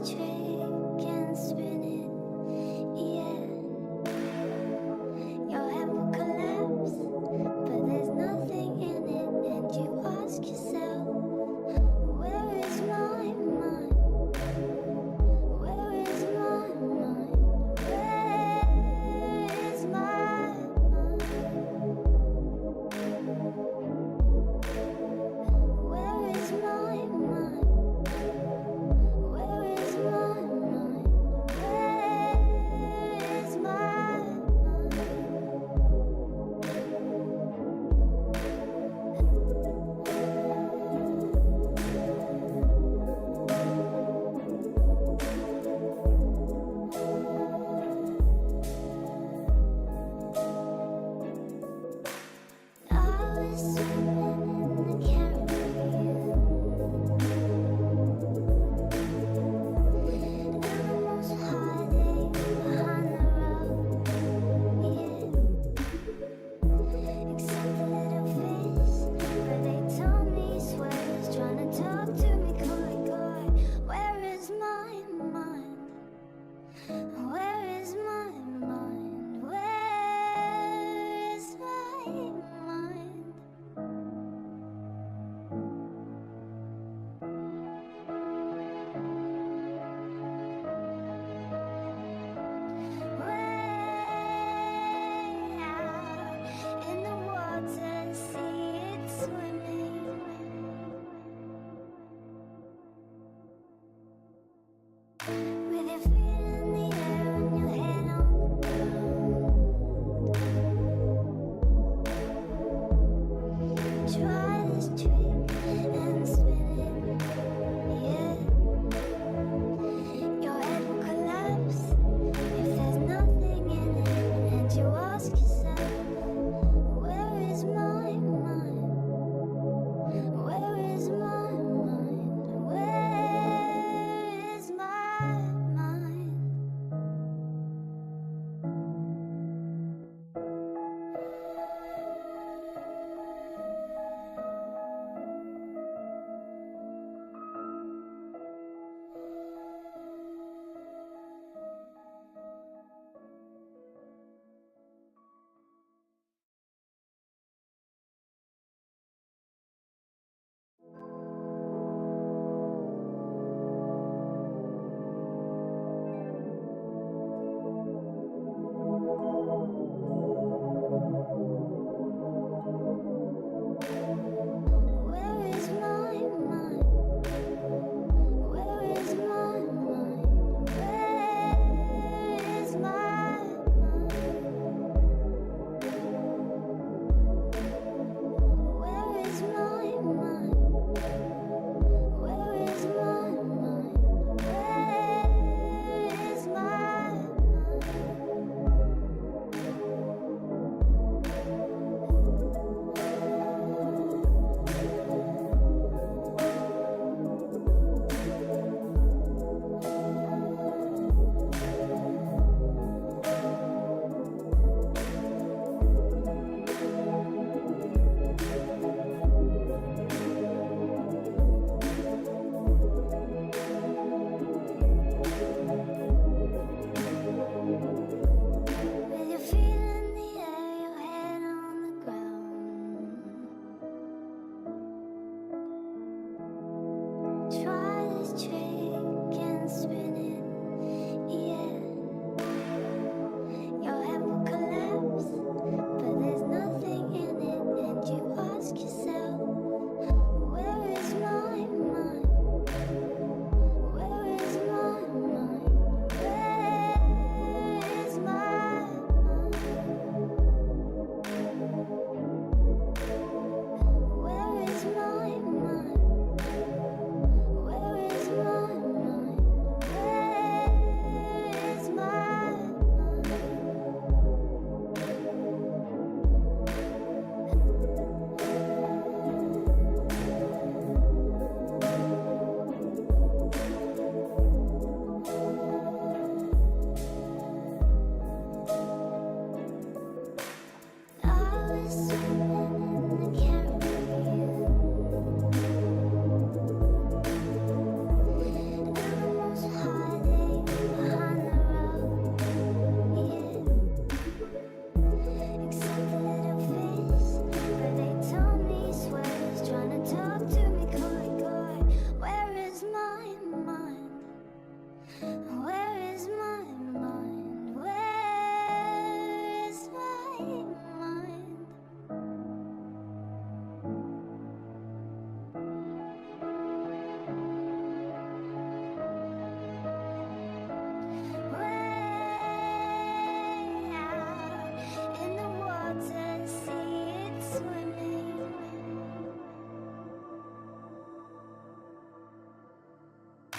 trick and spin it, yeah. Your head will collapse, but there's nothing in it, and you ask yourself, where is my mind? Where is my mind? Where is my mind? Where is my mind? Where is my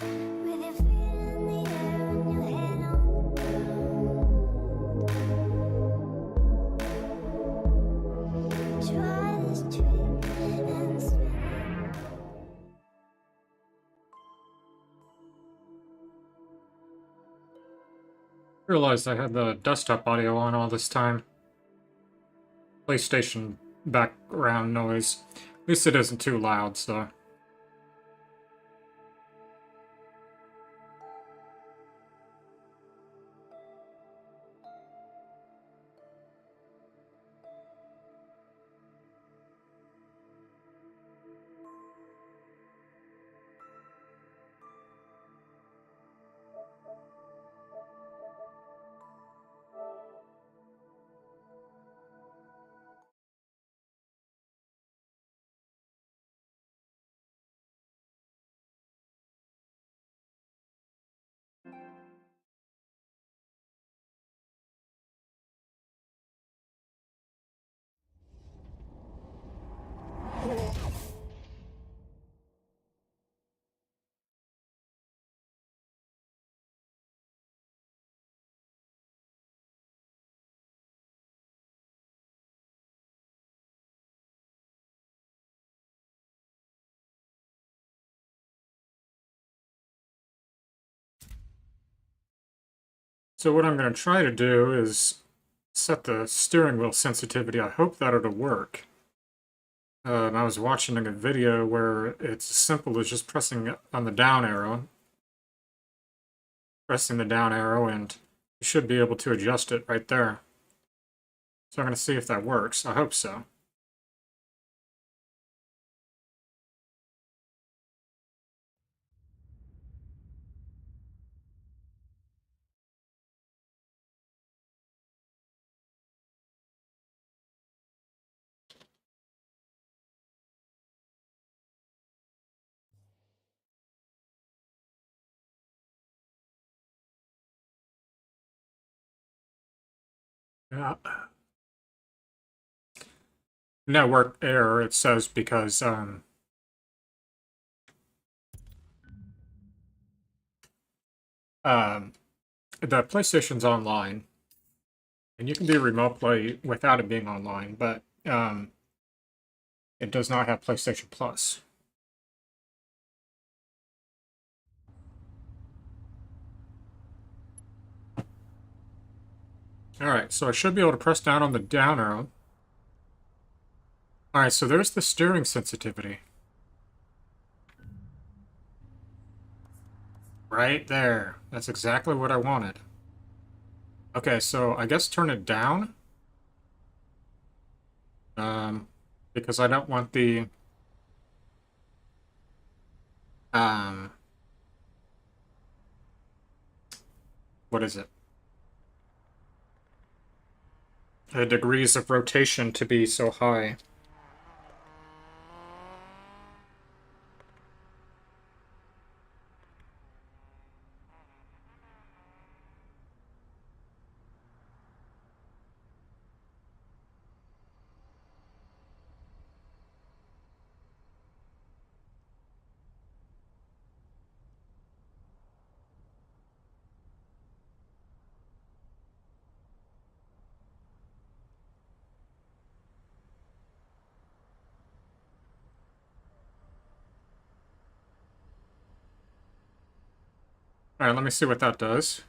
with your feet in the air and your head on the ground. Try this trick and spin it. Realized I had the desktop audio on all this time. PlayStation background noise. At least it isn't too loud, so. So what I'm going to try to do is set the steering wheel sensitivity. I hope that it'll work. I was watching a video where it's as simple as just pressing on the down arrow. Pressing the down arrow, and you should be able to adjust it right there. So I'm going to see if that works. I hope so. Yeah. Network error, it says, because the PlayStation's online, and you can do remote play without it being online, but it does not have PlayStation Plus. Alright, so I should be able to press down on the down arrow. Alright, so there's the steering sensitivity. Right there. That's exactly what I wanted. Okay, so I guess turn it down. Because I don't want the... what is it? The degrees of rotation to be so high. Alright, let me see what that does.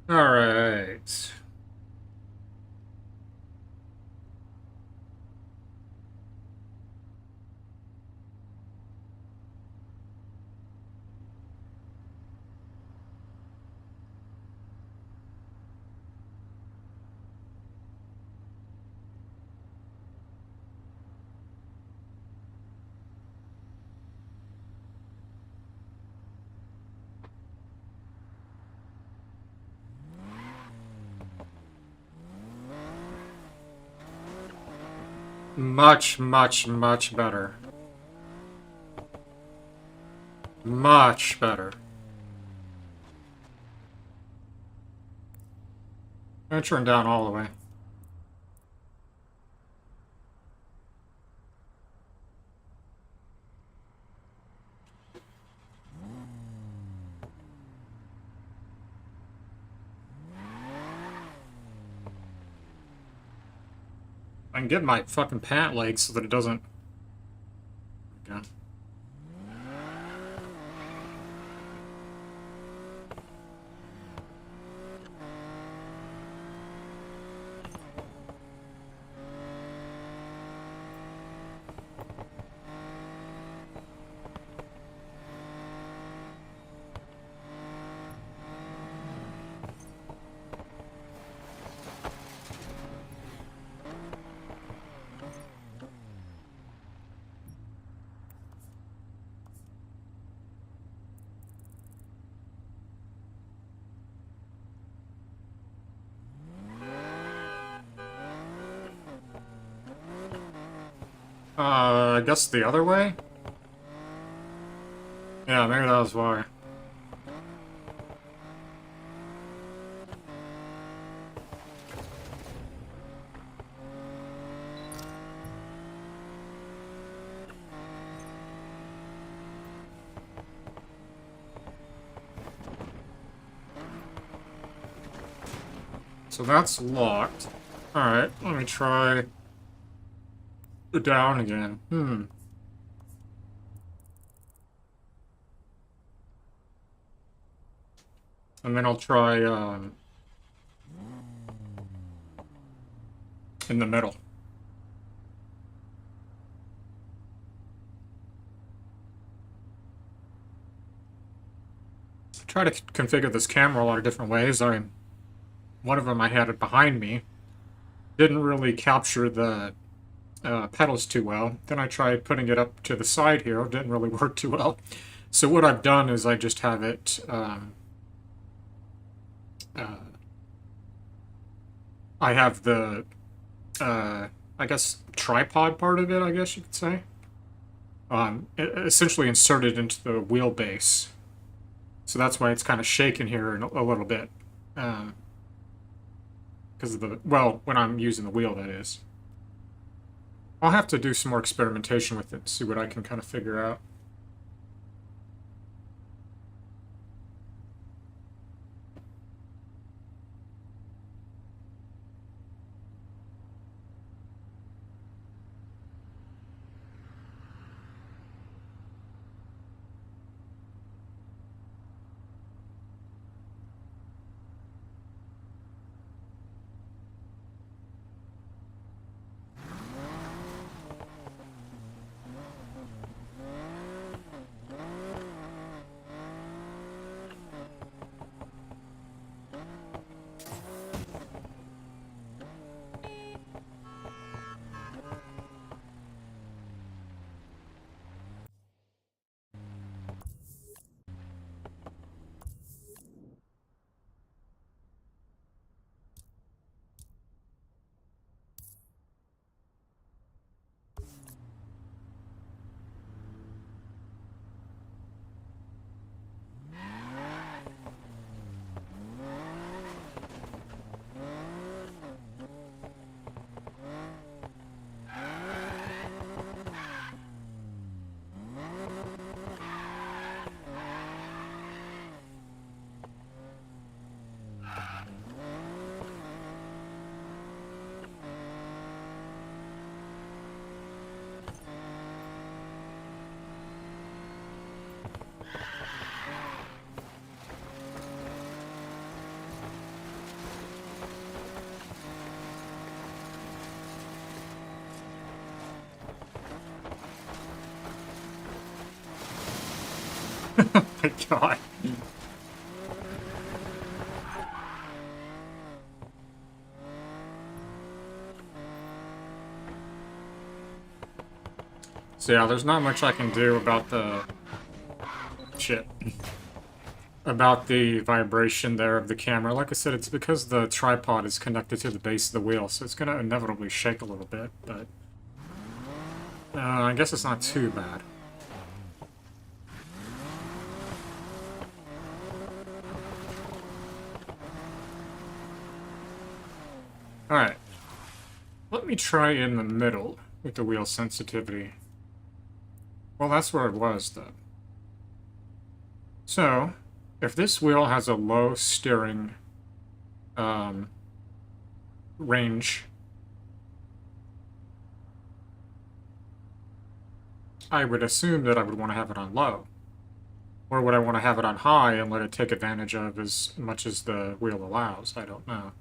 Alright. Much, much, much better. Much better. I'm gonna turn down all the way. I can get my fucking pant legs so that it doesn't... Okay. I guess the other way? Yeah, maybe that was why. So that's locked. Alright, let me try the down again. And then I'll try, in the middle. I try to configure this camera a lot of different ways. One of them I had it behind me. Didn't really capture the pedals too well. Then I tried putting it up to the side here. It didn't really work too well. So what I've done is I just have it... I have the, I guess, tripod part of it, I guess you could say. Essentially inserted into the wheelbase. So that's why it's kind of shaking here a little bit. Because of the, well, when I'm using the wheel, that is. I'll have to do some more experimentation with it, see what I can kind of figure out. Oh my god. So yeah, there's not much I can do about the... shit. About the vibration there of the camera. Like I said, it's because the tripod is connected to the base of the wheel, so it's gonna inevitably shake a little bit, but... I guess it's not too bad. Alright. Let me try in the middle with the wheel sensitivity. Well, that's where it was, though. So, if this wheel has a low steering range, I would assume that I would want to have it on low. Or would I want to have it on high and let it take advantage of as much as the wheel allows? I don't know.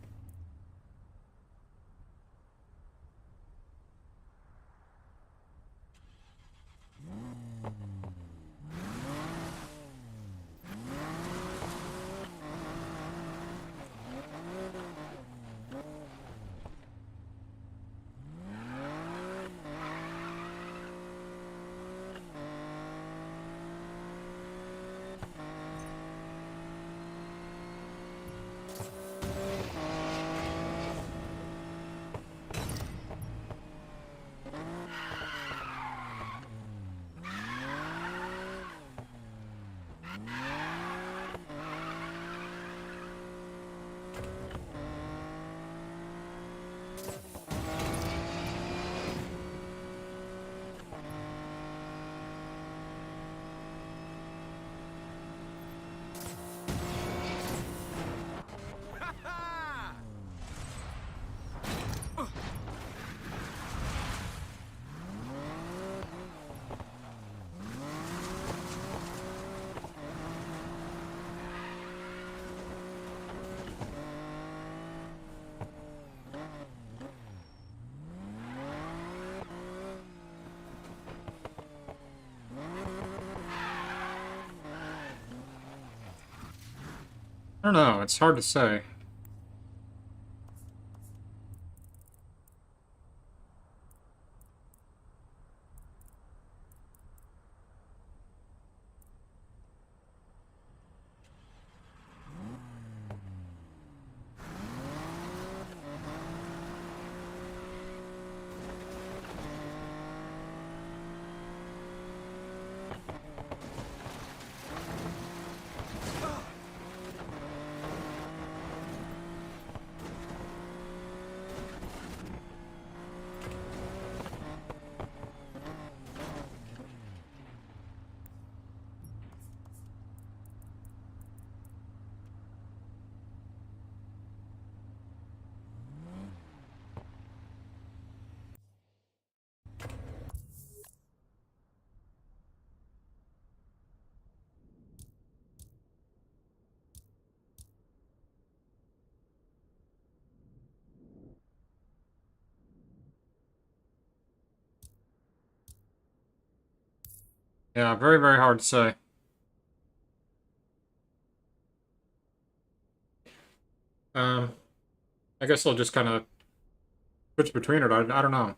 I don't know, it's hard to say. Yeah, very, very hard to say. Um, I guess I'll just kind of switch between it. I don't know.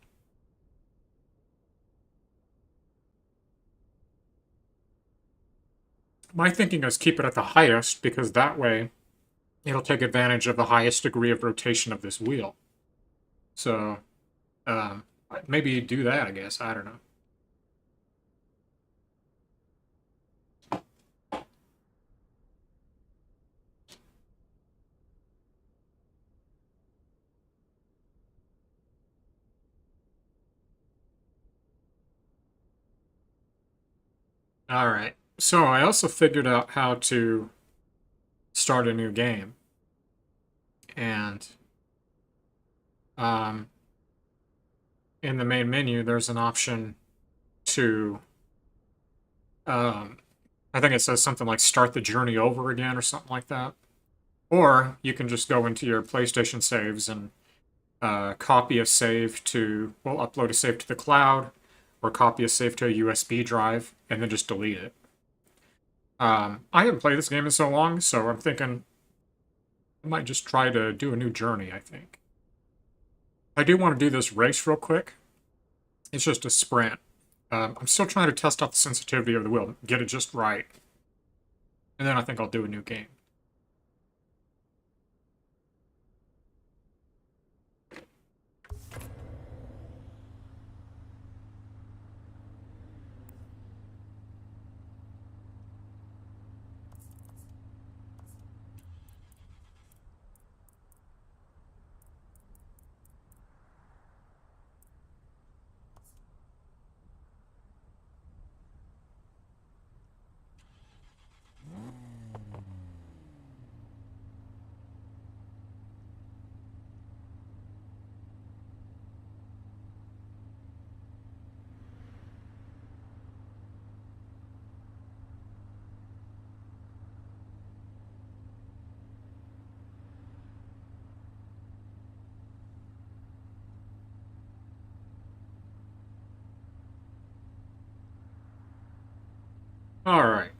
My thinking is keep it at the highest, because that way it'll take advantage of the highest degree of rotation of this wheel. So, um, maybe do that, I guess. I don't know. All right. So I also figured out how to start a new game. And um, in the main menu, there's an option to, um, I think it says something like start the journey over again or something like that. Or you can just go into your PlayStation saves and copy a save to, well, upload a save to the cloud, or copy a save to a USB drive, and then just delete it. I haven't played this game in so long, so I'm thinking I might just try to do a new journey, I think. I do want to do this race real quick. It's just a sprint. I'm still trying to test out the sensitivity of the wheel, get it just right. And then I think I'll do a new game. Alright.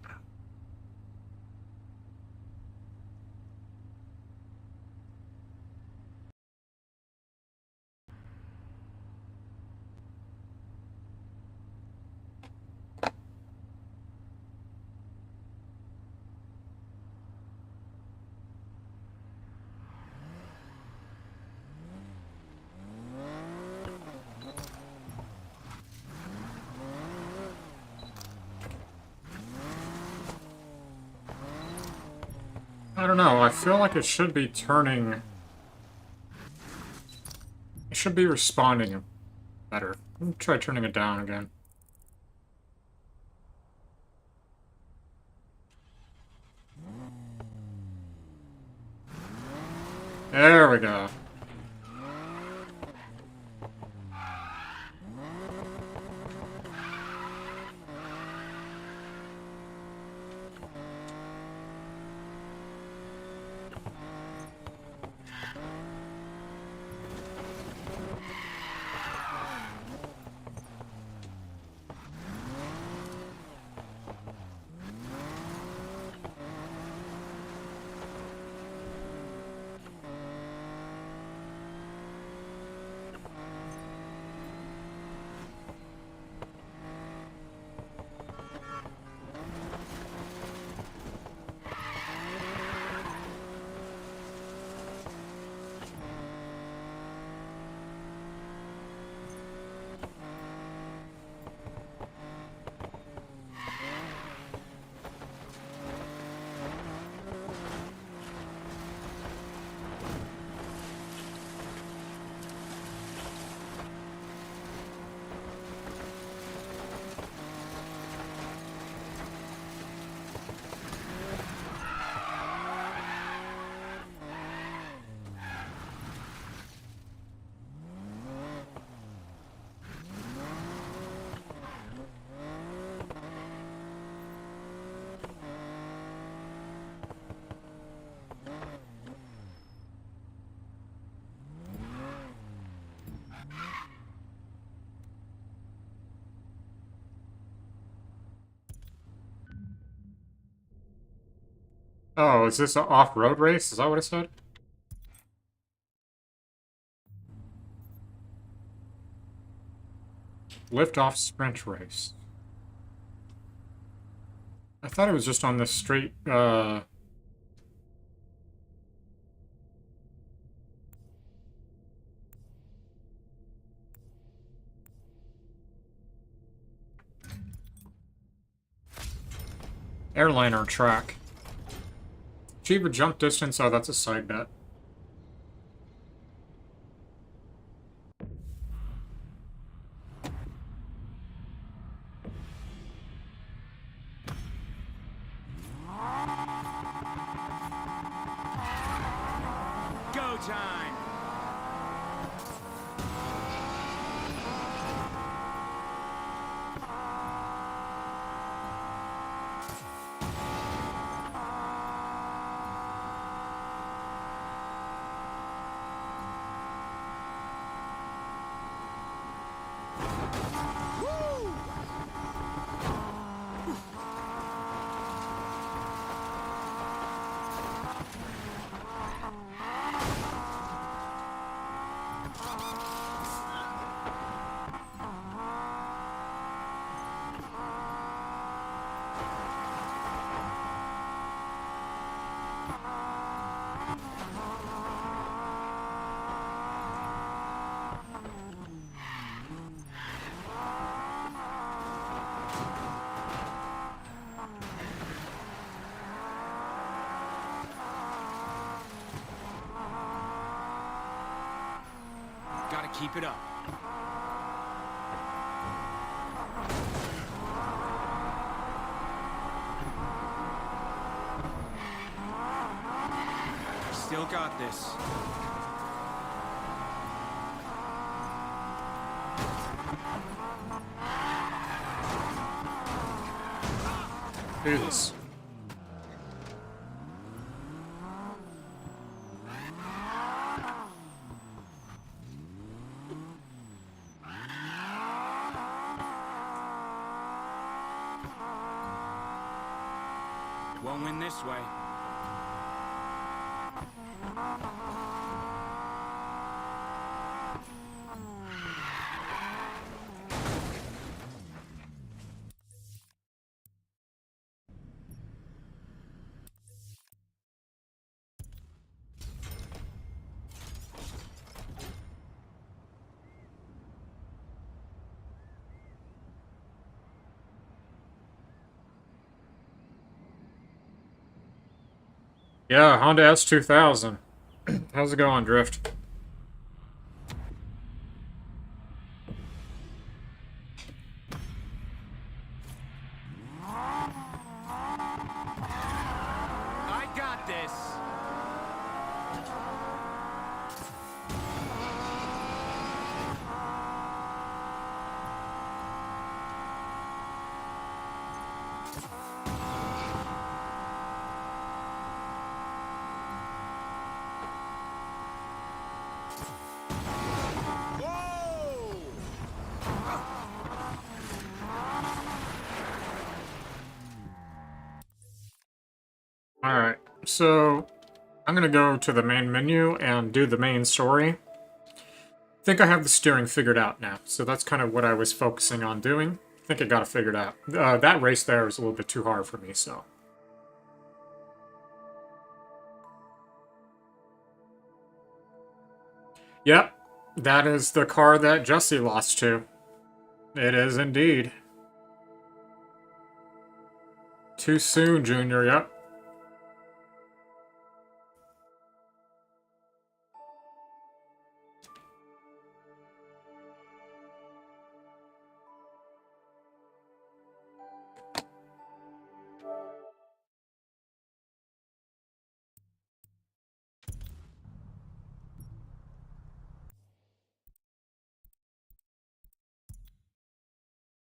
I don't know, I feel like it should be turning... It should be responding better. Let me try turning it down again. There we go. Oh, is this an off-road race? Is that what it said? Lift-off sprint race. I thought it was just on this straight, airliner track. Achieve a jump distance. Oh, that's a side bet. Go time! Gotta keep it up. Still got this. Jesus. Won't win this way. Yeah, Honda S2000. How's it going, Drift? I got this. Alright, so I'm gonna go to the main menu and do the main story. I think I have the steering figured out now, so that's kind of what I was focusing on doing. I think I got it figured out. That race there is a little bit too hard for me, so. Yep, that is the car that Jesse lost to. It is indeed. Too soon, Junior, yep.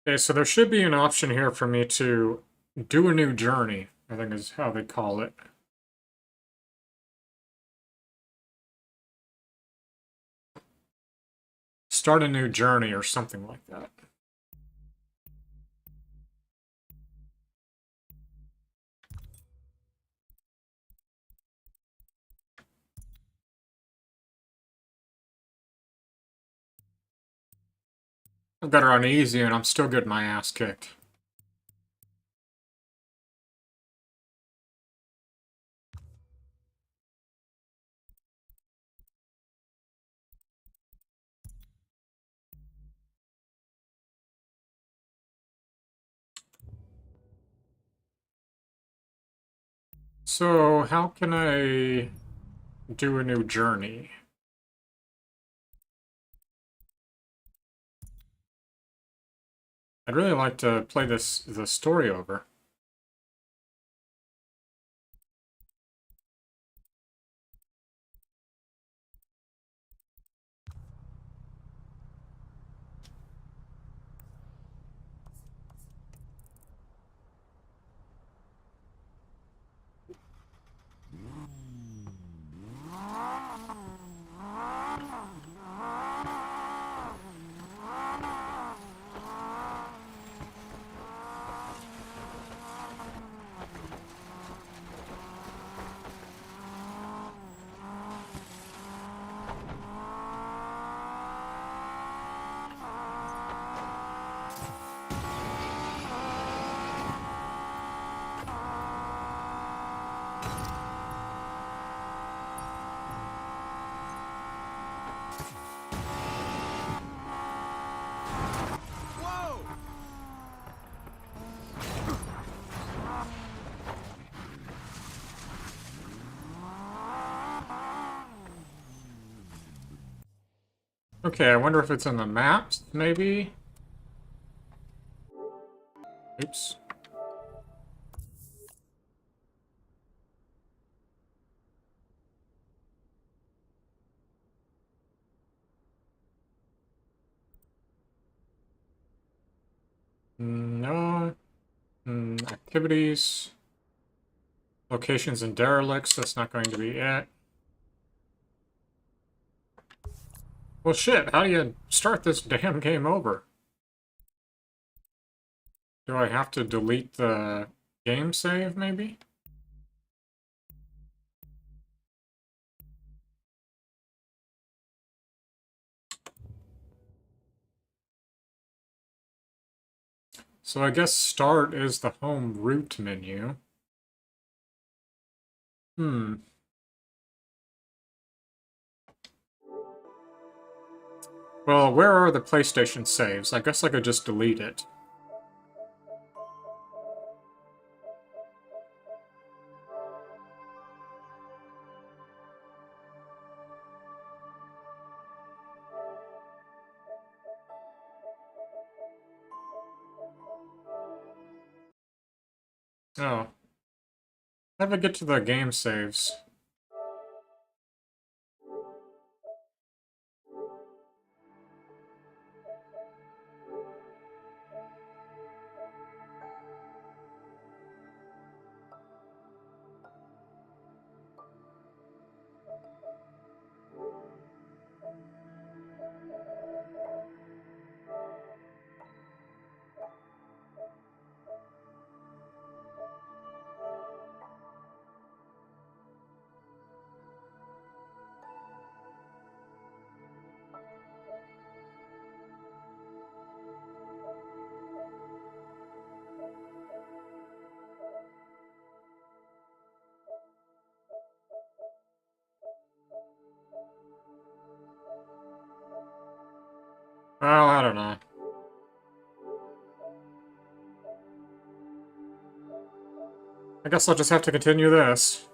Okay, so there should be an option here for me to do a new journey, I think is how they call it. Start a new journey or something like that. I've got her on easy and I'm still getting my ass kicked. So, how can I do a new journey? I'd really like to play the story over. Whoa! Okay, I wonder if it's in the maps, maybe? Oops. No. Activities. Locations and derelicts, that's not going to be it. Well, shit, how do you start this damn game over? Do I have to delete the game save, maybe? So I guess start is the home root menu. Well, where are the PlayStation saves? I guess I could just delete it. Oh. How do I get to the game saves? Well, I don't know. I guess I'll just have to continue this.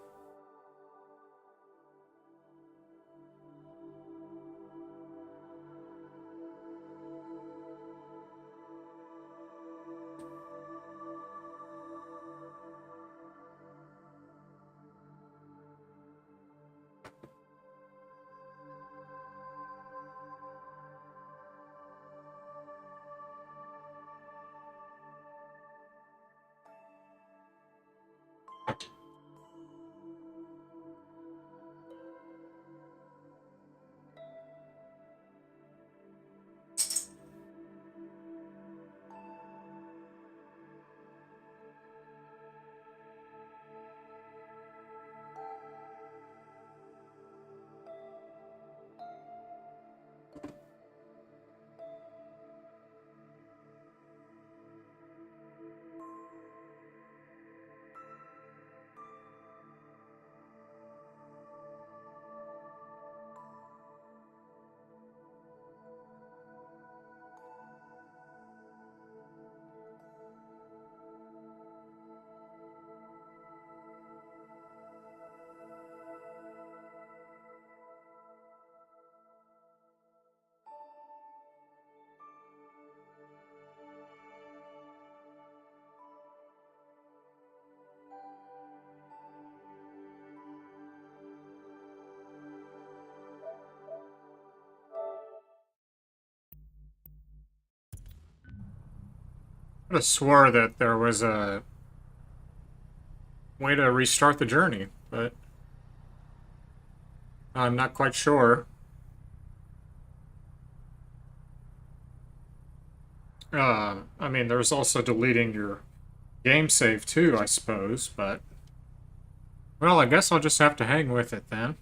I could have swore that there was a way to restart the journey, but I'm not quite sure. I mean, there's also deleting your game save too, I suppose, but... Well, I guess I'll just have to hang with it then.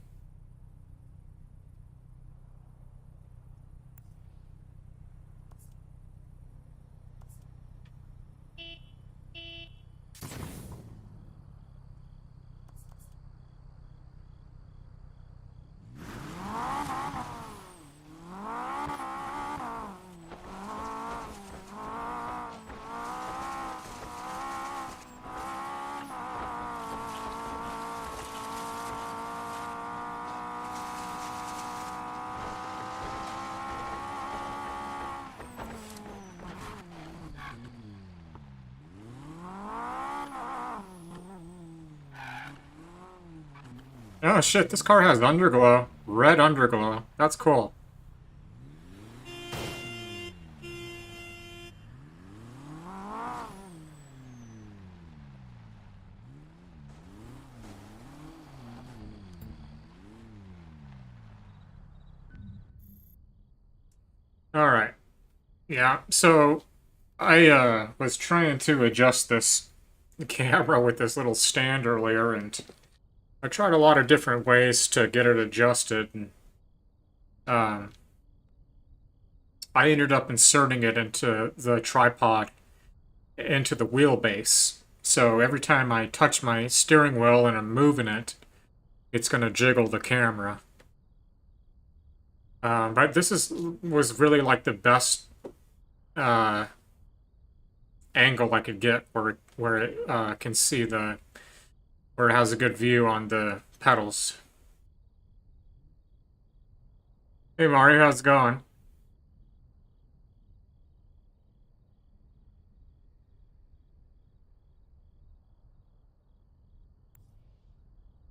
Oh shit, this car has underglow. Red underglow. That's cool. Alright. Yeah, so I was trying to adjust this camera with this little stand earlier, and I tried a lot of different ways to get it adjusted, and um, I ended up inserting it into the tripod into the wheelbase. So every time I touch my steering wheel and I'm moving it, it's going to jiggle the camera. But this was really like the best angle I could get where it can see where it has a good view on the pedals. Hey Mario, how's it going?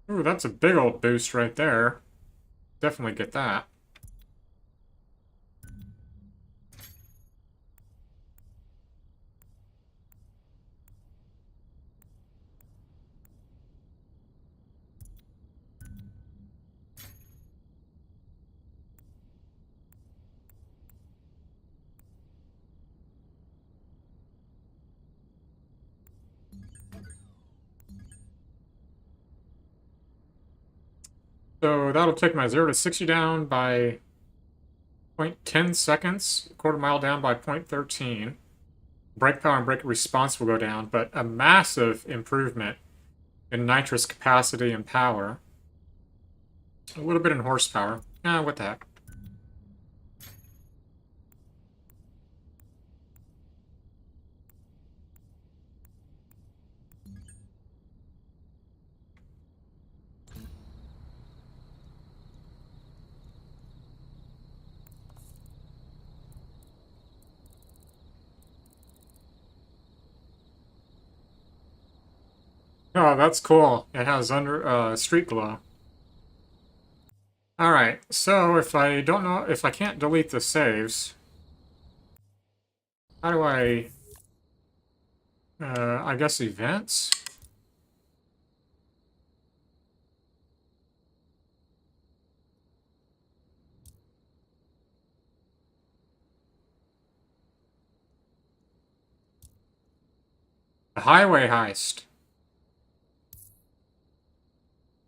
Ooh, that's a big old boost right there. Definitely get that. So that'll take my 0 to 60 down by 0.10 seconds, quarter mile down by 0.13. Brake power and brake response will go down, but a massive improvement in nitrous capacity and power. A little bit in horsepower. What the heck. Oh, that's cool. It has street glow. Alright, so if I can't delete the saves, how do I guess events? The highway heist.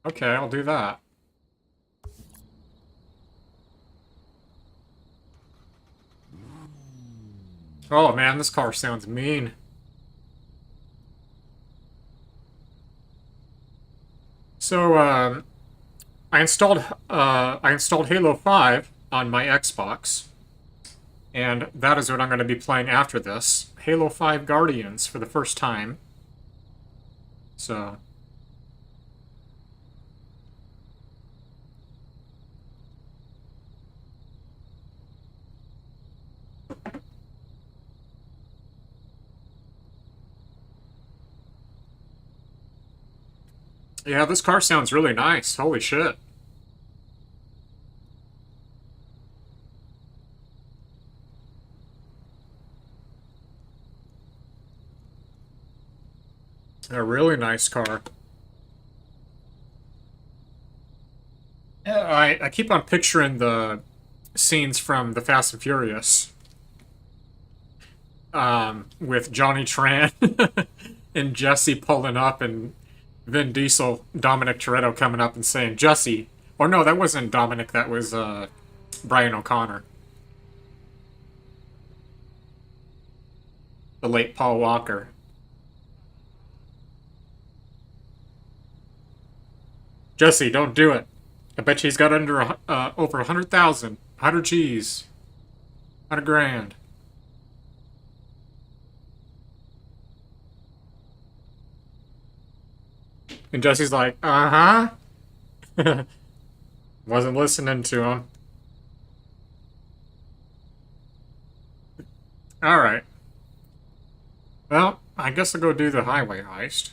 Okay, I'll do that. Oh man, this car sounds mean. So, I installed Halo 5 on my Xbox, and that is what I'm going to be playing after this. Halo 5 Guardians for the first time. So, yeah, this car sounds really nice. Holy shit. A really nice car. Yeah, I keep on picturing the scenes from The Fast and Furious. With Johnny Tran and Jesse pulling up and Vin Diesel, Dominic Toretto coming up and saying, Jesse. Or no, that wasn't Dominic, that was Brian O'Connor. The late Paul Walker. Jesse, don't do it. I bet you he's got over 100,000. 100 G's. 100 grand. And Jesse's like, uh-huh. Wasn't listening to him. Alright. Well, I guess I'll go do the highway heist.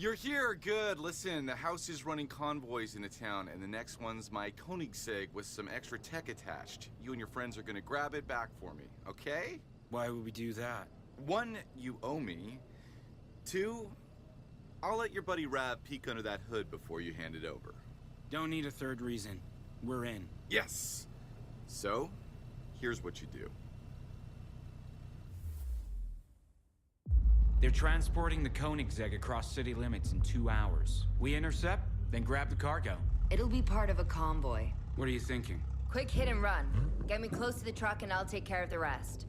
You're here, good. Listen, the house is running convoys into town, and the next one's my Koenigsegg with some extra tech attached. You and your friends are gonna grab it back for me, okay? Why would we do that? 1, you owe me. 2, I'll let your buddy Rav peek under that hood before you hand it over. Don't need a third reason. We're in. Yes! So, here's what you do. They're transporting the Koenigsegg across city limits in 2 hours. We intercept, then grab the cargo. It'll be part of a convoy. What are you thinking? Quick hit and run. Get me close to the truck and I'll take care of the rest.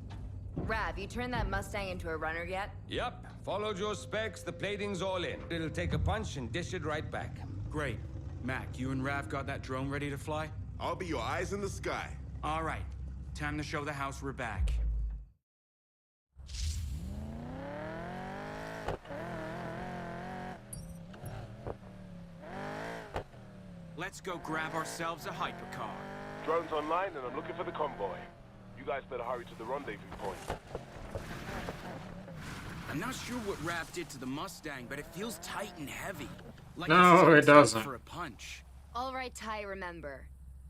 Rav, you turned that Mustang into a runner yet? Yup. Followed your specs, the plating's all in. It'll take a punch and dish it right back. Great. Mac, you and Rav got that drone ready to fly? I'll be your eyes in the sky. All right. Time to show the house we're back. Let's go grab ourselves a hypercar. Drone's online and I'm looking for the convoy. You guys better hurry to the rendezvous point. I'm not sure what Rav did to the Mustang, but it feels tight and heavy. Like No, it's it doesn't. for a punch. All right, Ty, remember.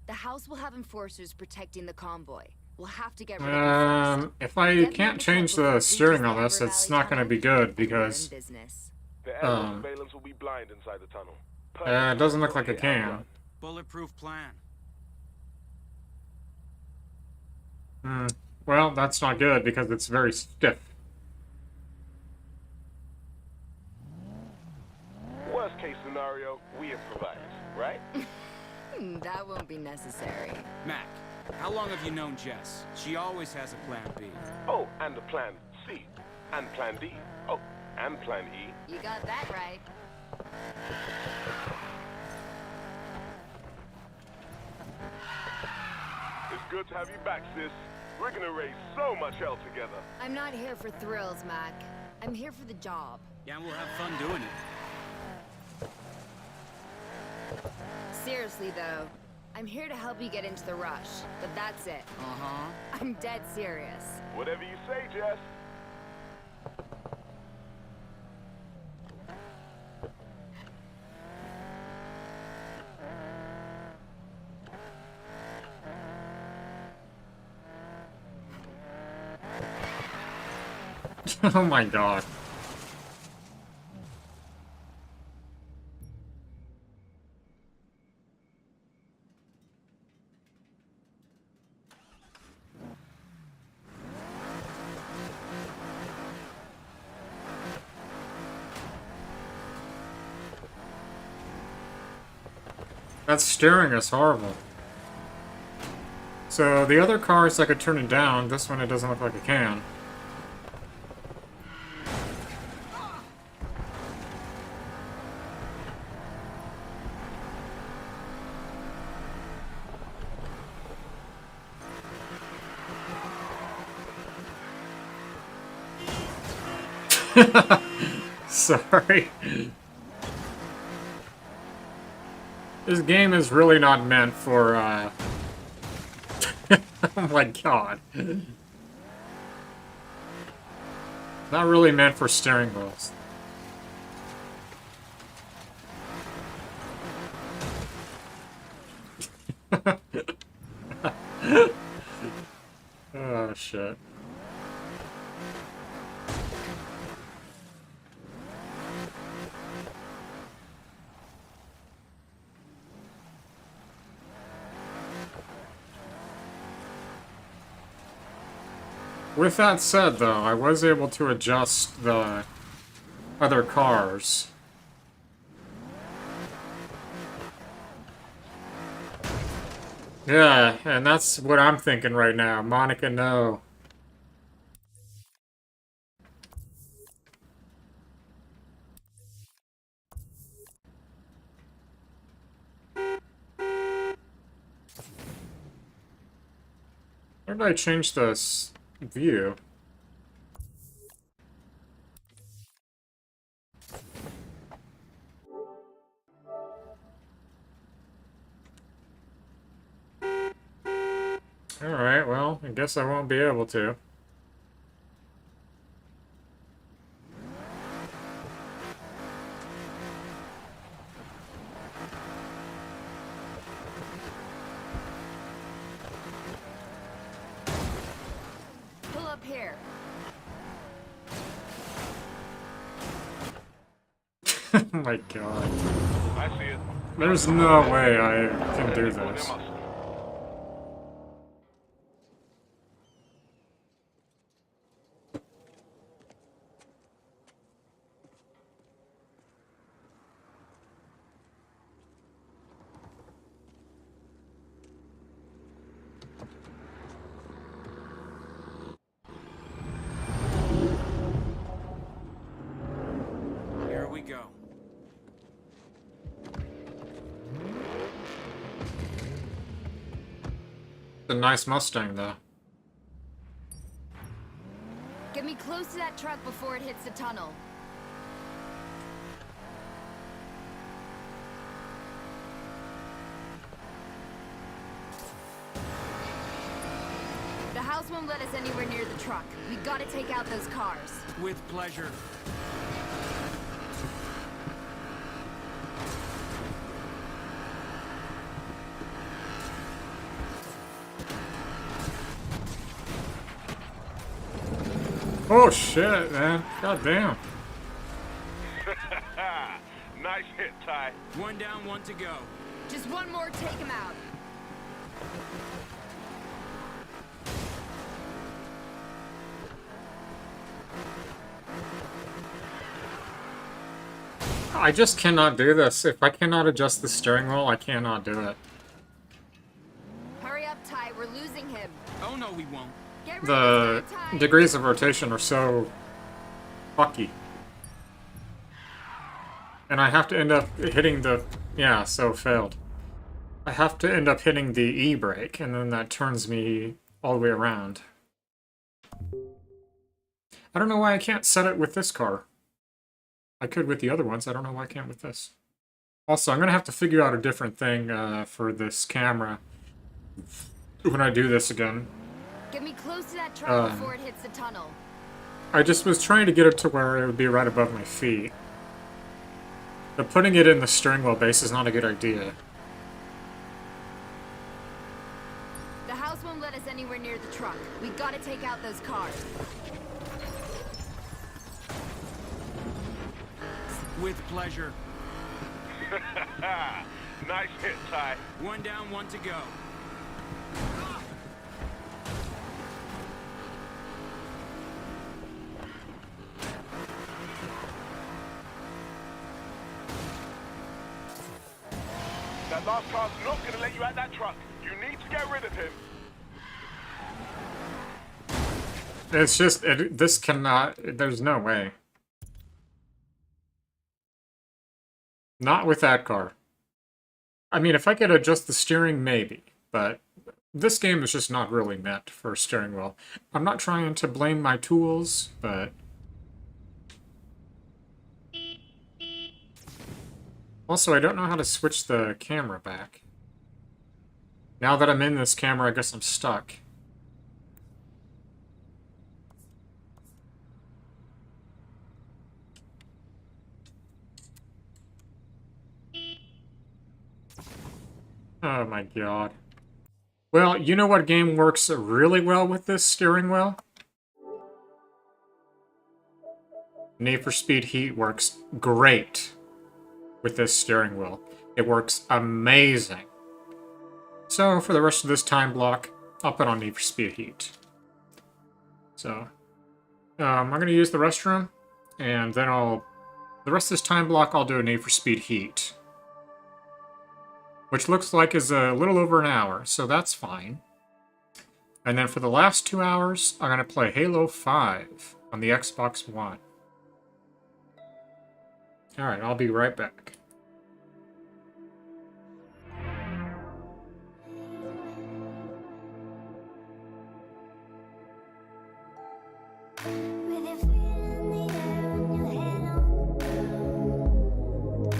The house will have enforcers protecting the convoy. We'll have to get rid of them first. If I can't change the steering on this, it's not going to be good because The air surveillance will be blind inside the tunnel. it doesn't look like it can. Bulletproof plan. Well, that's not good because it's very stiff. Worst case scenario, we improvise, right? That won't be necessary. Mac, how long have you known Jess? She always has a plan B. Oh, and a plan C. And plan D. Oh, and plan E. You got that right. It's good to have you back, sis. We're gonna raise so much hell together. I'm not here for thrills, Mac. I'm here for the job. Yeah, we'll have fun doing it. Seriously, though, I'm here to help you get into the rush, but that's it. Uh-huh. I'm dead serious. Whatever you say, Jess. Oh my god. That steering is horrible. So the other cars I could turn it down, this one it doesn't look like it can. Sorry. This game is really not meant for, oh my god. Not really meant for steering wheels. Oh, shit. With that said, though, I was able to adjust the other cars. Yeah, and that's what I'm thinking right now. Monica, no. Where did I change this view? Alright, well, I guess I won't be able to. Pull up here. Oh my god. I see it. There's no way I can do this. Here we go. It's a nice Mustang, though. Get me close to that truck before it hits the tunnel. The house won't let us anywhere near the truck. We gotta take out those cars. With pleasure. Oh shit, man. God damn. Nice hit, Ty. One down, one to go. Just one more, take him out. I just cannot do this. If I cannot adjust the steering wheel, I cannot do it. Hurry up, Ty. We're losing him. Oh no, we won't. Get rid The of this guy, Ty. degrees of rotation are so fucky. And I have to end up hitting the... Yeah, so failed. I have to end up hitting the E brake, and then that turns me all the way around. I don't know why I can't set it with this car. I could with the other ones, I don't know why I can't with this. Also, I'm gonna have to figure out a different thing for this camera when I do this again. Get me close to that truck before it hits the tunnel. I just was trying to get it to where it would be right above my feet. But putting it in the steering wheel base is not a good idea. The house won't let us anywhere near the truck. We gotta take out those cars. With pleasure. Nice hit, Ty. One down, one to go. That last car's not going to let you out that truck. You need to get rid of him. It's just, this cannot, there's no way. Not with that car. I mean, if I could adjust the steering, maybe. But this game is just not really meant for a steering wheel. I'm not trying to blame my tools, but... Also, I don't know how to switch the camera back. Now that I'm in this camera, I guess I'm stuck. Oh my god. Well, you know what game works really well with this steering wheel? Need for Speed Heat works great with this steering wheel. It works amazing. So, for the rest of this time block, I'll put on Need for Speed Heat. So, I'm going to use the restroom, and then the rest of this time block I'll do a Need for Speed Heat. Which looks like is a little over an hour, so that's fine. And then for the last 2 hours, I'm going to play Halo 5 on the Xbox One. Alright, I'll be right back. With your feet in the air and your head on the ground.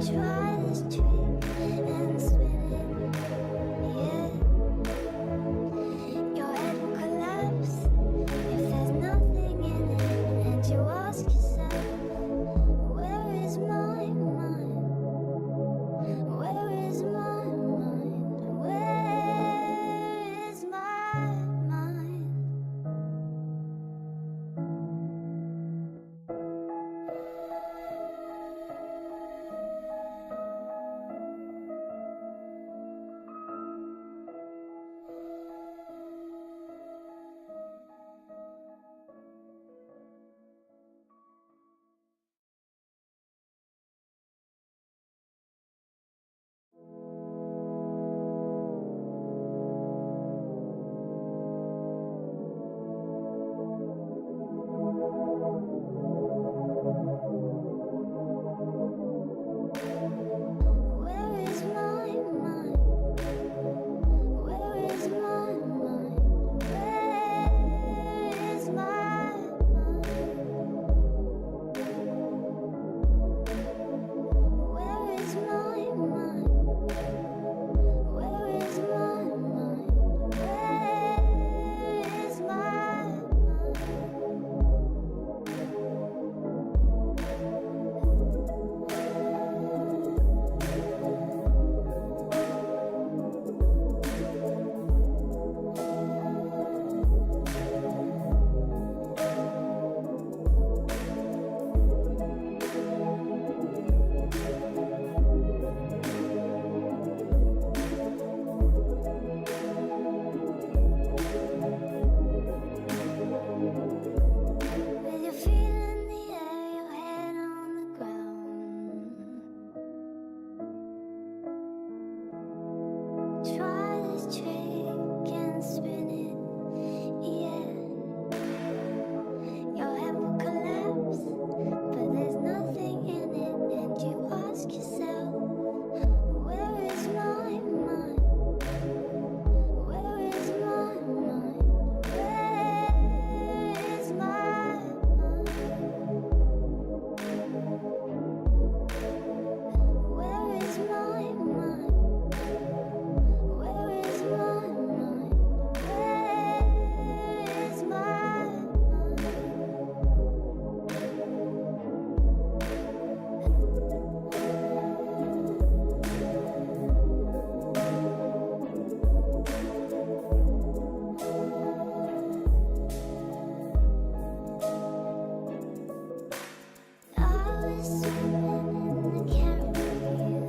Try this trick and spin it, yeah. Your head will collapse if there's nothing in it, and you ask yourself, where is my mind? Where is my mind? Where is my mind? Where is my mind? Where is my mind? Where is my mind? Where is my mind? Where is my mind? Where is my With your feet in the air, your head on the ground. Try this trick and spin it, yeah. Your head will collapse, but there's nothing in it, and you ask yourself, where is my mind? Where is my mind? Where is my mind? Where is my mind? Where is my mind? Where is my I was swimming in the Caribbean.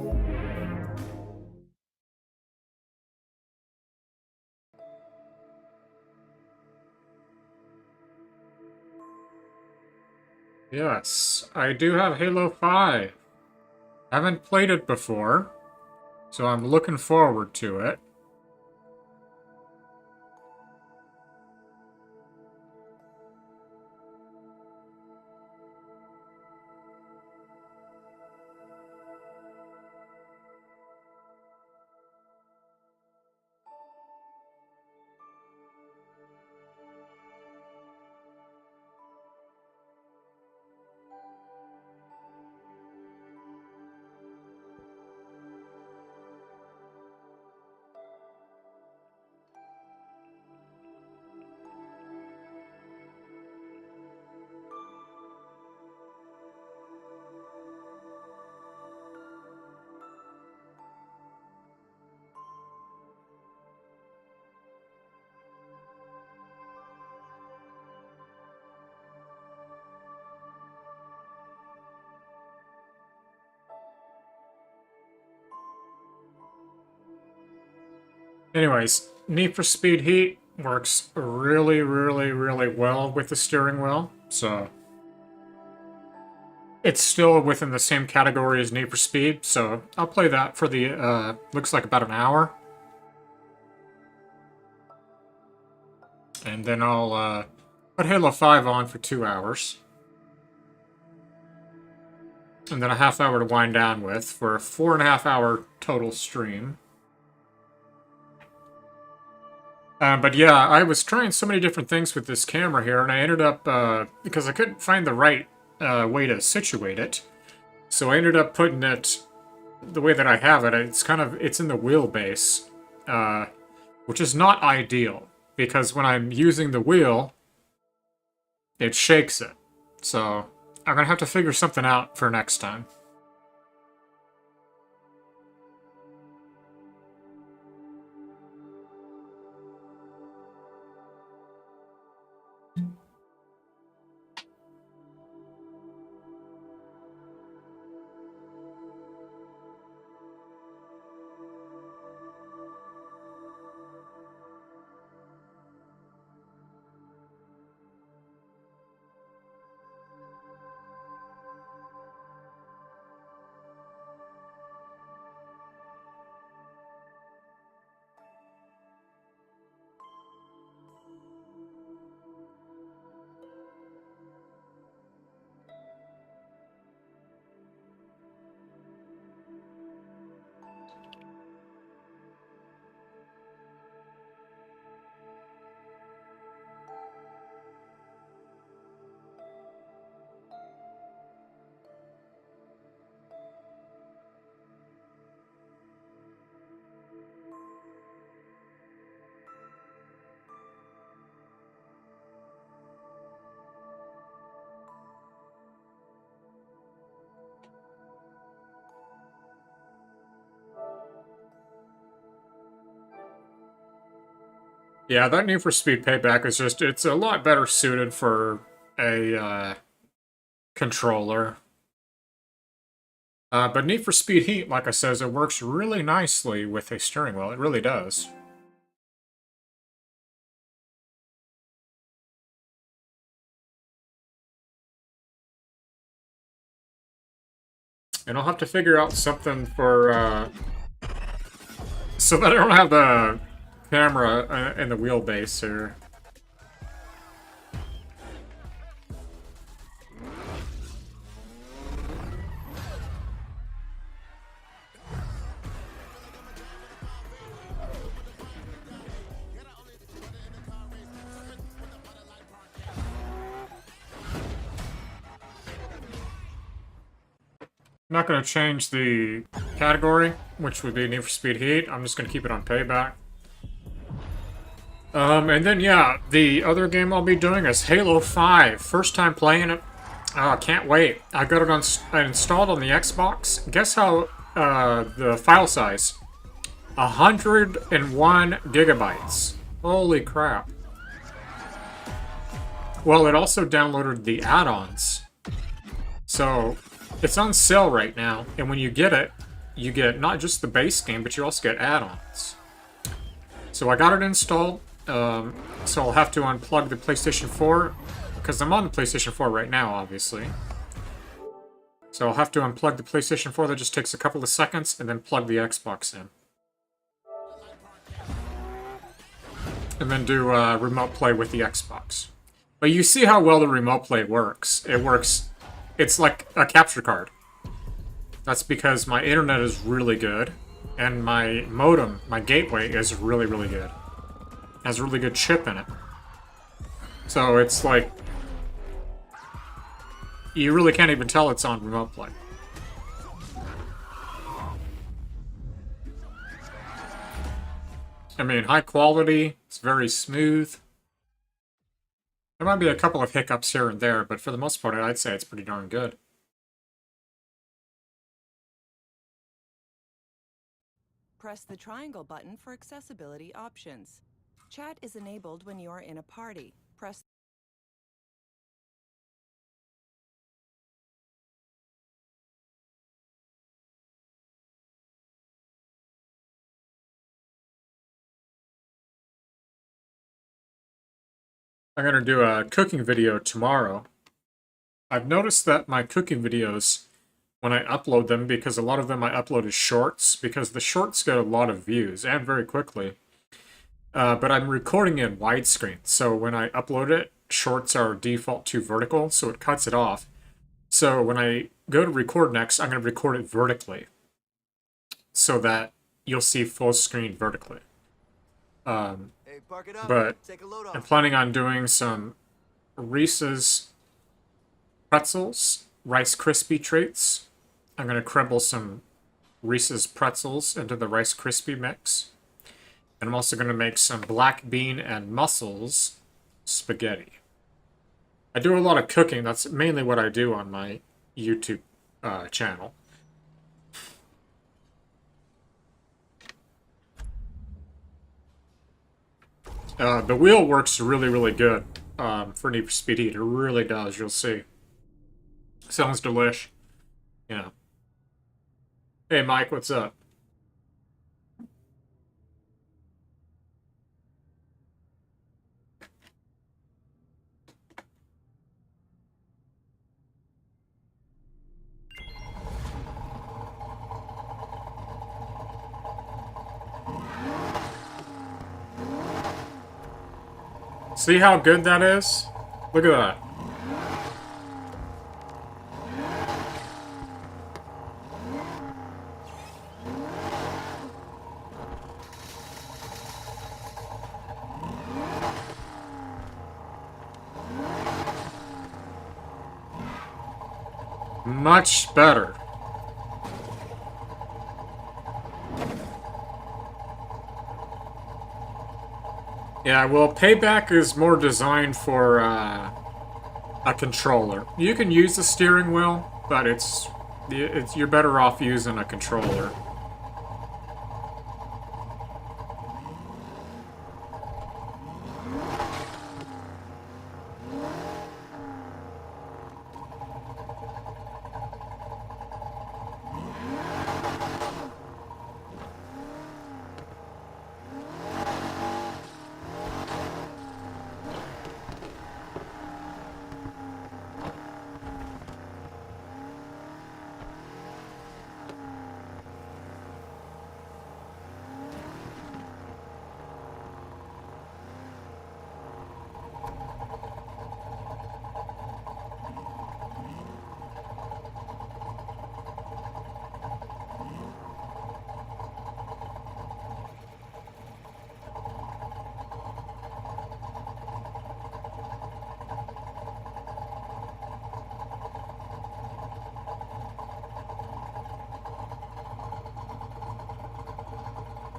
Yes, I do have Halo 5. Haven't played it before, so I'm looking forward to it. Anyways, Need for Speed Heat works really, really, really well with the steering wheel, so it's still within the same category as Need for Speed, so I'll play that for the, looks like about an hour. And then I'll, put Halo 5 on for 2 hours. And then a half hour to wind down with for a 4.5 hour total stream. But yeah, I was trying so many different things with this camera here, and I ended up, because I couldn't find the right way to situate it, so I ended up putting it the way that I have it. It's in the wheelbase, which is not ideal, because when I'm using the wheel, it shakes it. So I'm gonna have to figure something out for next time. Yeah, that Need for Speed Payback is just, it's a lot better suited for a controller. But Need for Speed Heat, like I says, it works really nicely with a steering wheel. It really does. And I'll have to figure out something for, so that I don't have the camera in the wheelbase here. I'm not going to change the category, which would be Need for Speed Heat. I'm just going to keep it on Payback. And then, yeah, the other game I'll be doing is Halo 5. First time playing it. Can't wait. I got it installed on the Xbox. Guess how, the file size? 101 gigabytes. Holy crap. Well, it also downloaded the add-ons. So, it's on sale right now, and when you get not just the base game, but you also get add-ons. So I got it installed, so I'll have to unplug the PlayStation 4, because I'm on the PlayStation 4 right now, obviously. So I'll have to unplug the PlayStation 4, that just takes a couple of seconds, and then plug the Xbox in. And then do remote play with the Xbox. But you see how well the remote play works. It's like a capture card. That's because my internet is really good, and my modem, my gateway, is really, really good. It has a really good chip in it. So it's like, you really can't even tell it's on remote play. I mean, high quality, it's very smooth. There might be a couple of hiccups here and there, but for the most part, I'd say it's pretty darn good. Press the triangle button for accessibility options. Chat is enabled when you are in a party. Press I'm going to do a cooking video tomorrow. I've noticed that my cooking videos, when I upload them, because a lot of them I upload as shorts, because the shorts get a lot of views, and very quickly. But I'm recording in widescreen, so when I upload it, shorts are default to vertical, so it cuts it off. So when I go to record next, I'm going to record it vertically, so that you'll see full screen vertically. Hey, park it up. But Take a load I'm off. planning on doing some Reese's pretzels, Rice Krispie treats. I'm going to crumble some Reese's pretzels into the Rice Krispie mix. And I'm also going to make some black bean and mussels spaghetti. I do a lot of cooking. That's mainly what I do on my YouTube channel. The wheel works really, really good for Need for Speed Heat. It really does, you'll see. Sounds delish. Yeah. Hey, Mike, what's up? See how good that is? Look at that. Much better. Yeah, well, Payback is more designed for a controller. You can use the steering wheel, but you're better off using a controller.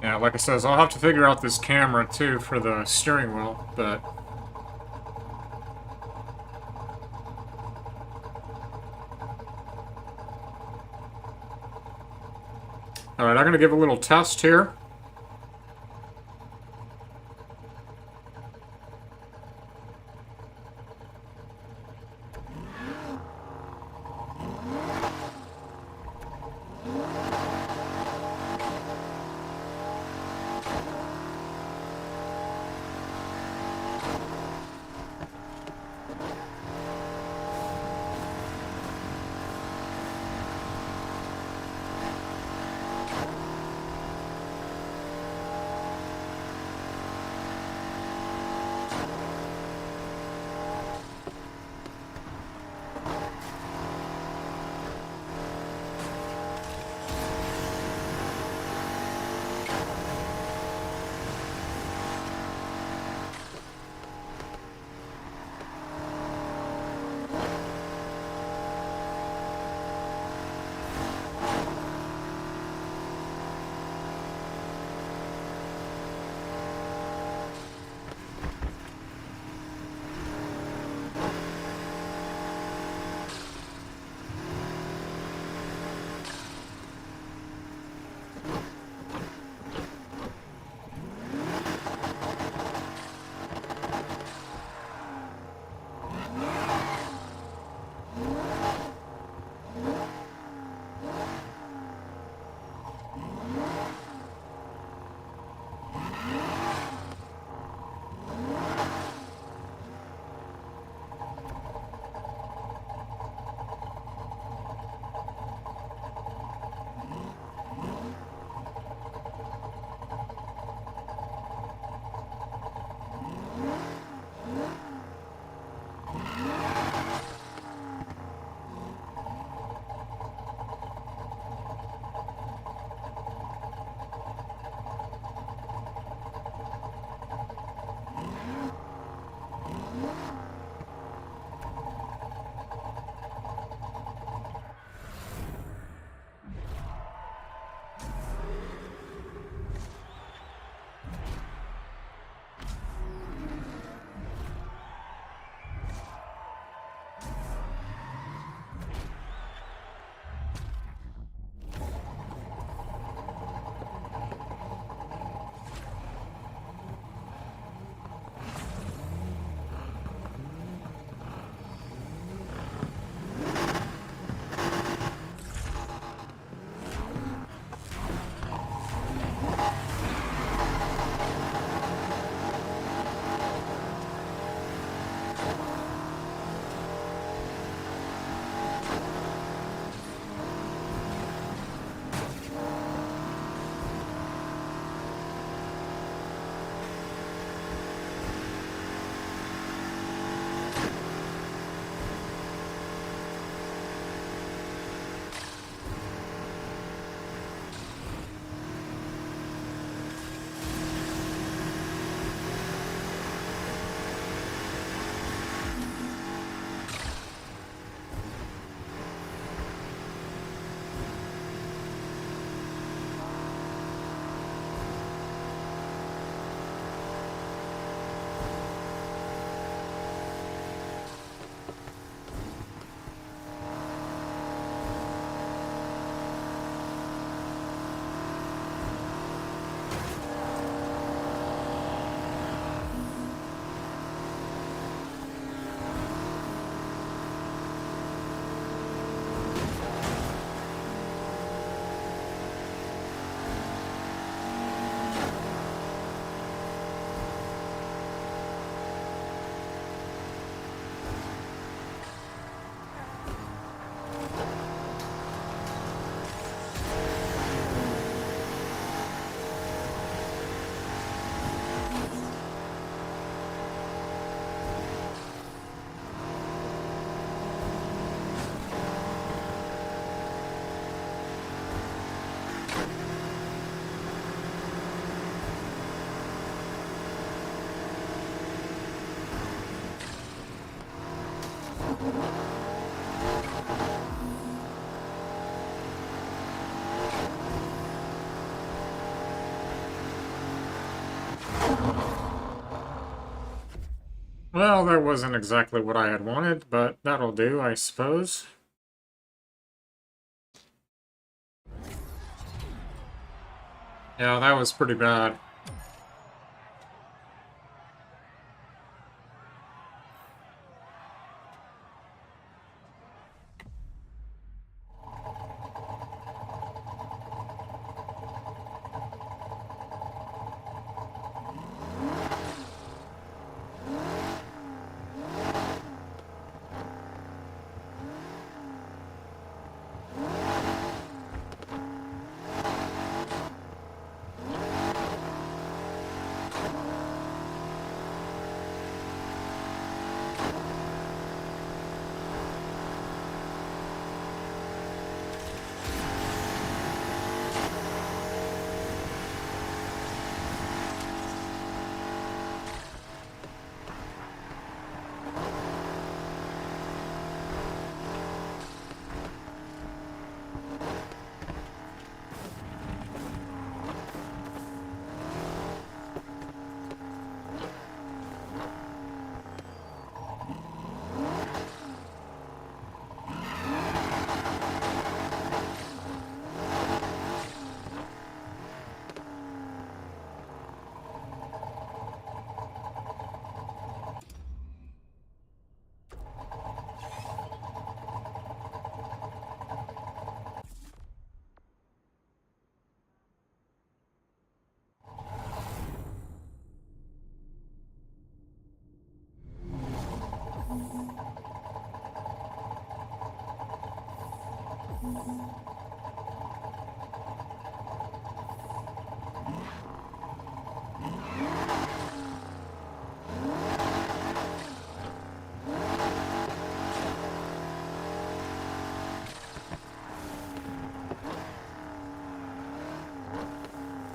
Yeah, like I says, I'll have to figure out this camera too for the steering wheel, but... Alright, I'm gonna give a little test here. Well, that wasn't exactly what I had wanted, but that'll do, I suppose. Yeah, that was pretty bad.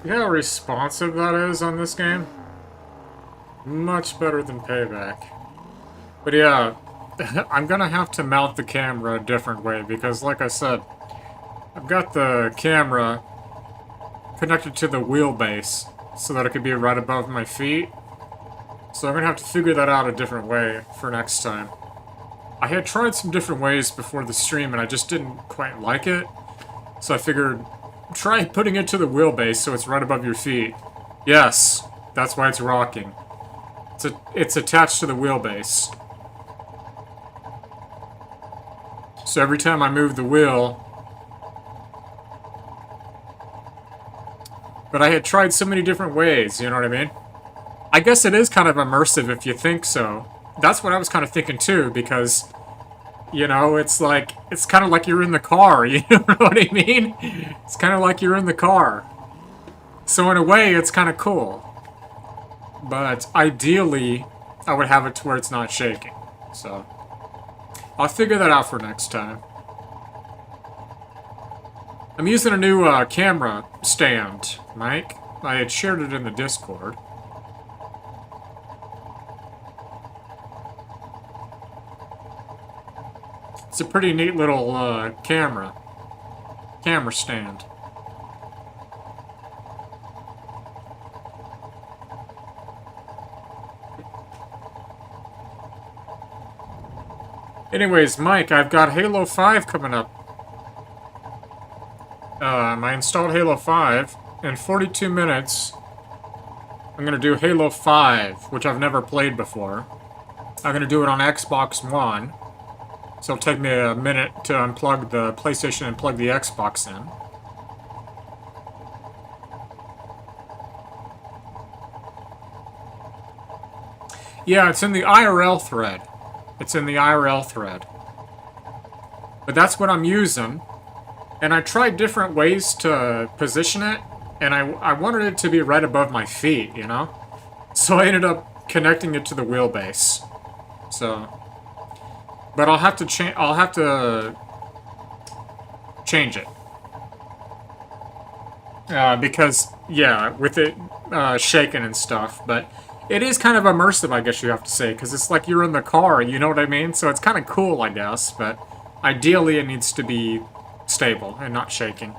You know how responsive that is on this game? Much better than Payback. But yeah, I'm gonna have to mount the camera a different way because, like I said, I've got the camera connected to the wheelbase so that it could be right above my feet. So I'm gonna have to figure that out a different way for next time. I had tried some different ways before the stream and I just didn't quite like it. So I figured, try putting it to the wheelbase so it's right above your feet. Yes, that's why it's rocking. It's attached to the wheelbase. So every time I move the wheel... But I had tried so many different ways, you know what I mean? I guess it is kind of immersive if you think so. That's what I was kind of thinking too, because... You know, it's like, it's kind of like you're in the car, you know what I mean? It's kind of like you're in the car. So in a way, it's kind of cool. But ideally, I would have it to where it's not shaking. So, I'll figure that out for next time. I'm using a new camera stand, Mike. I had shared it in the Discord. It's a pretty neat little camera stand. Anyways, Mike, I've got Halo 5 coming up. I installed Halo 5. In 42 minutes, I'm going to do Halo 5, which I've never played before. I'm going to do it on Xbox One. So it'll take me a minute to unplug the PlayStation and plug the Xbox in. Yeah, it's in the IRL thread. It's in the IRL thread. But that's what I'm using. And I tried different ways to position it, and I wanted it to be right above my feet, you know? So I ended up connecting it to the wheelbase. So... But I'll have to change it. Because, yeah, with it shaking and stuff. But it is kind of immersive, I guess you have to say. Because it's like you're in the car, you know what I mean? So it's kind of cool, I guess. But ideally it needs to be stable and not shaking.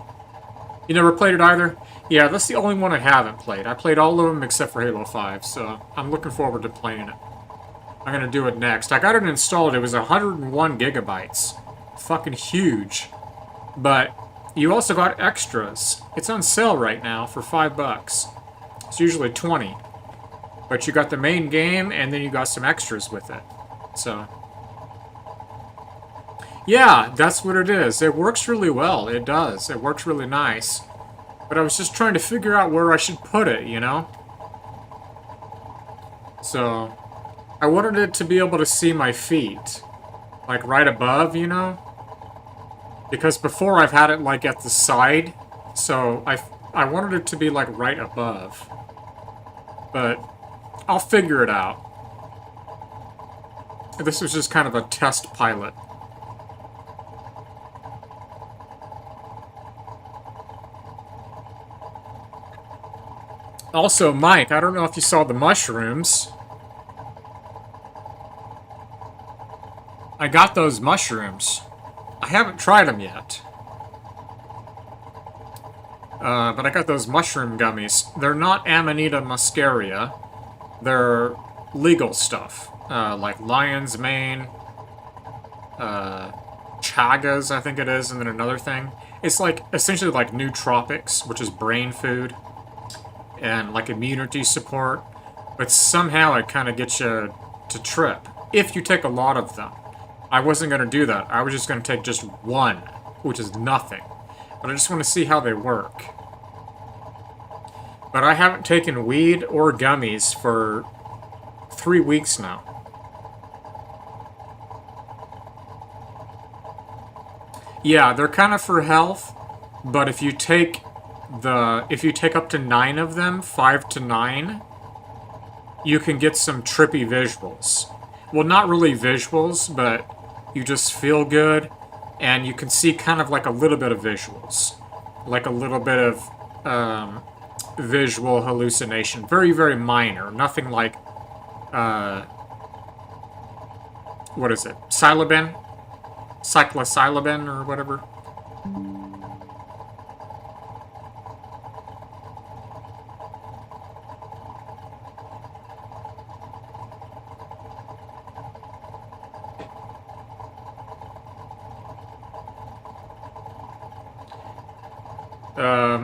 You never played it either? Yeah, that's the only one I haven't played. I played all of them except for Halo 5. So I'm looking forward to playing it. I'm gonna do it next. I got it installed. It was 101 gigabytes. Fucking huge. But you also got extras. It's on sale right now for $5. It's usually 20. But you got the main game, and then you got some extras with it. So... yeah, that's what it is. It works really well. It does. It works really nice. But I was just trying to figure out where I should put it, you know? So... I wanted it to be able to see my feet. Like, right above, you know? Because before I've had it, like, at the side. So, I wanted it to be, like, right above. But... I'll figure it out. This was just kind of a test pilot. Also, Mike, I don't know if you saw the mushrooms. I got those mushrooms. I haven't tried them yet. But I got those mushroom gummies. They're not Amanita muscaria. They're legal stuff. Like lion's mane, chagas, I think it is, and then another thing. It's like, essentially like nootropics, which is brain food, and like immunity support. But somehow it kind of gets you to trip, if you take a lot of them. I wasn't going to do that. I was just going to take just one, which is nothing. But I just want to see how they work. But I haven't taken weed or gummies for 3 weeks now. Yeah, they're kind of for health, but if you take up to 9 of them, 5 to 9, you can get some trippy visuals. Well, not really visuals, but you just feel good, and you can see kind of like a little bit of visuals. Like a little bit of visual hallucination. Very, very minor. Nothing like, what is it? Psilocybin? Cyclopsilocybin or whatever.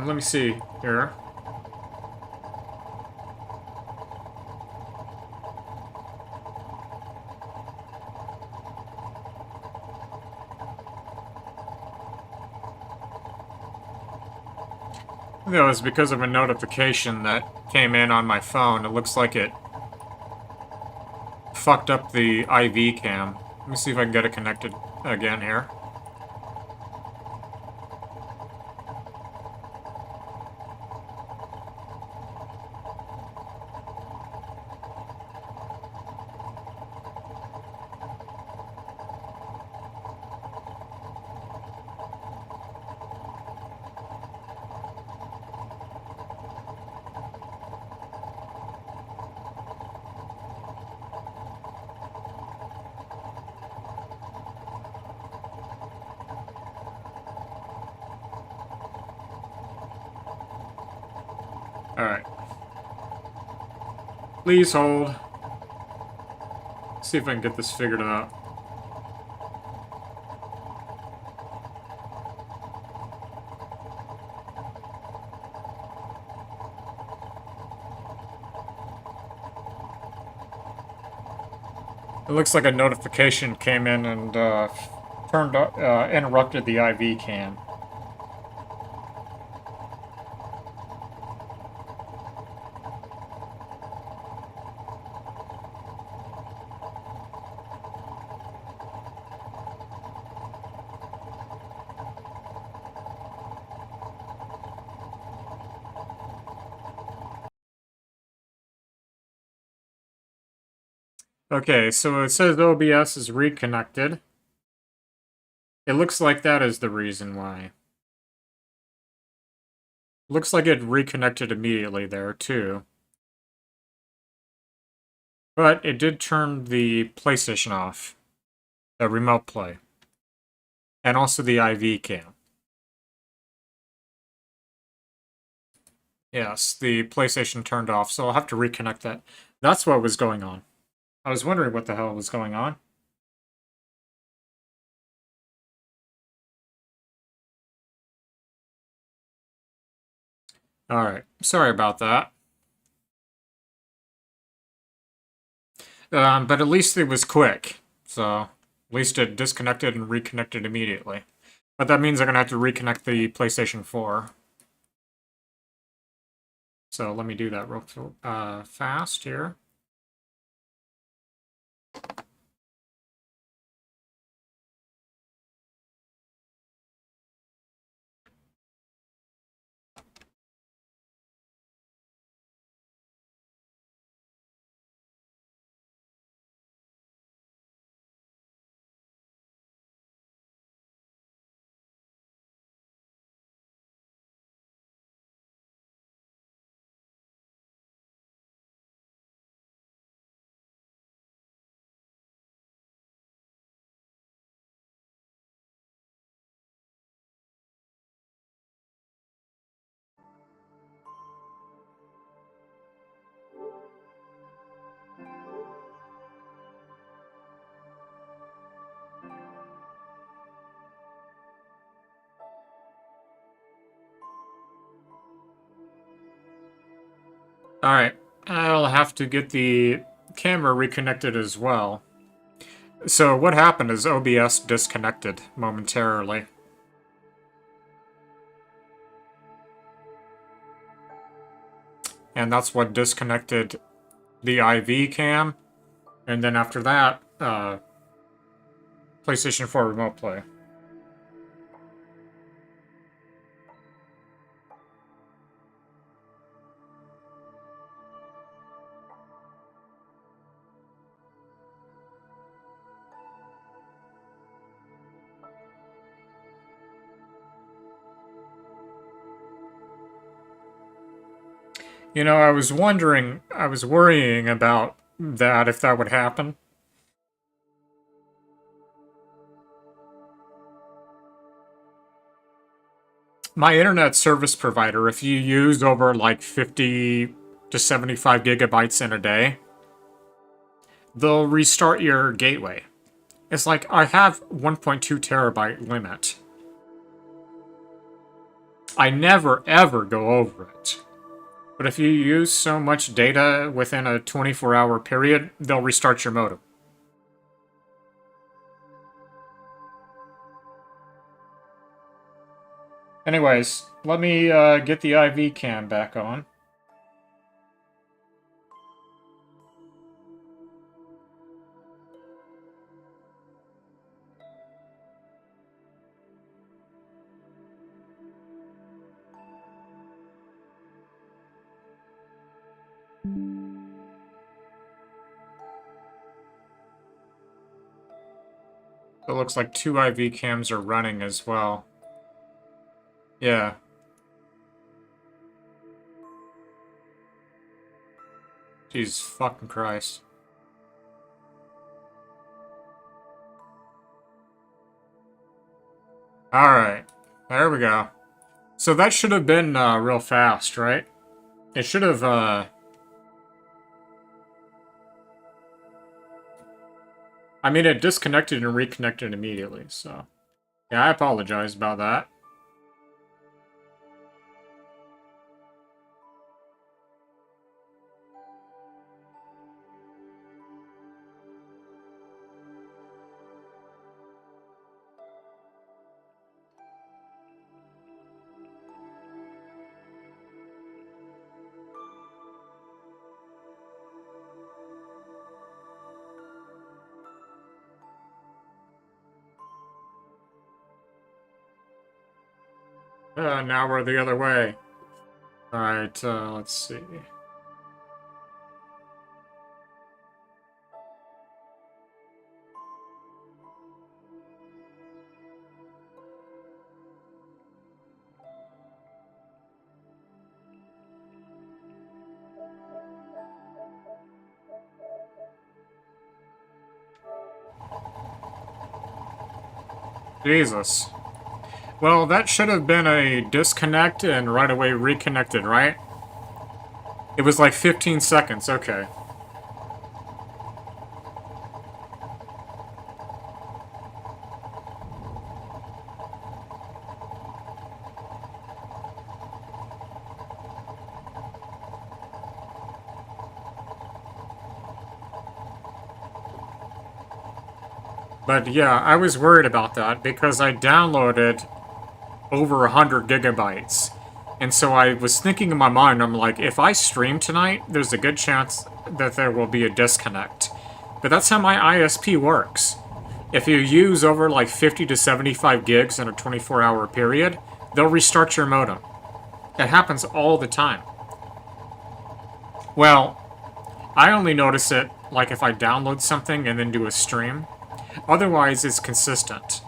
Let me see here. That was because of a notification that came in on my phone. It looks like it fucked up the IV cam. Let me see if I can get it connected again here. Alright. Please hold. See if I can get this figured out. It looks like a notification came in and interrupted the IV cam. Okay, so it says OBS is reconnected. It looks like that is the reason why. Looks like it reconnected immediately there, too. But it did turn the PlayStation off. The remote play. And also the IV cam. Yes, the PlayStation turned off, so I'll have to reconnect that. That's what was going on. I was wondering what the hell was going on. Alright, sorry about that. But at least it was quick, so at least it disconnected and reconnected immediately. But that means I'm gonna have to reconnect the PlayStation 4. So let me do that real fast here. Alright, I'll have to get the camera reconnected as well. So what happened is OBS disconnected momentarily. And that's what disconnected the IV cam. And then after that, PlayStation 4 Remote Play. You know, I was worrying about that, if that would happen. My internet service provider, if you use over like 50 to 75 gigabytes in a day, they'll restart your gateway. It's like, I have 1.2 terabyte limit. I never ever go over it. But if you use so much data within a 24-hour period, they'll restart your modem. Anyways, let me get the IV cam back on. It looks like 2 IV cams are running as well. Yeah. Jesus fucking Christ. Alright. There we go. So that should have been real fast, right? It should have, I mean, it disconnected and reconnected immediately, so... Yeah, I apologize about that. Now we're the other way. Alright, let's see. Jesus. Well, that should have been a disconnect and right away reconnected, right? It was like 15 seconds, okay. But yeah, I was worried about that because I downloaded over 100 gigabytes. And so I was thinking in my mind, I'm like, if I stream tonight, there's a good chance that there will be a disconnect. But that's how my ISP works. If you use over like 50 to 75 gigs in a 24-hour period, they'll restart your modem. It happens all the time. Well, I only notice it like if I download something and then do a stream. Otherwise, it's consistent.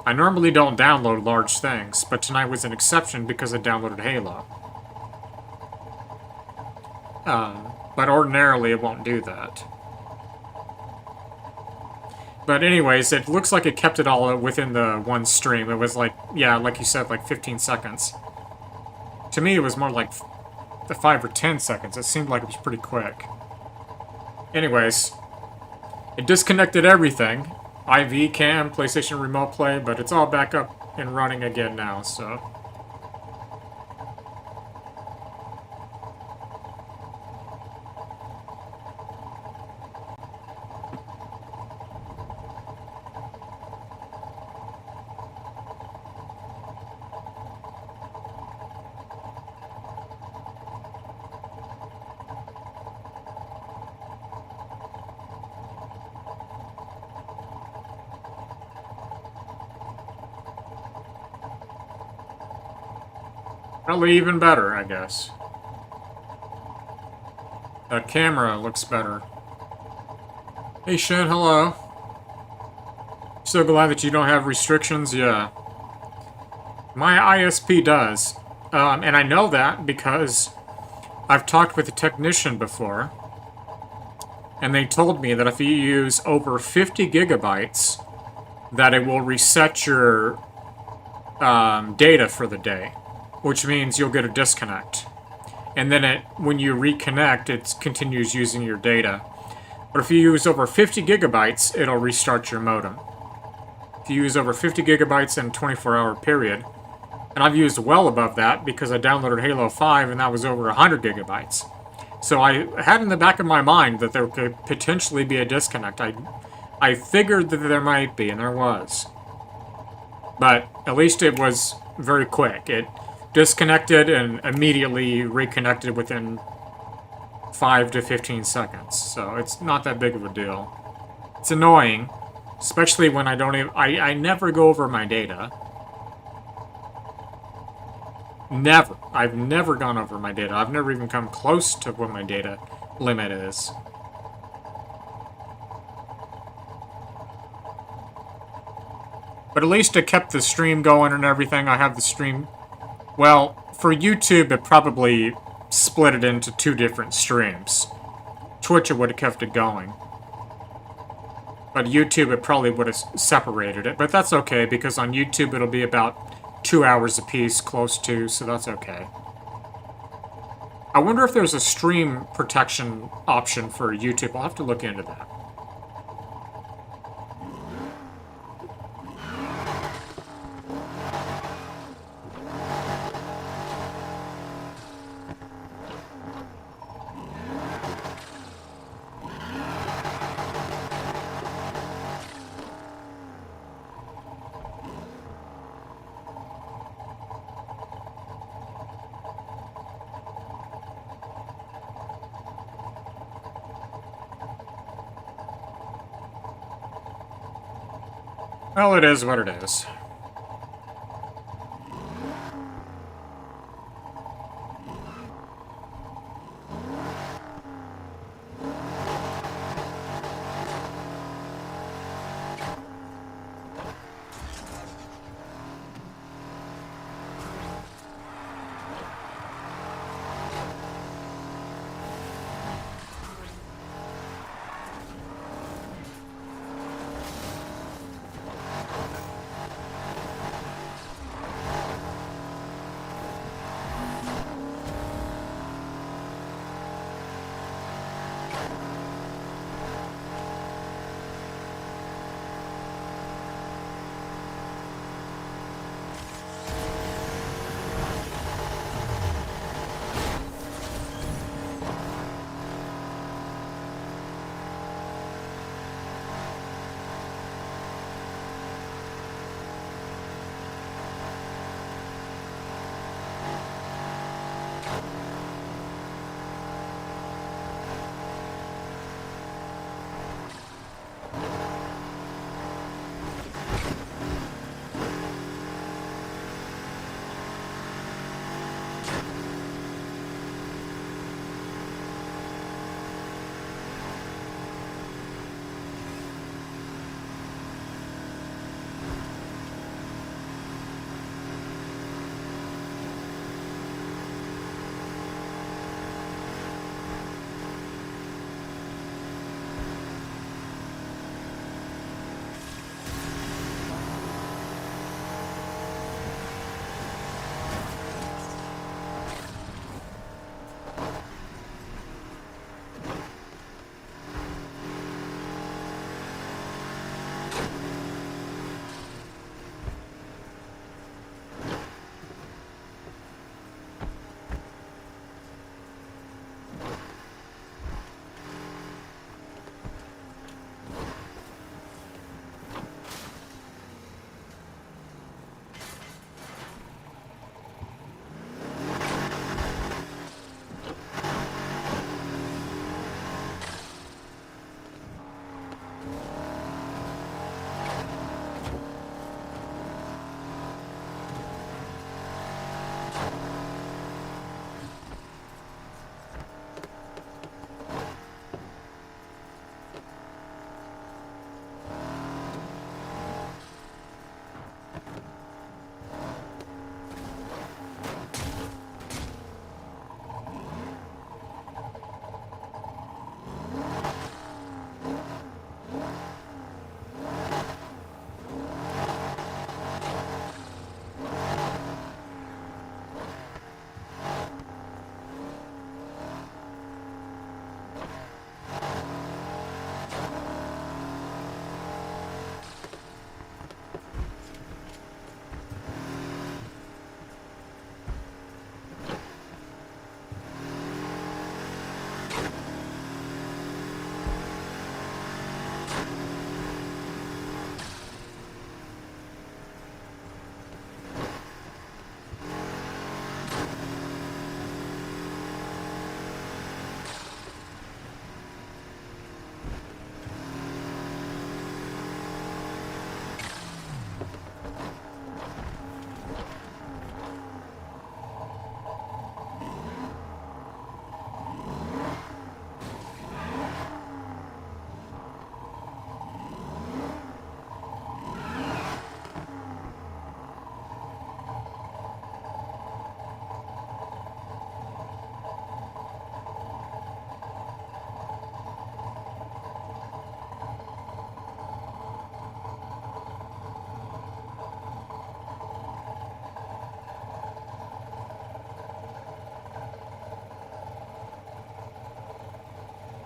I normally don't download large things, but tonight was an exception because I downloaded Halo. But ordinarily it won't do that. But anyways, it looks like it kept it all within the one stream. It was like, yeah, like you said, like 15 seconds. To me, it was more like 5 or 10 seconds. It seemed like it was pretty quick. Anyways, it disconnected everything. IV cam, PlayStation Remote Play, but it's all back up and running again now, so... Probably even better, I guess. That camera looks better. Hey, Shen, hello. So glad that you don't have restrictions, yeah. My ISP does. And I know that because I've talked with a technician before, and they told me that if you use over 50 gigabytes, that it will reset your data for the day, which means you'll get a disconnect. And then when you reconnect, it continues using your data. But if you use over 50 gigabytes, it'll restart your modem. If you use over 50 gigabytes in a 24-hour period, and I've used well above that because I downloaded Halo 5 and that was over 100 gigabytes. So I had in the back of my mind that there could potentially be a disconnect. I figured that there might be, and there was. But at least it was very quick. It disconnected and immediately reconnected within 5 to 15 seconds. So it's not that big of a deal. It's annoying, especially when I never go over my data. Never. I've never gone over my data. I've never even come close to what my data limit is. But at least it kept the stream going and everything. I have the stream... Well, for YouTube, it probably split it into 2 different streams. Twitch, it would have kept it going. But YouTube, it probably would have separated it. But that's okay, because on YouTube, it'll be about 2 hours apiece, close to, so that's okay. I wonder if there's a stream protection option for YouTube. I'll have to look into that. Well, it is what it is.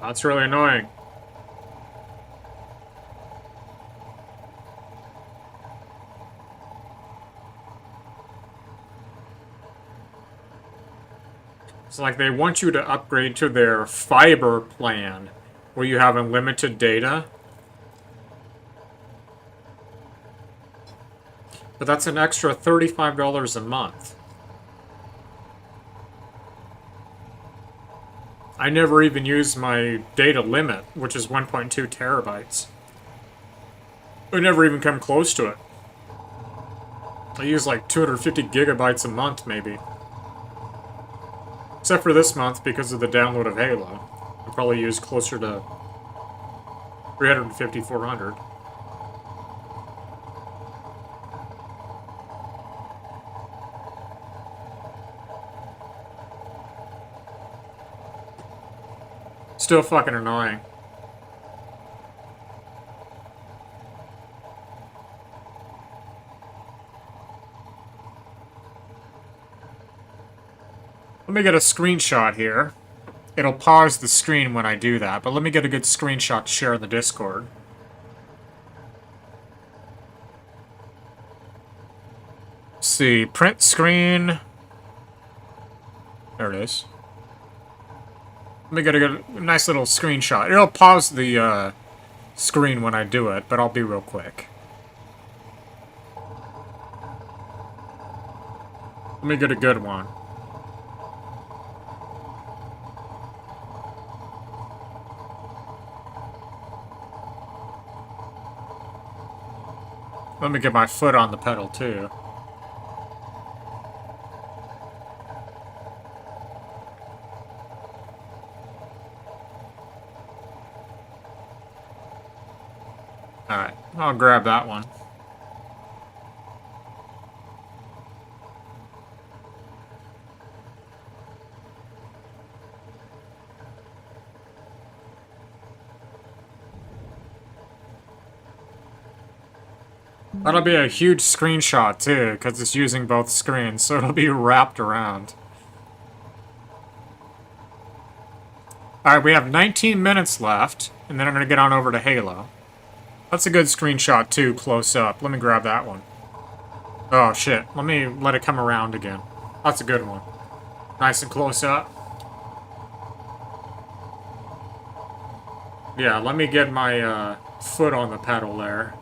That's really annoying. It's like they want you to upgrade to their fiber plan, where you have unlimited data. But that's an extra $35 a month. I never even use my data limit, which is 1.2 terabytes. I never even come close to it. I use like 250 gigabytes a month, maybe. Except for this month, because of the download of Halo. I probably use closer to 350, 400. Still fucking annoying. Let me get a screenshot here. It'll pause the screen when I do that, but let me get a good screenshot to share in the Discord. Let's see, print screen. There it is. Let me get a nice little screenshot. It'll pause the screen when I do it, but I'll be real quick. Let me get a good one. Let me get my foot on the pedal, too. Alright, I'll grab that one. That'll be a huge screenshot, too, because it's using both screens, so it'll be wrapped around. Alright, we have 19 minutes left, and then I'm going to get on over to Halo. That's a good screenshot, too, close up. Let me grab that one. Oh, shit. Let me let it come around again. That's a good one. Nice and close up. Yeah, let me get my foot on the pedal there.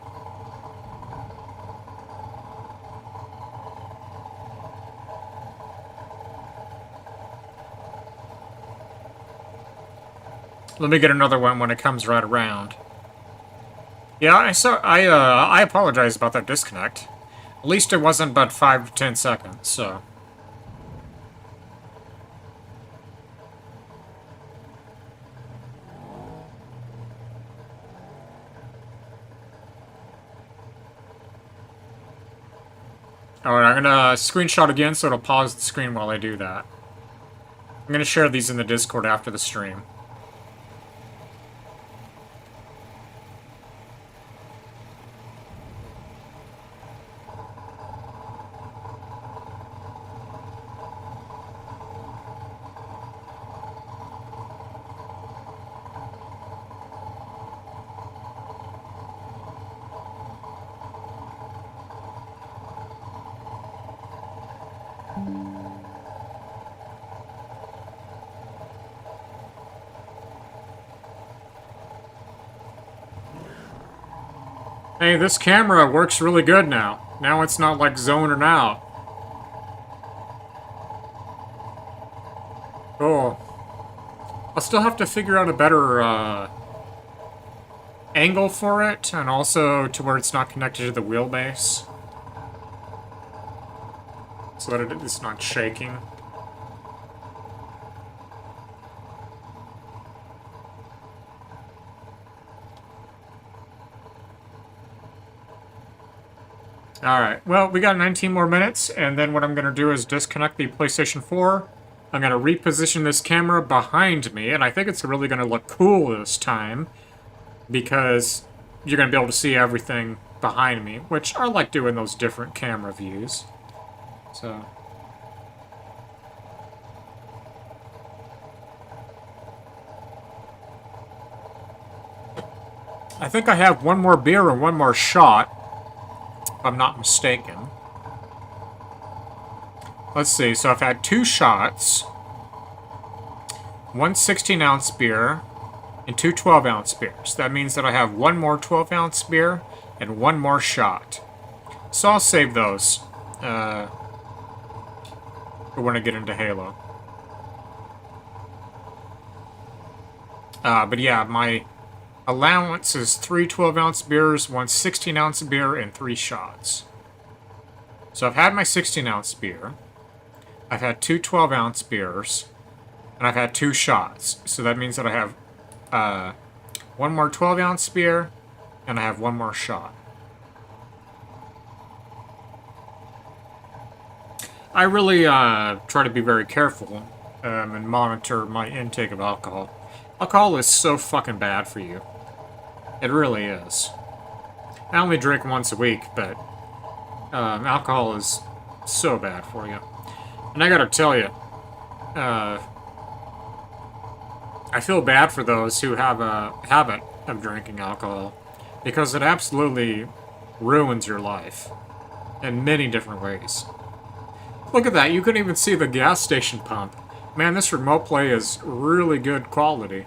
Let me get another one when it comes right around. Yeah, I apologize about that disconnect. At least it wasn't but 5 to 10 seconds, so. Alright, I'm gonna screenshot again so it'll pause the screen while I do that. I'm gonna share these in the Discord after the stream. Hey, this camera works really good now. Now it's not like zoning out. Cool. I'll still have to figure out a better angle for it, and also to where it's not connected to the wheelbase. So that it's not shaking. Alright, well, we got 19 more minutes, and then what I'm going to do is disconnect the PlayStation 4. I'm going to reposition this camera behind me, and I think it's really going to look cool this time, because you're going to be able to see everything behind me, which I like doing those different camera views. So... I think I have one more beer and one more shot, if I'm not mistaken. Let's see, so I've had 2 shots, 1 16-ounce beer, and 2 12-ounce beers. That means that I have 1 more 12-ounce beer and 1 more shot. So I'll save those for when I get into Halo. But yeah, my allowance is 3 12-ounce beers, 1 16-ounce beer, and 3 shots. So I've had my 16-ounce beer, I've had 2 12-ounce beers, and I've had 2 shots. So that means that I have 1 more 12-ounce beer, and I have 1 more shot. I really try to be very careful and monitor my intake of alcohol. Alcohol is so fucking bad for you. It really is. I only drink once a week, but alcohol is so bad for you. And I gotta tell you, I feel bad for those who have a habit of drinking alcohol, because it absolutely ruins your life in many different ways. Look at that, you couldn't even see the gas station pump. Man, this remote play is really good quality.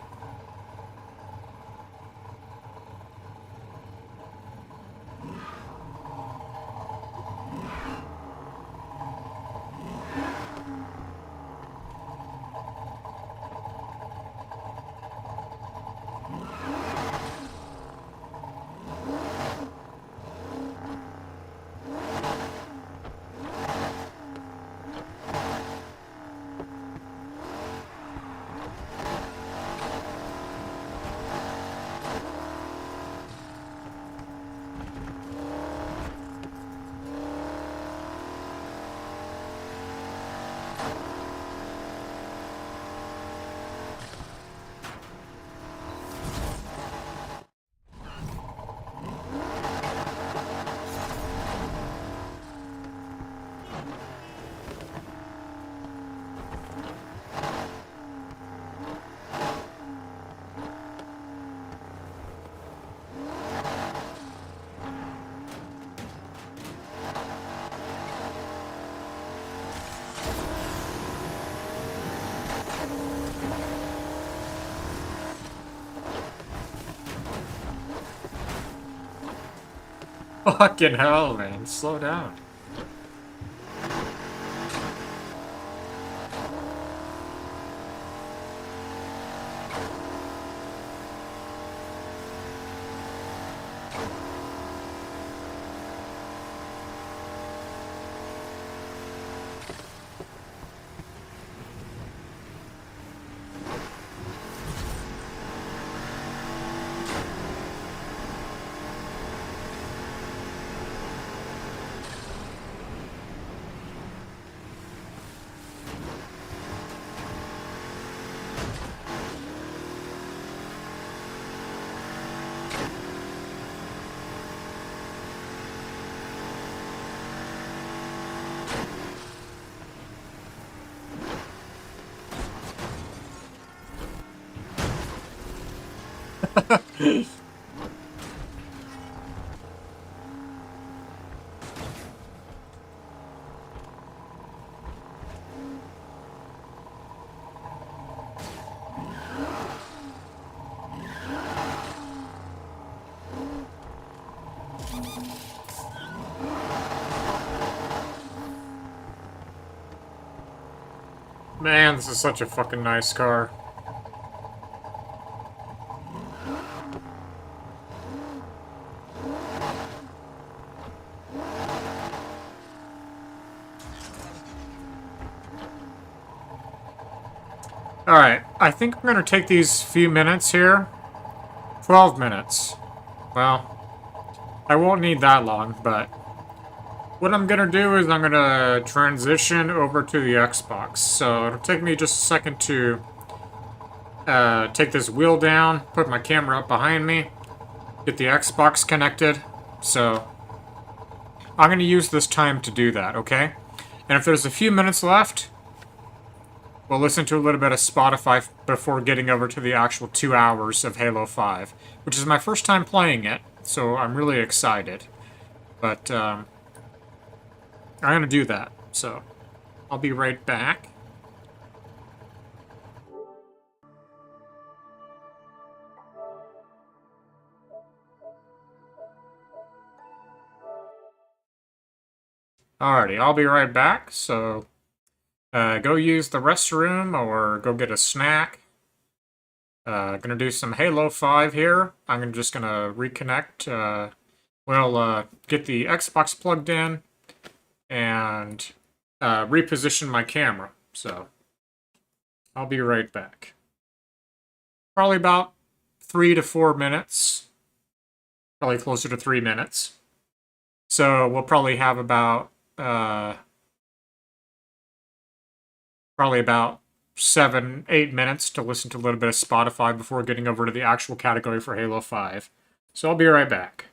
Fucking hell, man. Slow down. Man, this is such a fucking nice car. Alright, I think I'm gonna take these few minutes here. 12 minutes. Well, I won't need that long, but what I'm gonna do is I'm gonna transition over to the Xbox. So it'll take me just a second to take this wheel down, put my camera up behind me, get the Xbox connected. So I'm gonna use this time to do that, okay? And if there's a few minutes left, we'll listen to a little bit of Spotify before getting over to the actual 2 hours of Halo 5, which is my first time playing it, so I'm really excited. But I'm going to do that, so I'll be right back. Alrighty, I'll be right back, so go use the restroom or go get a snack. Gonna do some Halo 5 here. I'm just gonna reconnect. Get the Xbox plugged in and reposition my camera. So I'll be right back. Probably about 3 to 4 minutes. Probably closer to 3 minutes. So we'll probably have about 7-8 minutes to listen to a little bit of Spotify before getting over to the actual category for Halo 5. So I'll be right back.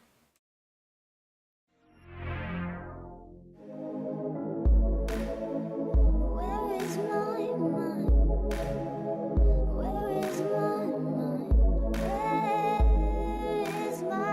Where is my mind? Where is my mind? Where is my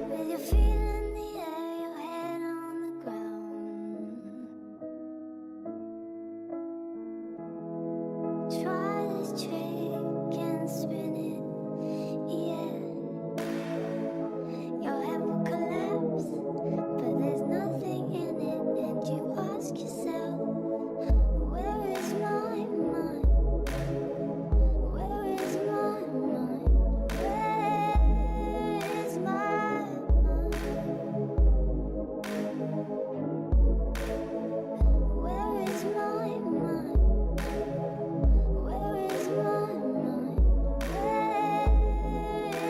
With your feet in the air, your head on the ground. Try this trick and spin it, yeah. Your head will collapse, but there's nothing in it, and you ask yourself, where is my mind? Where is my mind? Where is my mind? Where is my mind? Where is my mind? Where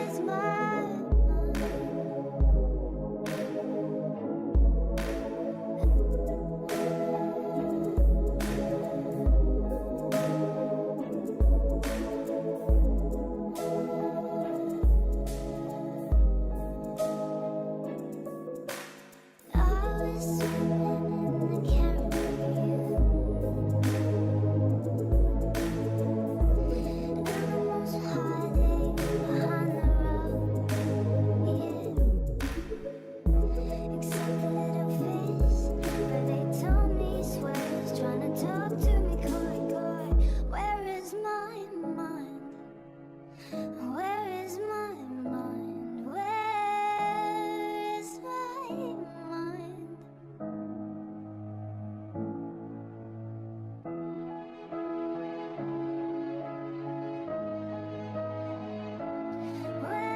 is my I was swimming in the Caribbean, and the most hiding behind the rock, yeah. Except the little fish, but they told me swear was trying to talk to me, coy. Where is my mind? Where is my mind? Where is my mind? Way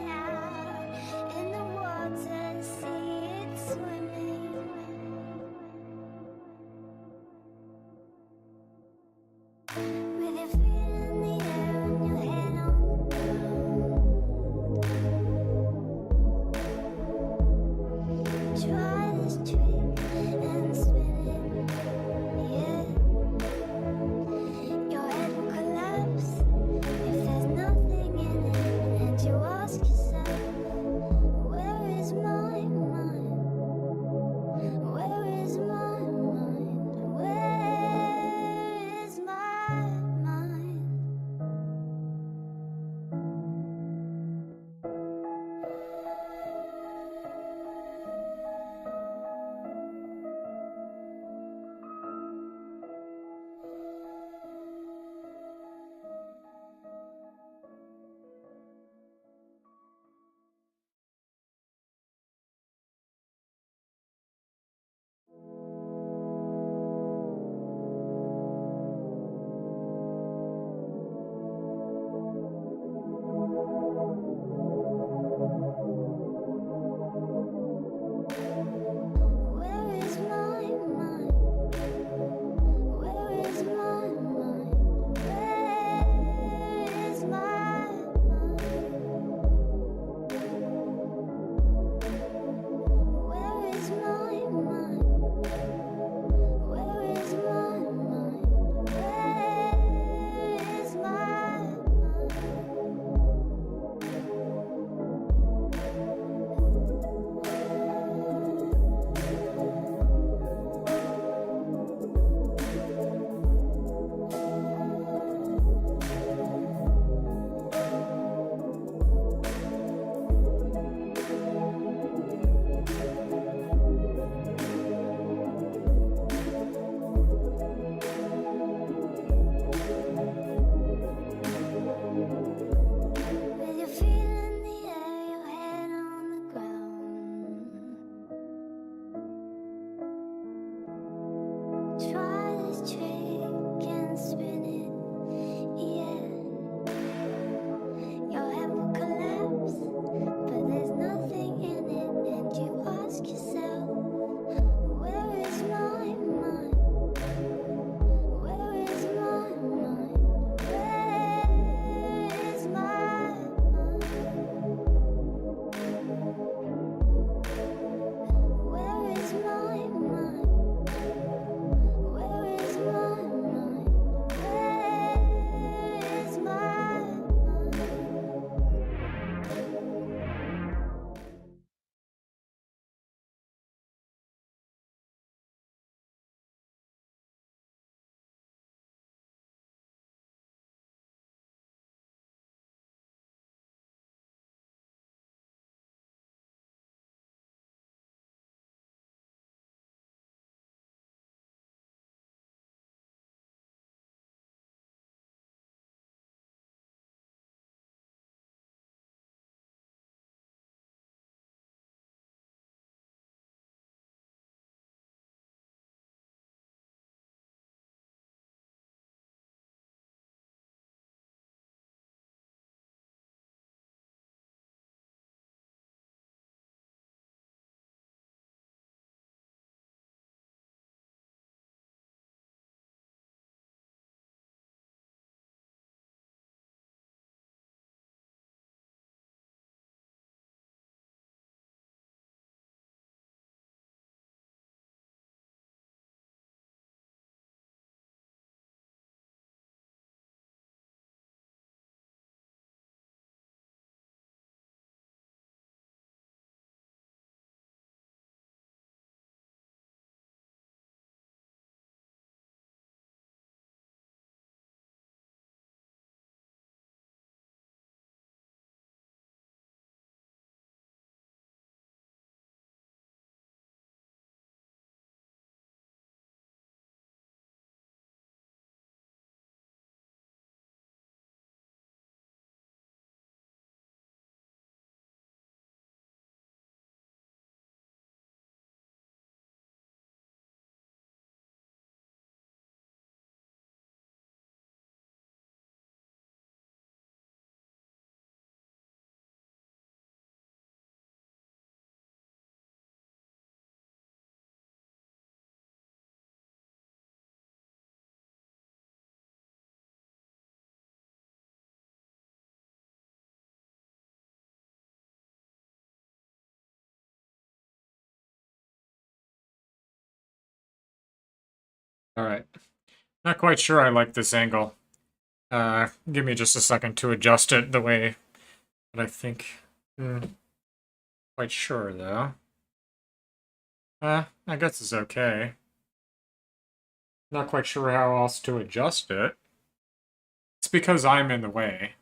out in the water, see it swimming. With your feet in the air and your head on the ground. Try this trick and spin it, yeah. Your head will collapse if there's nothing in it, and you ask yourself, where is my mind? Where is my mind? Where is my mind? Alright. Not quite sure I like this angle. Give me just a second to adjust it the way that I think. Quite sure, though. I guess it's okay. Not quite sure how else to adjust it. It's because I'm in the way.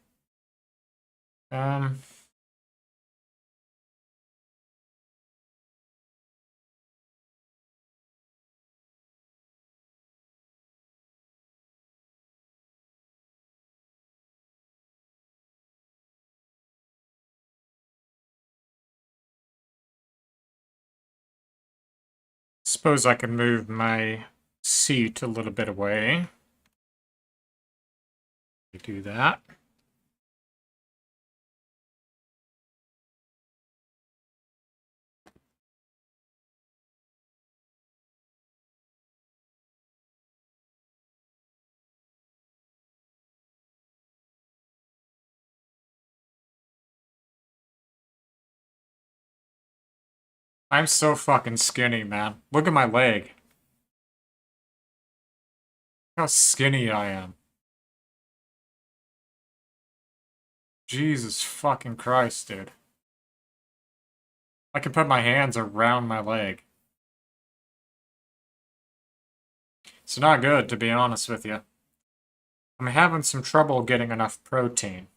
Suppose I can move my seat a little bit away. Do that. I'm so fucking skinny, man. Look at my leg. How skinny I am. Jesus fucking Christ, dude. I can put my hands around my leg. It's not good, to be honest with you. I'm having some trouble getting enough protein.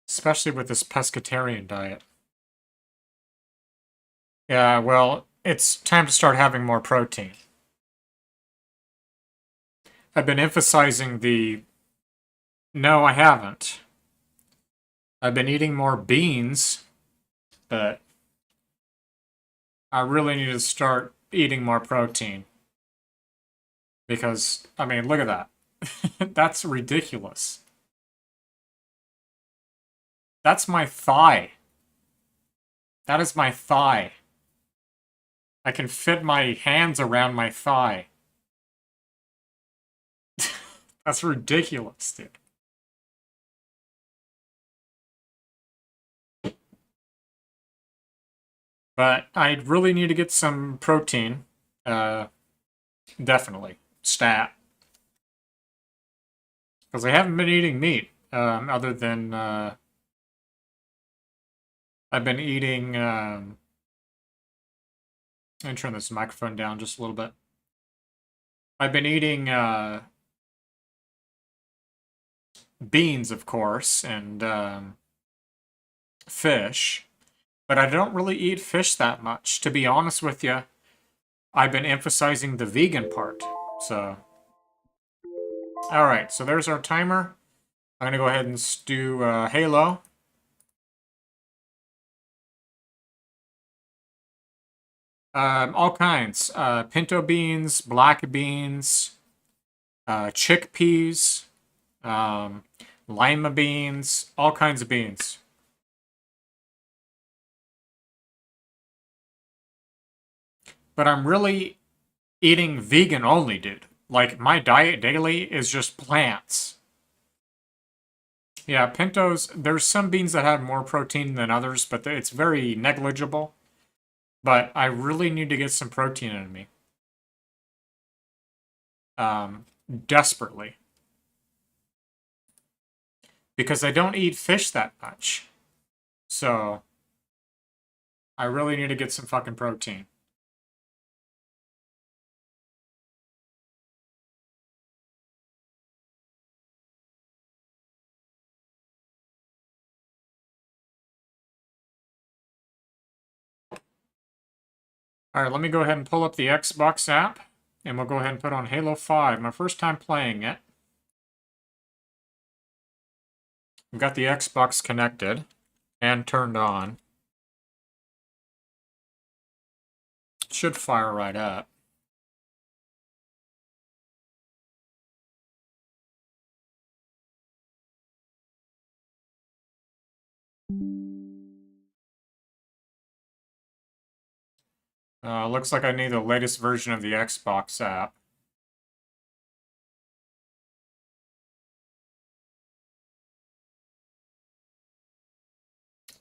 Especially with this pescatarian diet. Yeah, well, it's time to start having more protein. I've been emphasizing the... No, I haven't. I've been eating more beans, but I really need to start eating more protein. Because, I mean, look at that. That's ridiculous. That's my thigh. That is my thigh. I can fit my hands around my thigh. That's ridiculous, dude. But I really need to get some protein. Definitely. Stat. Because I haven't been eating meat. Other than... I've been eating... Let me turn this microphone down just a little bit. I've been eating... beans, of course, and fish. But I don't really eat fish that much. To be honest with you, I've been emphasizing the vegan part. So, alright, so there's our timer. I'm gonna go ahead and do Halo. All kinds. Pinto beans, black beans, chickpeas, lima beans, all kinds of beans. But I'm really eating vegan only, dude. Like, my diet daily is just plants. Yeah, pintos, there's some beans that have more protein than others, but it's very negligible. But I really need to get some protein in me. Desperately. Because I don't eat fish that much. So, I really need to get some fucking protein. Alright, let me go ahead and pull up the Xbox app, and we'll go ahead and put on Halo 5. My first time playing it. We've got the Xbox connected and turned on. It should fire right up. Looks like I need the latest version of the Xbox app.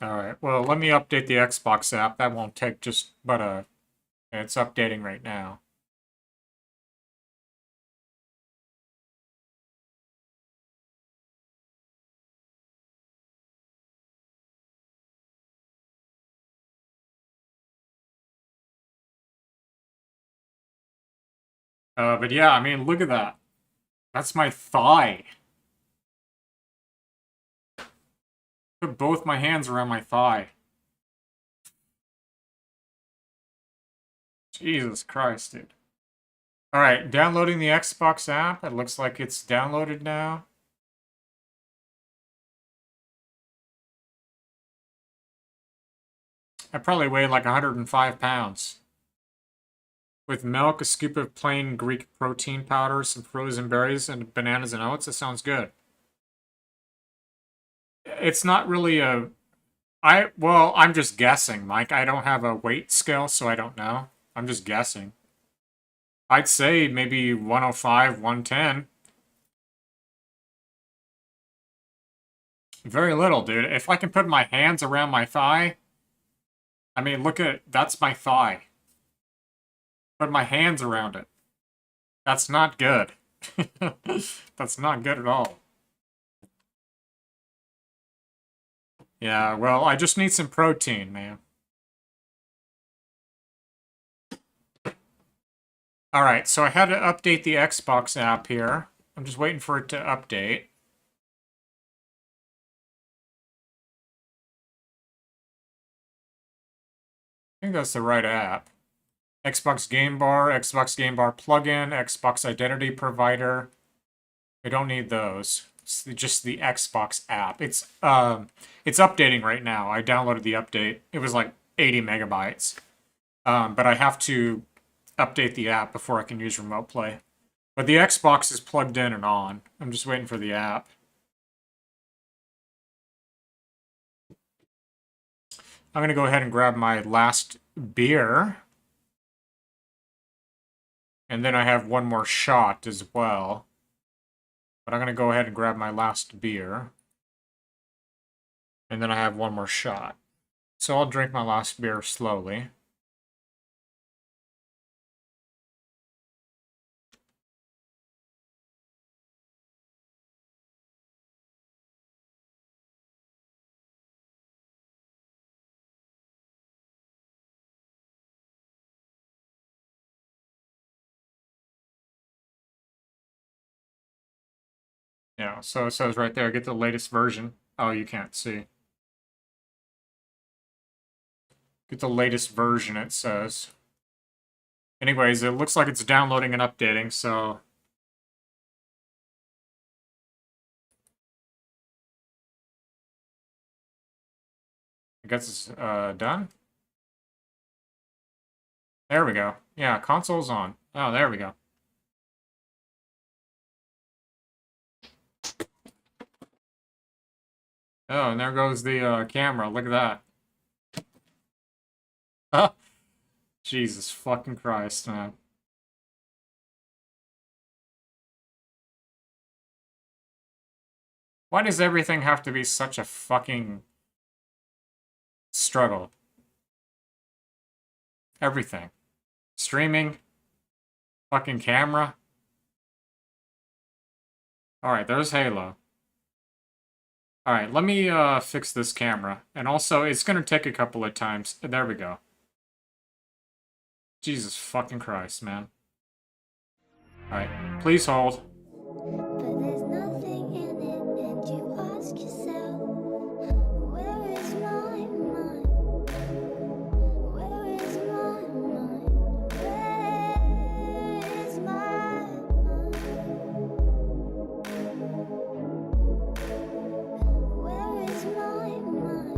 Alright, well, let me update the Xbox app. That won't take just but a... It's updating right now. But yeah, I mean, look at that. That's my thigh. Put both my hands around my thigh. Jesus Christ, dude. Alright, downloading the Xbox app. It looks like it's downloaded now. I probably weighed like 105 pounds. With milk, a scoop of plain Greek protein powder, some frozen berries, and bananas and oats. That sounds good. It's not really a... well, I'm just guessing, Mike. I don't have a weight scale, so I don't know. I'm just guessing. I'd say maybe 105, 110. Very little, dude. If I can put my hands around my thigh... I mean, look at... That's my thigh. Put my hands around it. That's not good. That's not good at all. Yeah, well, I just need some protein, man. Alright, so I had to update the Xbox app here. I'm just waiting for it to update. I think that's the right app. Xbox Game Bar plugin, Xbox Identity Provider. I don't need those. It's just the Xbox app. It's updating right now. I downloaded the update. It was like 80 megabytes. But I have to update the app before I can use Remote Play. But the Xbox is plugged in and on. I'm just waiting for the app. I'm going to go ahead and grab my last beer. And then I have one more shot as well. But I'm going to go ahead and grab my last beer. And then I have one more shot. So I'll drink my last beer slowly. Yeah, so it says right there, get the latest version. Oh, you can't see. Get the latest version, it says. Anyways, it looks like it's downloading and updating, so... I guess it's done? There we go. Yeah, console's on. Oh, there we go. Oh, and there goes the camera. Look at that. Oh, Jesus fucking Christ, man. Why does everything have to be such a fucking struggle? Everything. Streaming. Fucking camera. Alright, there's Halo. Alright, let me fix this camera. And also, it's gonna take a couple of times. There we go. Jesus fucking Christ, man. Alright, please hold. But there's nothing in it, and you ask yourself, where is my mind? Where is my mind? Where is my mind? Where is my mind?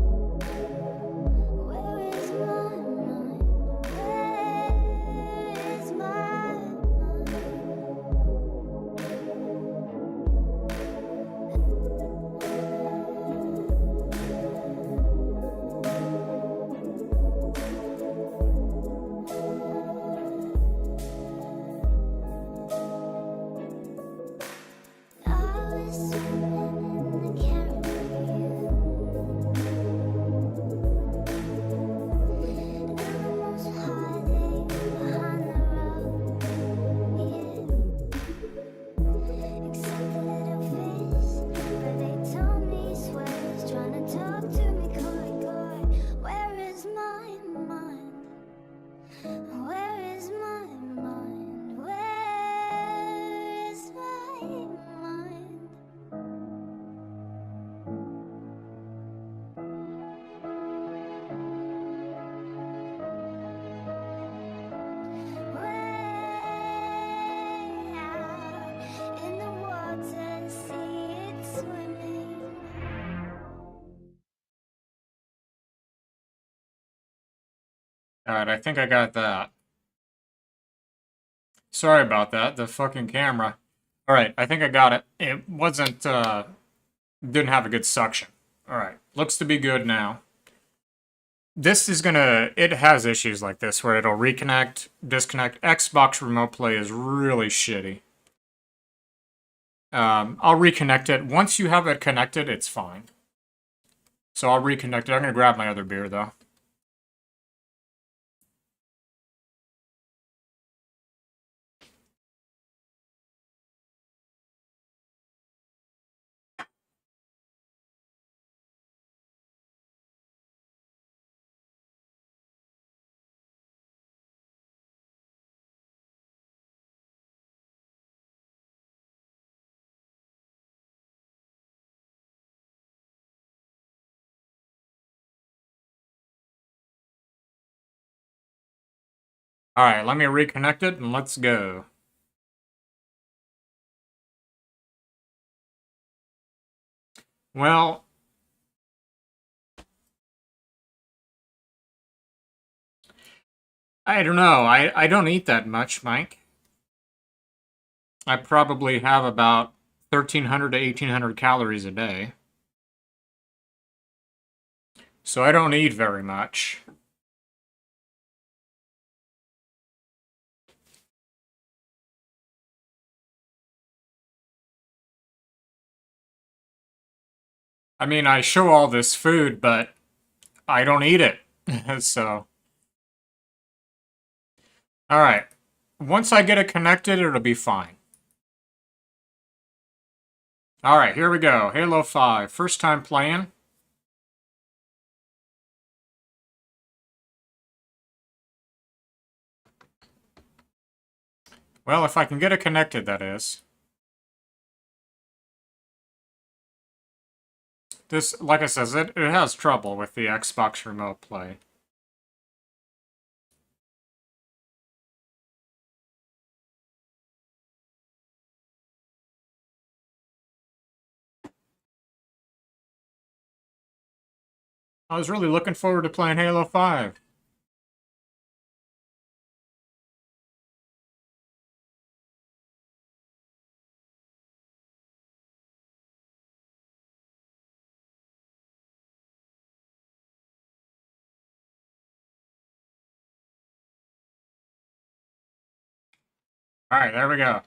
Where is my mind? Where is my mind? Alright, I think I got that. Sorry about that, the fucking camera. Alright, I think I got it. It wasn't, didn't have a good suction. Alright, looks to be good now. This is gonna, it has issues like this where it'll reconnect, disconnect. Xbox Remote Play is really shitty. I'll reconnect it. Once you have it connected, it's fine. So I'll reconnect it. I'm gonna grab my other beer though. Alright, let me reconnect it and let's go. Well, I don't know. I don't eat that much, Mike. I probably have about 1,300 to 1,800 calories a day. So I don't eat very much. I mean, I show all this food, but I don't eat it. So, alright. Once I get it connected, it'll be fine. Alright, here we go. Halo 5. First time playing. Well, if I can get it connected, that is. This, like I said, it has trouble with the Xbox Remote Play. I was really looking forward to playing Halo 5. Alright, there we go.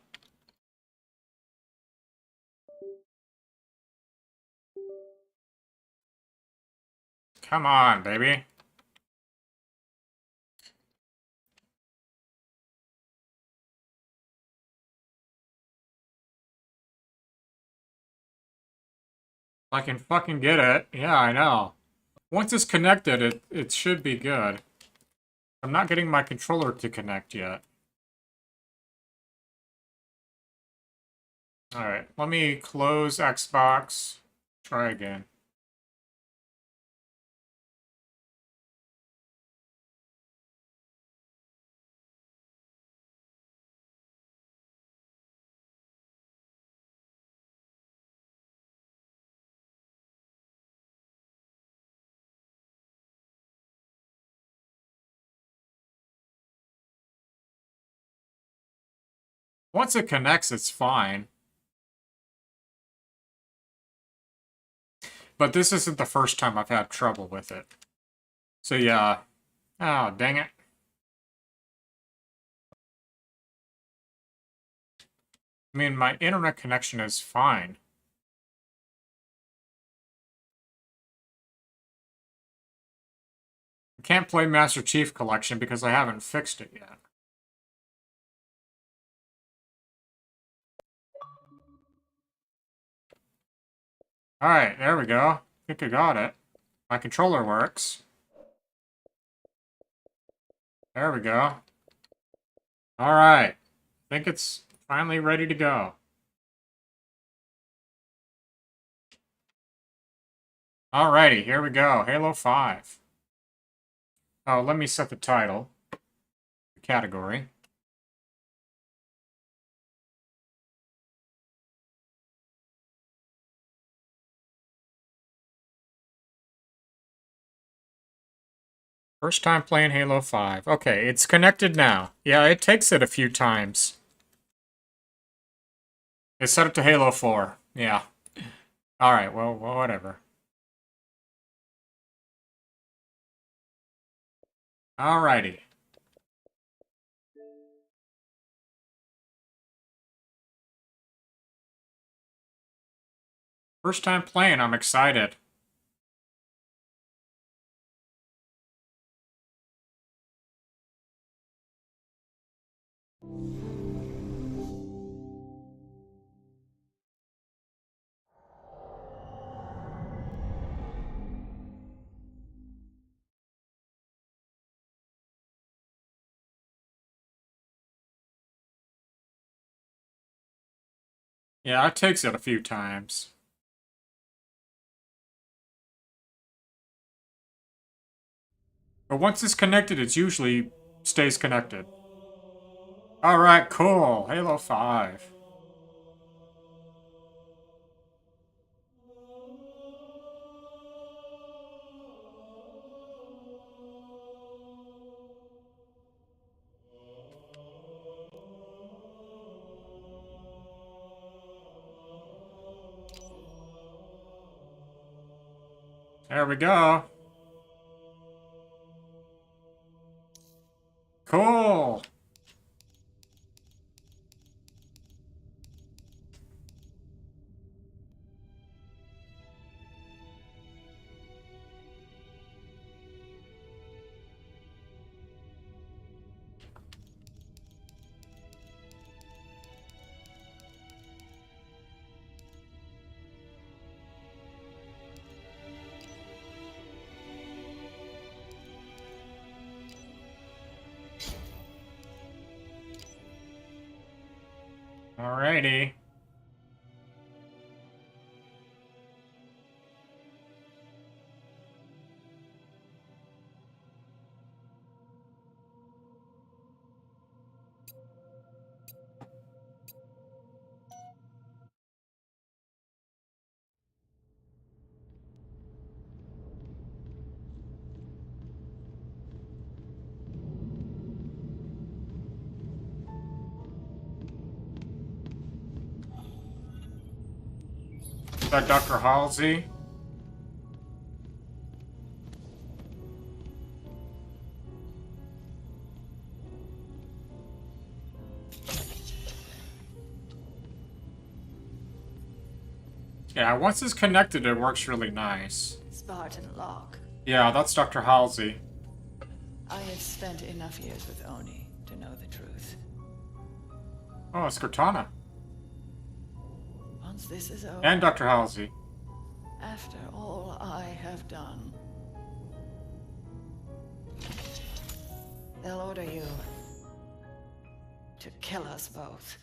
Come on, baby. I can fucking get it. Yeah, I know. Once it's connected, it should be good. I'm not getting my controller to connect yet. Alright, let me close Xbox. Try again. Once it connects, it's fine. But this isn't the first time I've had trouble with it. So yeah. Oh, dang it. I mean, my internet connection is fine. I can't play Master Chief Collection because I haven't fixed it yet. Alright, there we go. I think I got it. My controller works. There we go. Alright. I think it's finally ready to go. Alrighty, here we go. Halo 5. Oh, let me set the title. The category. First time playing Halo 5. Okay, it's connected now. Yeah, it takes it a few times. It's set up to Halo 4. Yeah. Alright, well, whatever. Alrighty. First time playing, I'm excited. Yeah, it takes it a few times. But once it's connected, it usually stays connected. Alright, cool. Halo 5. There we go. Cool. Alrighty. Is that Dr. Halsey? Yeah, once it's connected, it works really nice. Spartan Locke. Yeah, that's Dr. Halsey. I have spent enough years with Oni to know the truth. Oh, it's Cortana. Once this is over, And Dr. Halsey. after all I have done, they'll order you to kill us both.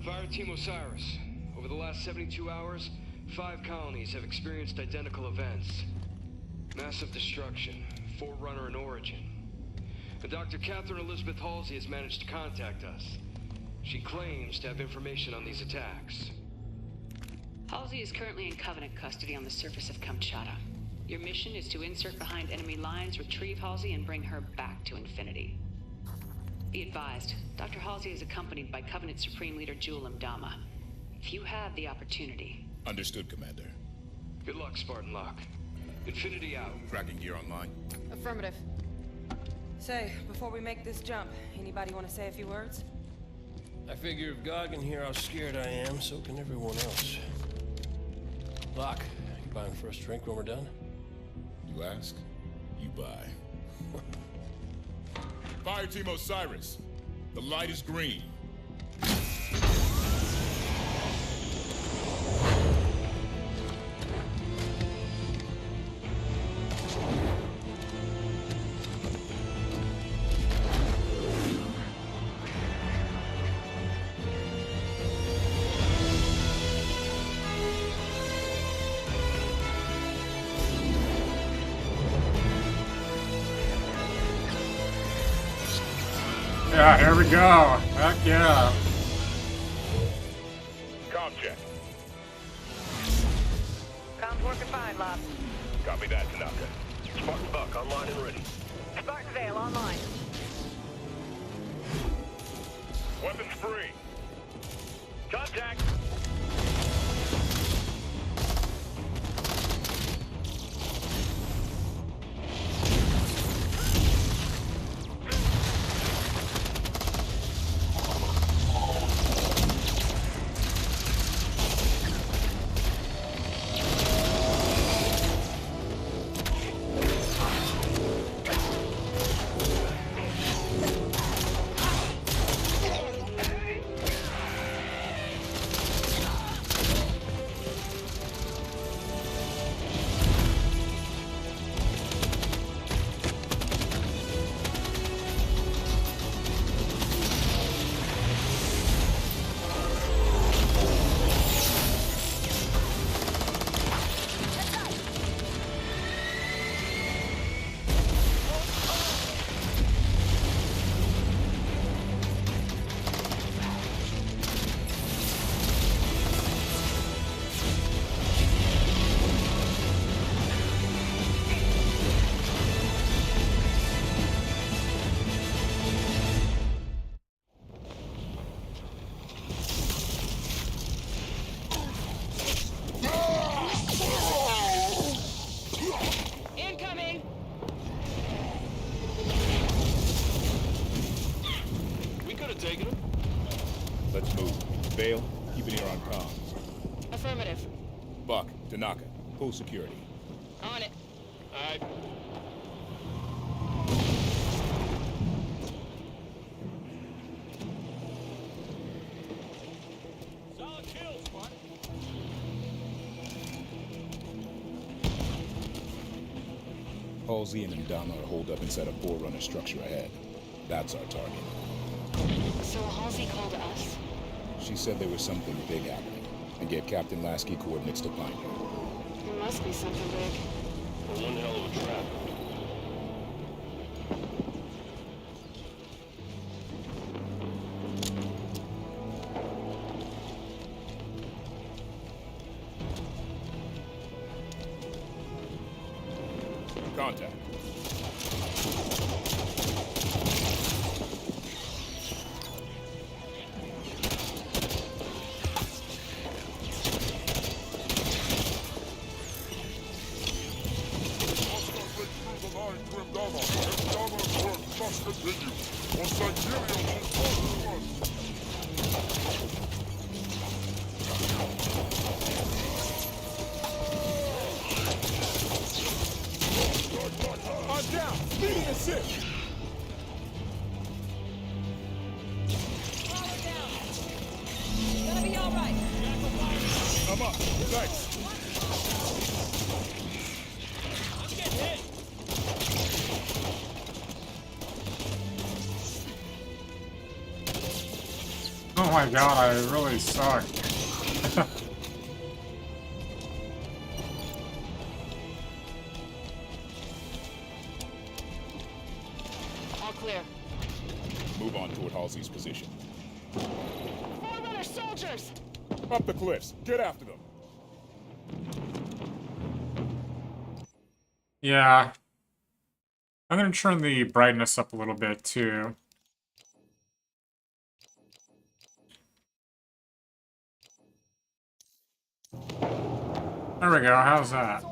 Fire Team Osiris. Over the last 72 hours, 5 colonies have experienced identical events. Massive destruction, Forerunner and Origin. And Dr. Catherine Elizabeth Halsey has managed to contact us. She claims to have information on these attacks. Halsey is currently in Covenant custody on the surface of Kamchatka. Your mission is to insert behind enemy lines, retrieve Halsey, and bring her back to Infinity. Be advised, Dr. Halsey is accompanied by Covenant Supreme Leader Jul Mdama. If you have the opportunity... Understood, Commander. Good luck, Spartan Locke. Infinity out. Tracking gear online. Affirmative. Say, before we make this jump, anybody want to say a few words? I figure if God can hear how scared I am, so can everyone else. Locke, you buying first drink when we're done? You ask, you buy. Fire Team Osiris. The light is green. Yeah, here we go. Heck yeah. Com check. Comms working fine, Lob. Copy that, Tanaka. Spartan Buck online and ready. Spartan Vale online. Weapons free. Contact. Incoming! We could have taken him. Let's move. Vale, keep an ear on comms. Affirmative. Buck, Tanaka, full security. On it. Alright. Solid kill, Spartan. Halsey and Ndama are holed up inside a Forerunner structure ahead. That's our target. So Halsey called us? She said there was something big happening, and gave Captain Lasky coordinates to find her. There must be something big. One hell of a trap. Contact. I'm down! Leading assist! Gonna be alright. I'm up. Thanks. I'm getting hit. Oh my god, I really suck. All clear. Move on toward Halsey's position. Forerunner soldiers! Up the cliffs. Get after them. Yeah. I'm gonna turn the brightness up a little bit too. There we go, how's that?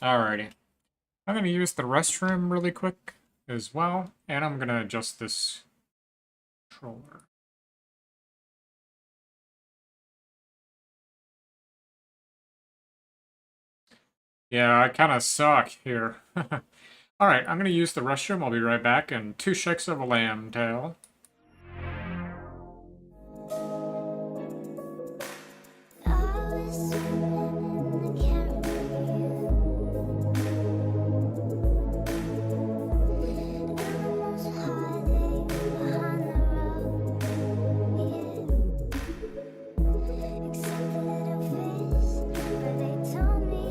Alrighty. I'm gonna use the restroom really quick as well, and I'm gonna adjust this controller. Yeah, I kind of suck here. Alright, I'm gonna use the restroom, I'll be right back, and 2 shakes of a lamb tail. Except the little fish, but they told me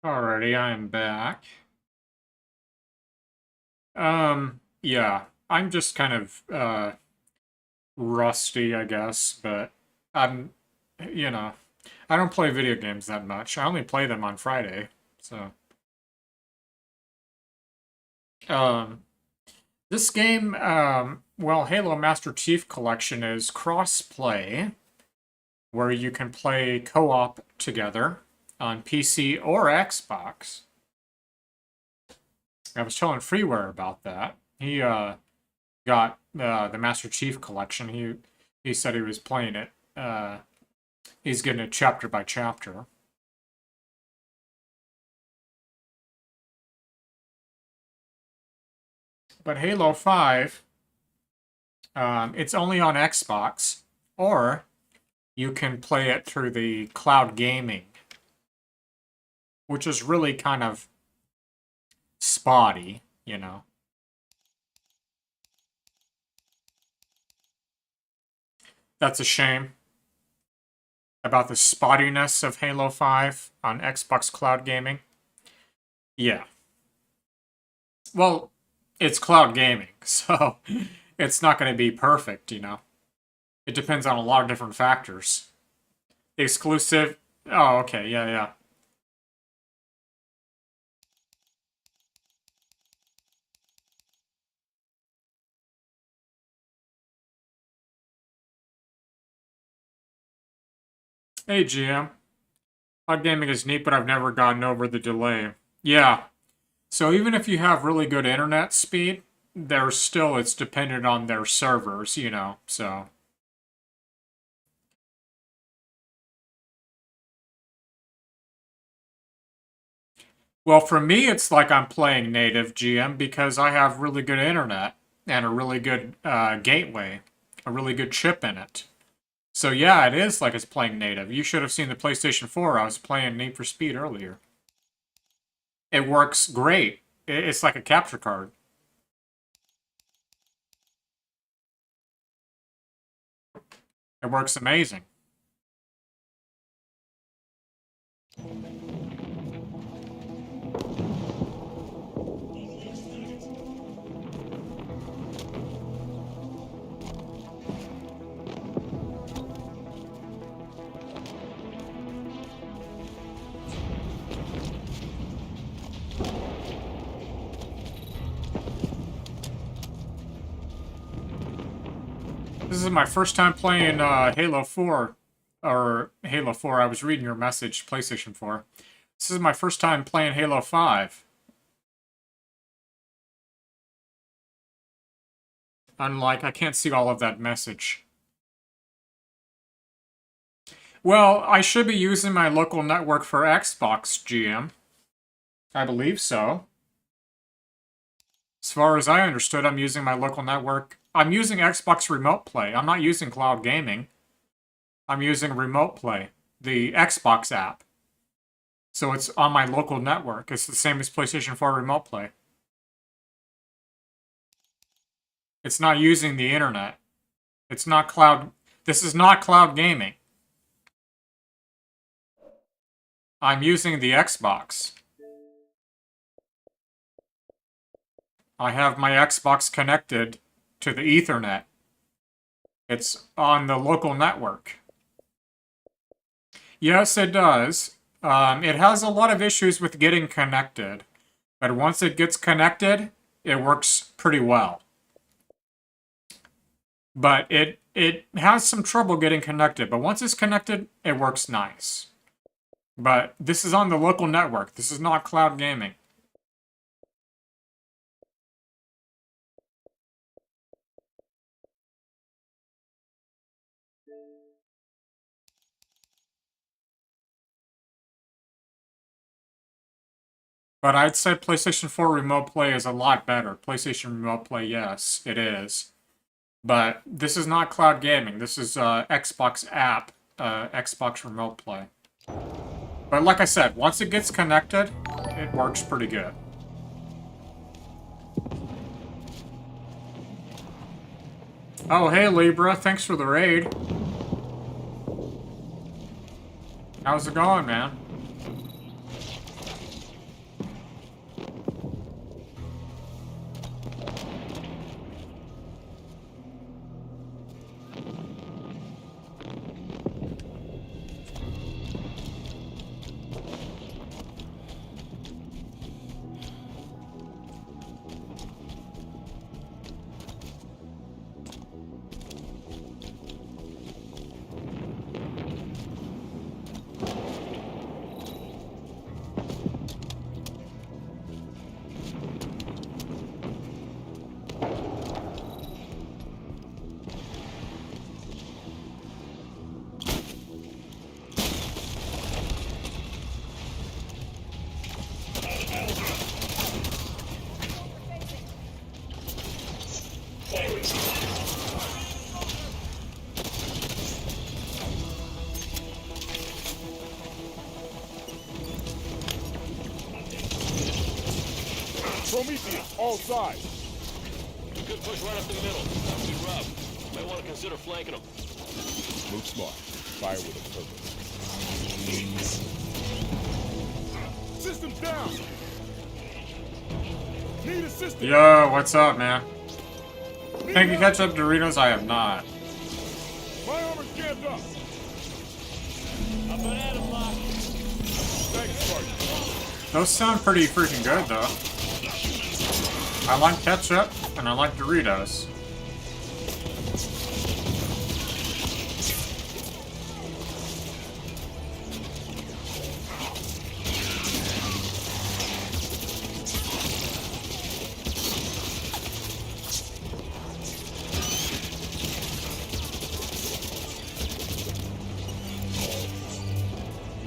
Alrighty, I am back. Yeah, I'm just kind of, rusty, I guess, but I'm, you know, I don't play video games that much. I only play them on Friday, so. This game, well, Halo Master Chief Collection is cross-play, where you can play co-op together on PC or Xbox. I was telling Freeware about that. He got the Master Chief Collection. He said he was playing it. He's getting it chapter by chapter. But Halo 5, it's only on Xbox, or you can play it through the cloud gaming, which is really kind of spotty, you know. That's a shame about the spottiness of Halo 5 on Xbox Cloud Gaming. Yeah. Well, it's cloud gaming, so it's not going to be perfect, you know. It depends on a lot of different factors. Exclusive. Oh, okay. Yeah, yeah. Hey, GM. Cloud gaming is neat, but I've never gotten over the delay. Yeah. So even if you have really good internet speed, it's dependent on their servers, you know, so. Well, for me, it's like I'm playing native GM because I have really good internet and a really good gateway, a really good chip in it. So yeah, it is like it's playing native. You should have seen the PlayStation 4. I was playing Need for Speed earlier. It works great. It's like a capture card. It works amazing. This is my first time playing Halo 4, or Halo 4. I was reading your message, PlayStation 4. This is my first time playing Halo 5. Unlike, I can't see all of that message. Well, I should be using my local network for Xbox, GM. I believe so. As far as I understood, I'm using my local network. I'm using Xbox Remote Play. I'm not using cloud gaming. I'm using Remote Play, the Xbox app. So it's on my local network. It's the same as PlayStation 4 Remote Play. It's not using the internet. It's not cloud. This is not cloud gaming. I'm using the Xbox. I have my Xbox connected to the Ethernet. It's on the local network. Yes, it does. It has a lot of issues with getting connected, but once it gets connected, it works pretty well. But it has some trouble getting connected, but once it's connected, it works nice. But this is on the local network. This is not cloud gaming. But I'd say PlayStation 4 Remote Play is a lot better. PlayStation Remote Play, yes, it is. But this is not cloud gaming. This is Xbox app, Xbox Remote Play. But like I said, once it gets connected, it works pretty good. Oh, hey Libra, thanks for the raid. How's it going, man? all sides. Good push right up the middle. That'll be rough. Might want to consider flanking them. Move smart. Fire with a purpose. Systems down. Need assistance. Yo, what's up, man? Can you catch up Doritos? I have not. My armor's jammed up. Up and at him, Locke. Thanks, Sergeant. Those sound pretty freaking good, though. I like ketchup, and I like Doritos.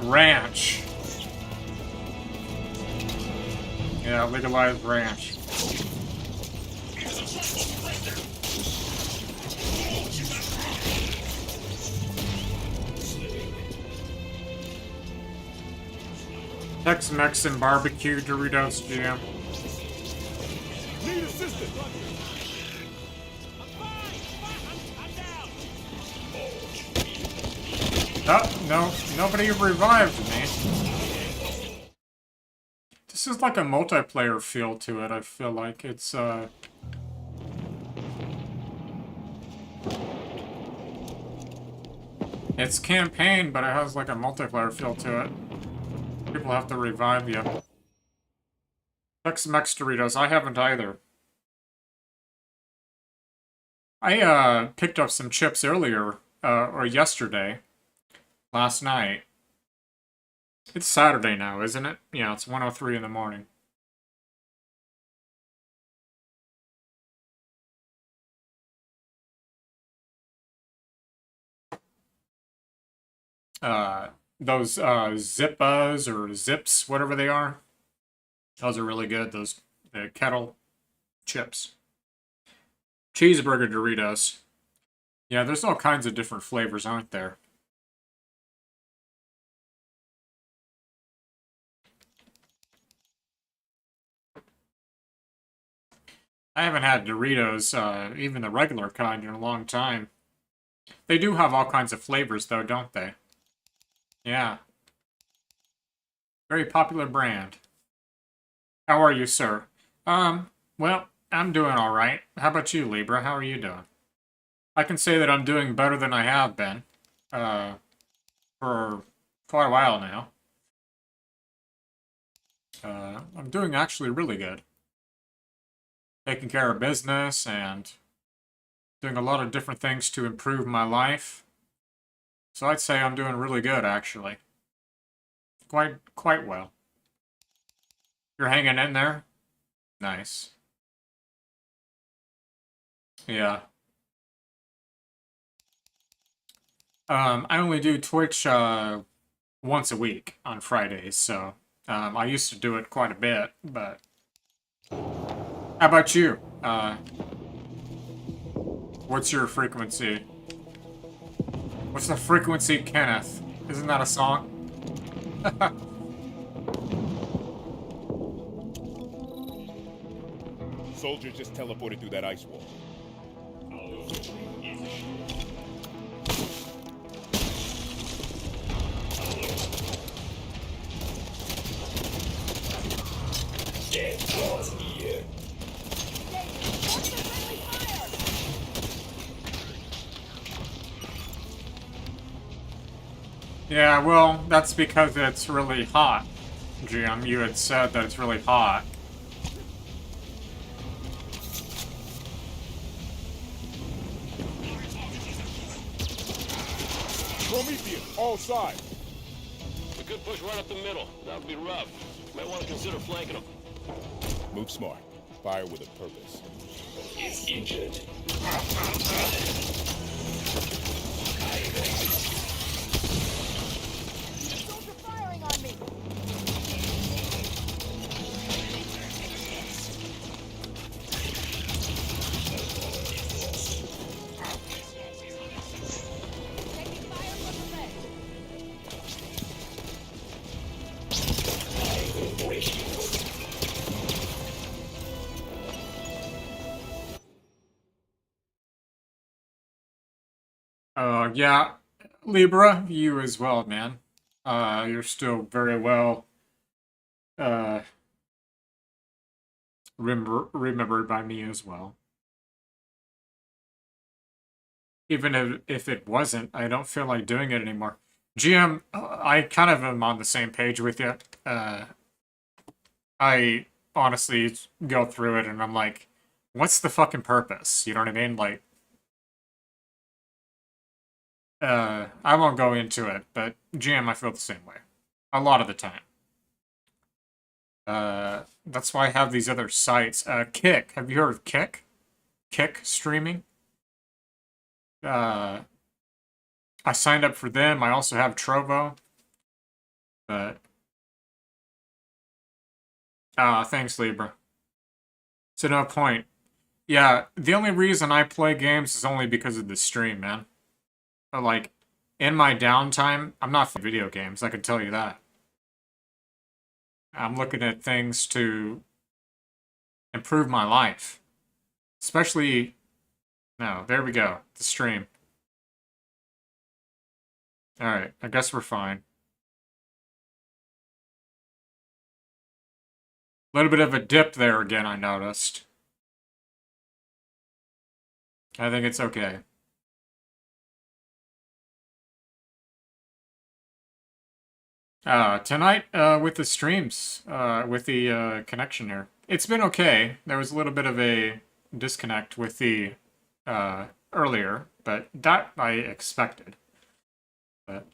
Ranch. Yeah, legalized ranch. Tex-Mex and barbecue Doritos jam. Need assistance. Oh, no, nobody revived me. This is like a multiplayer feel to it, I feel like. It's, it's campaign, but it has like a multiplayer feel to it. People have to revive you. Tex-Mex Doritos, I haven't either. I, picked up some chips earlier, or yesterday. Last night. It's Saturday now, isn't it? Yeah, it's 1:03 in the morning. Those, Zippas or Zips, whatever they are. Those are really good, those kettle chips. Cheeseburger Doritos. Yeah, there's all kinds of different flavors, aren't there? I haven't had Doritos, even the regular kind, in a long time. They do have all kinds of flavors, though, don't they? Yeah. Very popular brand. How are you, sir? Well, I'm doing alright. How about you, Libra? How are you doing? I can say that I'm doing better than I have been, for quite a while now. I'm doing actually really good. Taking care of business and doing a lot of different things to improve my life. So I'd say I'm doing really good, actually. Quite well. You're hanging in there? Nice. Yeah. I only do Twitch, once a week on Fridays, so, I used to do it quite a bit, but... How about you? What's your frequency? What's the frequency, Kenneth? Isn't that a song? Soldier just teleported through that ice wall. Yeah, well, that's because it's really hot, Jim. You had said that it's really hot. Prometheus, all sides. A good push right up the middle. That'll be rough. Might want to consider flanking them. Move smart. Fire with a purpose. Is injured. Firing on me. Yeah, Libra, you as well, man. You're still very well remembered by me as well. Even if it wasn't, I don't feel like doing it anymore. GM, I kind of am on the same page with you. I honestly go through it and I'm like, what's the fucking purpose? You know what I mean? Like, I won't go into it, but GM, I feel the same way. A lot of the time. That's why I have these other sites. Kick. Have you heard of Kick? Kick streaming? I signed up for them. I also have Trovo. But thanks, Libra. To no point. Yeah, the only reason I play games is only because of the stream, man. But like, in my downtime, I'm not playing video games, I can tell you that. I'm looking at things to improve my life. Especially... No, there we go. The stream. Alright, I guess we're fine. A little bit of a dip there again, I noticed. I think it's okay. Tonight, with the streams, with the connection here, it's been okay. There was a little bit of a disconnect with the earlier, but that I expected. But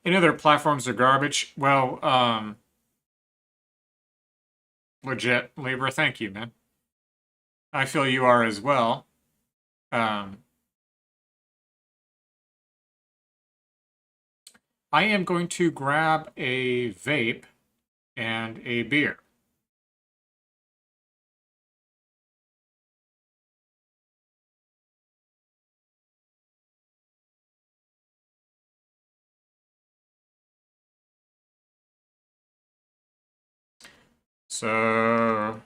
any other platforms are garbage? Well, legit, Libra, thank you, man. I feel you are as well. I am going to grab a vape and a beer. So,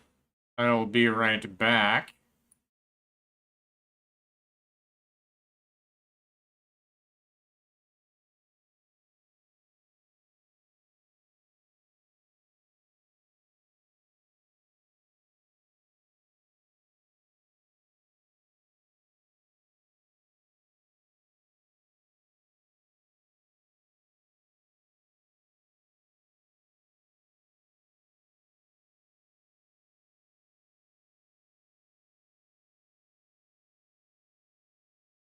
I'll be right back.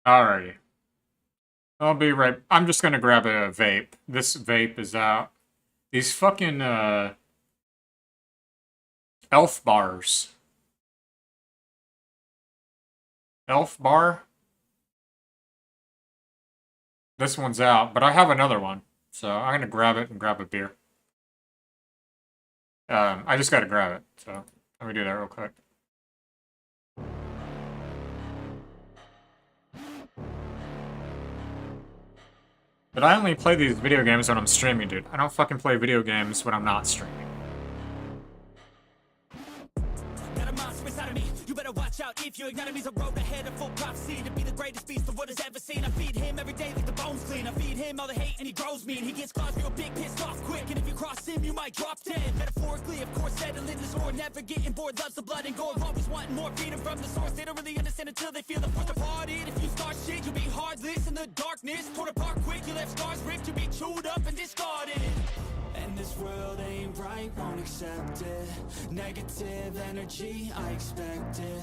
Alrighty. I'll be right... I'm just gonna grab a vape. This vape is out. These fucking, elf bars. Elf bar? This one's out, but I have another one. So I'm gonna grab it and grab a beer. I just gotta grab it, so let me do that real quick. But I only play these video games when I'm streaming, dude. I don't fucking play video games when I'm not streaming. Watch out if you ignite him, he's a road ahead of full prophecy to be the greatest beast the world has ever seen. I feed him every day like the bones clean. I feed him all the hate and he grows mean. He gets claws real big, pissed off quick, and if you cross him, you might drop dead. Metaphorically, of course, settling the score, never getting bored, loves the blood and gore, always wanting more freedom from the source. They don't really understand until they feel the force apart. If you start shit, you'll be heartless in the darkness, torn apart quick. You left scars ripped, you'll be chewed up and discarded. And this world ain't right, won't accept it. Negative energy, I expect it.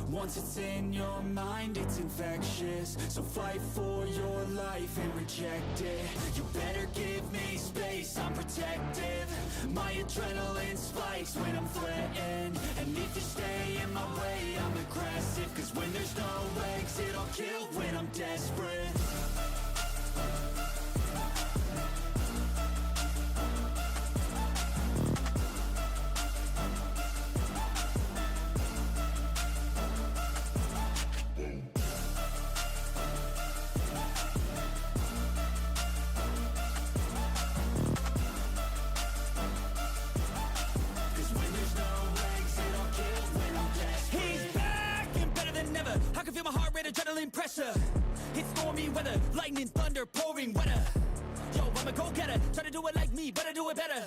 Once it's in your mind, it's infectious. So fight for your life and reject it. You better give me space, I'm protective. My adrenaline spikes when I'm threatened. And if you stay in my way, I'm aggressive. Cause when there's no exit, I'll kill when I'm desperate. Adrenaline pressure. Hit stormy weather, lightning, thunder, pouring weather. Yo, I'm a go-getter, try to do it like me, but I do it better.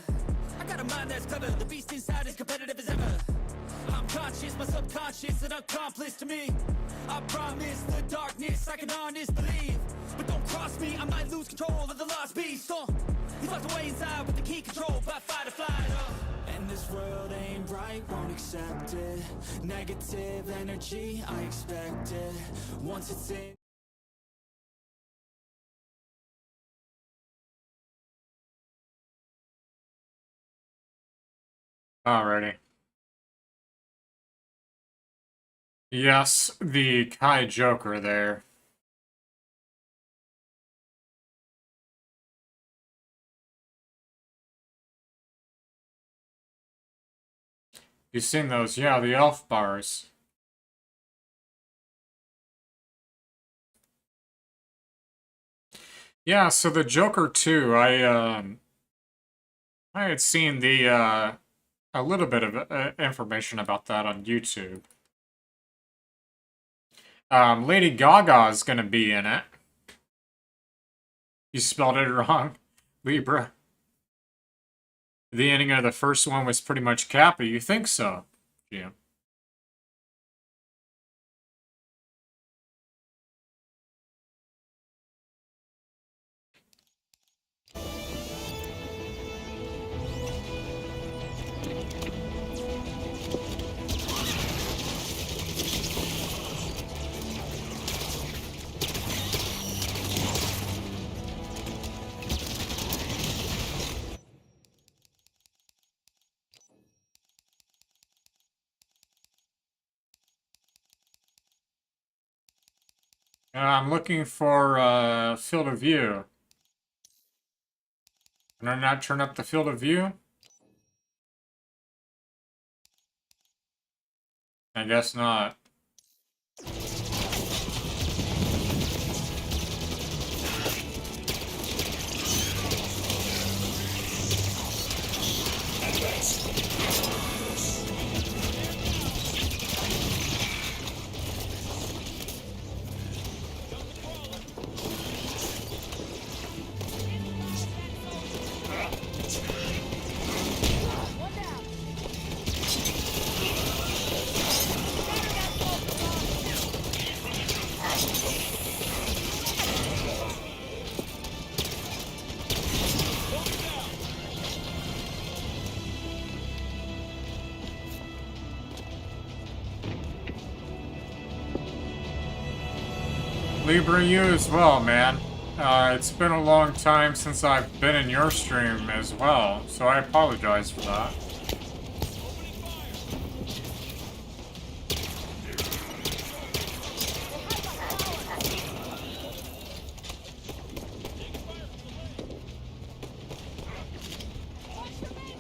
I got a mind that's clever, the beast inside is competitive as ever. I'm conscious, my subconscious, an accomplice to me. I promise the darkness, I can honest believe. But don't cross me, I might lose control of the lost beast. He's locked away inside with the key control by fight or flight. And this world ain't right, won't accept it. Negative energy, I expect it. Once it's in. Alrighty. Yes, the Kai Joker there. You seen those? Yeah, the elf bars. Yeah, so the Joker 2, I had seen the a little bit of information about that on YouTube. Lady Gaga is gonna be in it. You spelled it wrong, Libra. The ending of the first one was pretty much Kappa. You think so, Jim? I'm looking for field of view. Can I not turn up the field of view? I guess not. Libra, you as well, man. It's been a long time since I've been in your stream as well, so I apologize for that.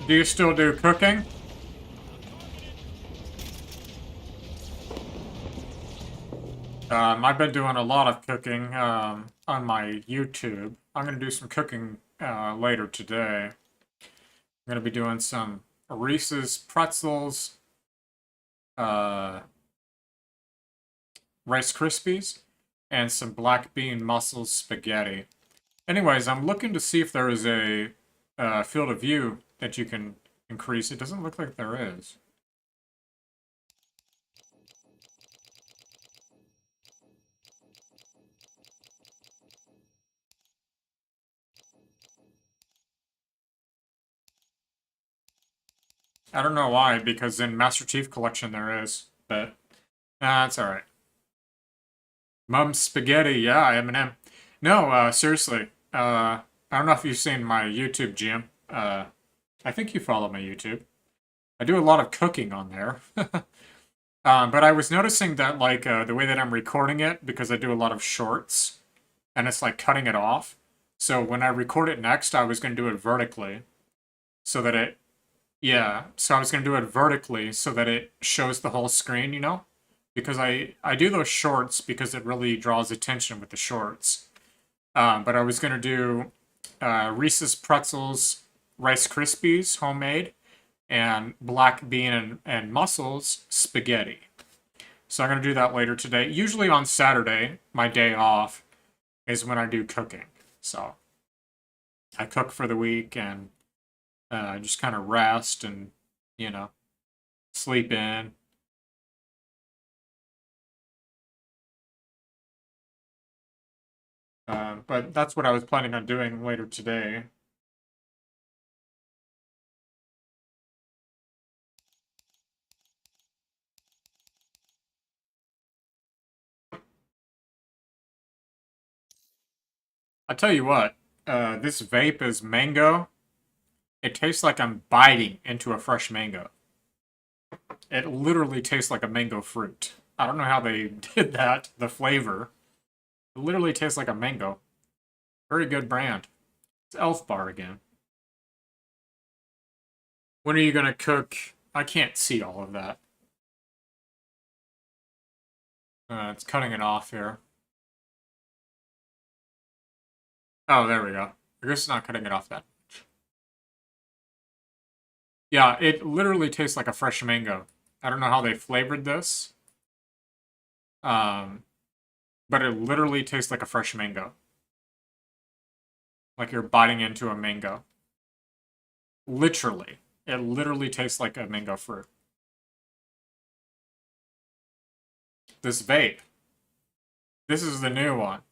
Do you still do cooking? I've been doing a lot of cooking on my YouTube. I'm going to do some cooking later today. I'm going to be doing some Reese's pretzels, Rice Krispies, and some black bean mussels spaghetti. Anyways, I'm looking to see if there is a field of view that you can increase. It doesn't look like there is. I don't know why, because in Master Chief Collection there is, but it's alright. Mum's Spaghetti, yeah, Eminem. No, seriously, I don't know if you've seen my YouTube, Jim. I think you follow my YouTube. I do a lot of cooking on there. But I was noticing that, like, the way that I'm recording it, because I do a lot of shorts, and it's like cutting it off. So when I record it next, I was going to do it vertically, so that it, yeah, so I was going to do it vertically so that it shows the whole screen, you know? Because I do those shorts because it really draws attention with the shorts. But I was going to do Reese's Pretzels, Rice Krispies, homemade, and black bean and mussels spaghetti. So I'm going to do that later today. Usually on Saturday, my day off, is when I do cooking. So I cook for the week and just kind of rest and, you know, sleep in. But that's what I was planning on doing later today. I tell you what, this vape is mango. It tastes like I'm biting into a fresh mango. It literally tastes like a mango fruit. I don't know how they did that, the flavor. It literally tastes like a mango. Very good brand. It's Elf Bar again. When are you gonna cook? I can't see all of that. It's cutting it off here. Oh, there we go. I guess it's not cutting it off that much. Yeah, it literally tastes like a fresh mango. I don't know how they flavored this. But it literally tastes like a fresh mango. Like you're biting into a mango. Literally. It literally tastes like a mango fruit. This vape. This is the new one.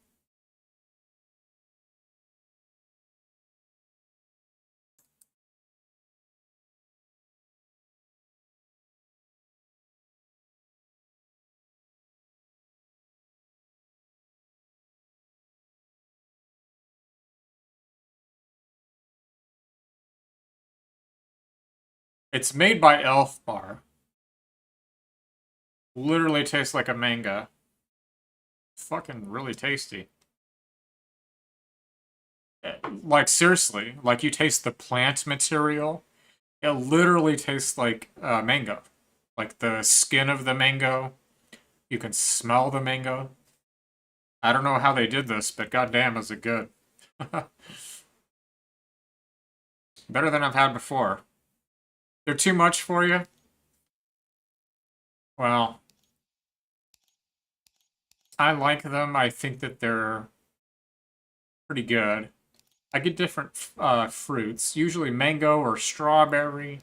It's made by Elf Bar. Literally tastes like a mango. Fucking really tasty. Like, seriously. Like, you taste the plant material. It literally tastes like mango. Like, the skin of the mango. You can smell the mango. I don't know how they did this, but goddamn is it good. Better than I've had before. They're too much for you? Well, I like them. I think that they're pretty good. I get different fruits, usually mango or strawberry.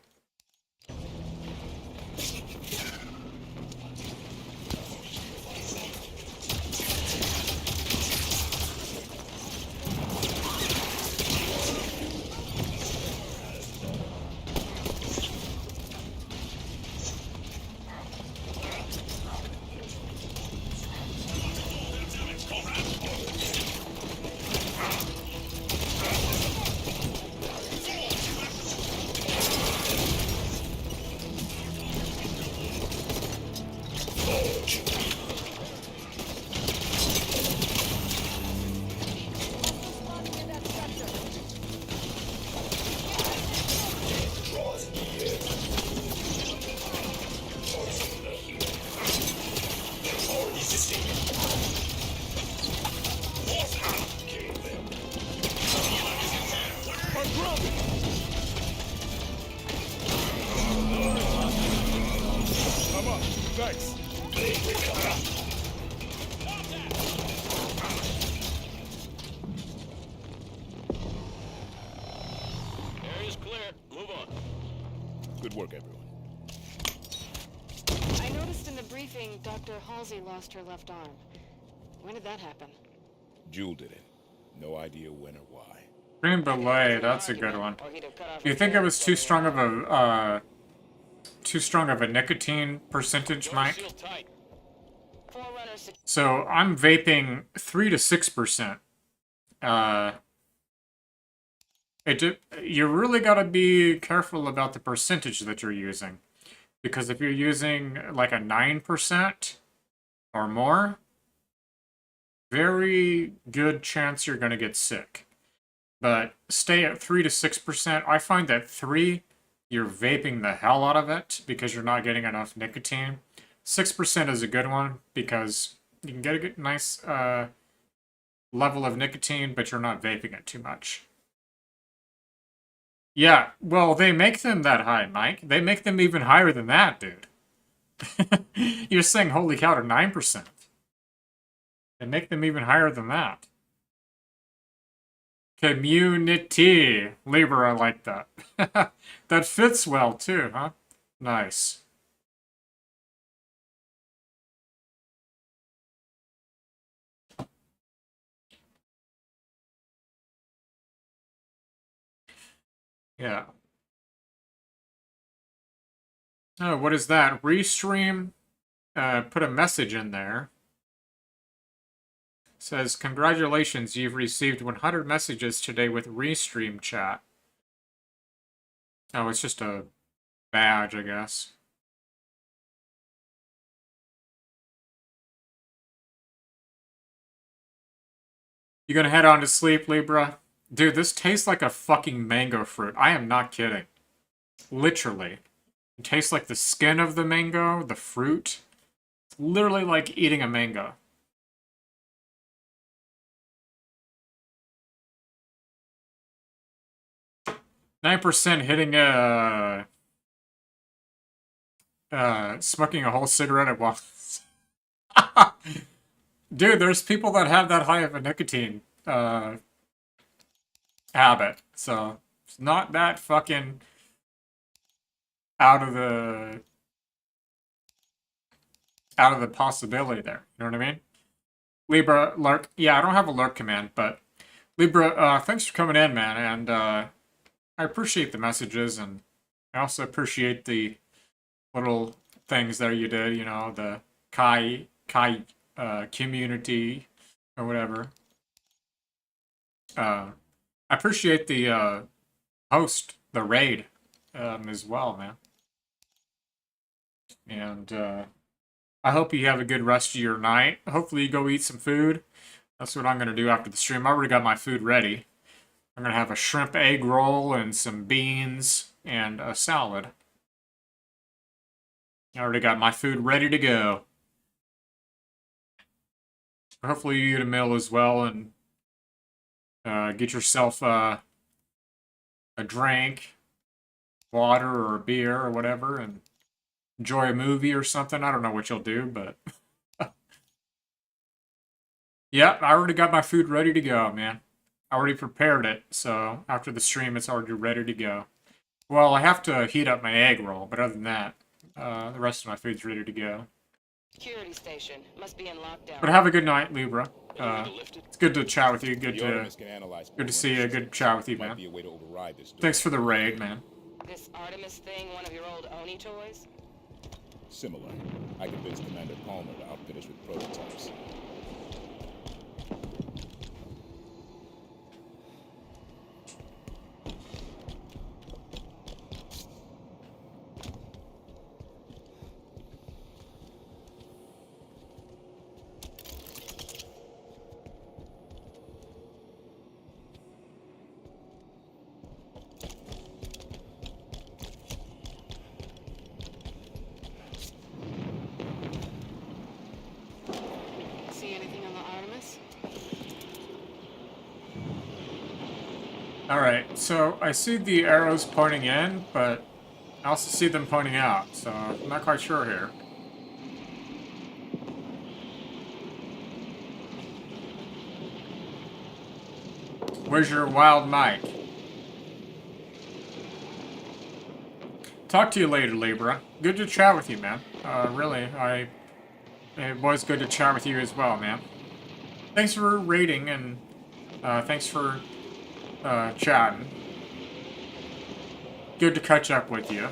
Area's clear. Move on. Good work, everyone. I noticed in the briefing Dr. Halsey lost her left arm. When did that happen? Jewel did it. No idea when or why. Green Belay, that's a good one. Do you think it was too strong of a nicotine percentage, Mike? So I'm vaping 3 to 6%. You really got to be careful about the percentage that you're using, because if you're using like a 9% or more, very good chance you're going to get sick. But stay at 3 to 6%. I find that 3, you're vaping the hell out of it because you're not getting enough nicotine. 6% is a good one because you can get a good, nice level of nicotine, but you're not vaping it too much. Yeah, well, they make them that high, Mike. They make them even higher than that, dude. You're saying, holy cow, to 9%. They make them even higher than that. Community. Libra, I like that. That fits well, too, huh? Nice. Yeah. Oh, what is that? Restream put a message in there. Says, congratulations, you've received 100 messages today with Restream chat. Oh, it's just a badge, I guess. You gonna head on to sleep, Libra? Dude, this tastes like a fucking mango fruit. I am not kidding. Literally. It tastes like the skin of the mango, the fruit. It's literally like eating a mango. %, hitting smoking a whole cigarette at once. Dude, there's people that have that high of a nicotine habit, so it's not that fucking out of the possibility there. You know what I mean? Libra, lurk. Yeah, I don't have a lurk command, but Libra, thanks for coming in, man, and I appreciate the messages, and I also appreciate the little things that you did, you know, the Kai community or whatever. I appreciate the host, the raid, as well, man. And I hope you have a good rest of your night. Hopefully you go eat some food. That's what I'm going to do after the stream. I already got my food ready. I'm going to have a shrimp egg roll and some beans and a salad. I already got my food ready to go. Hopefully you eat a meal as well and get yourself a drink, water or a beer or whatever, and enjoy a movie or something. I don't know what you'll do, but yeah, I already got my food ready to go, man. I already prepared it, so after the stream, it's already ready to go. Well, I have to heat up my egg roll, but other than that, the rest of my food's ready to go. Security station must be in lockdown. But have a good night, Libra. It's good to chat with you. Good to see you. Good to chat with you, man. Thanks for the raid, man. This Artemis thing, one of your old Oni toys? Similar. I convinced Commander Palmer to outfit us with prototypes. Alright, so I see the arrows pointing in, but I also see them pointing out, so I'm not quite sure here. Where's your wild mic? Talk to you later, Libra. Good to chat with you, man. Really, it was good to chat with you as well, man. Thanks for rating, and thanks for chatting. Good to catch up with you.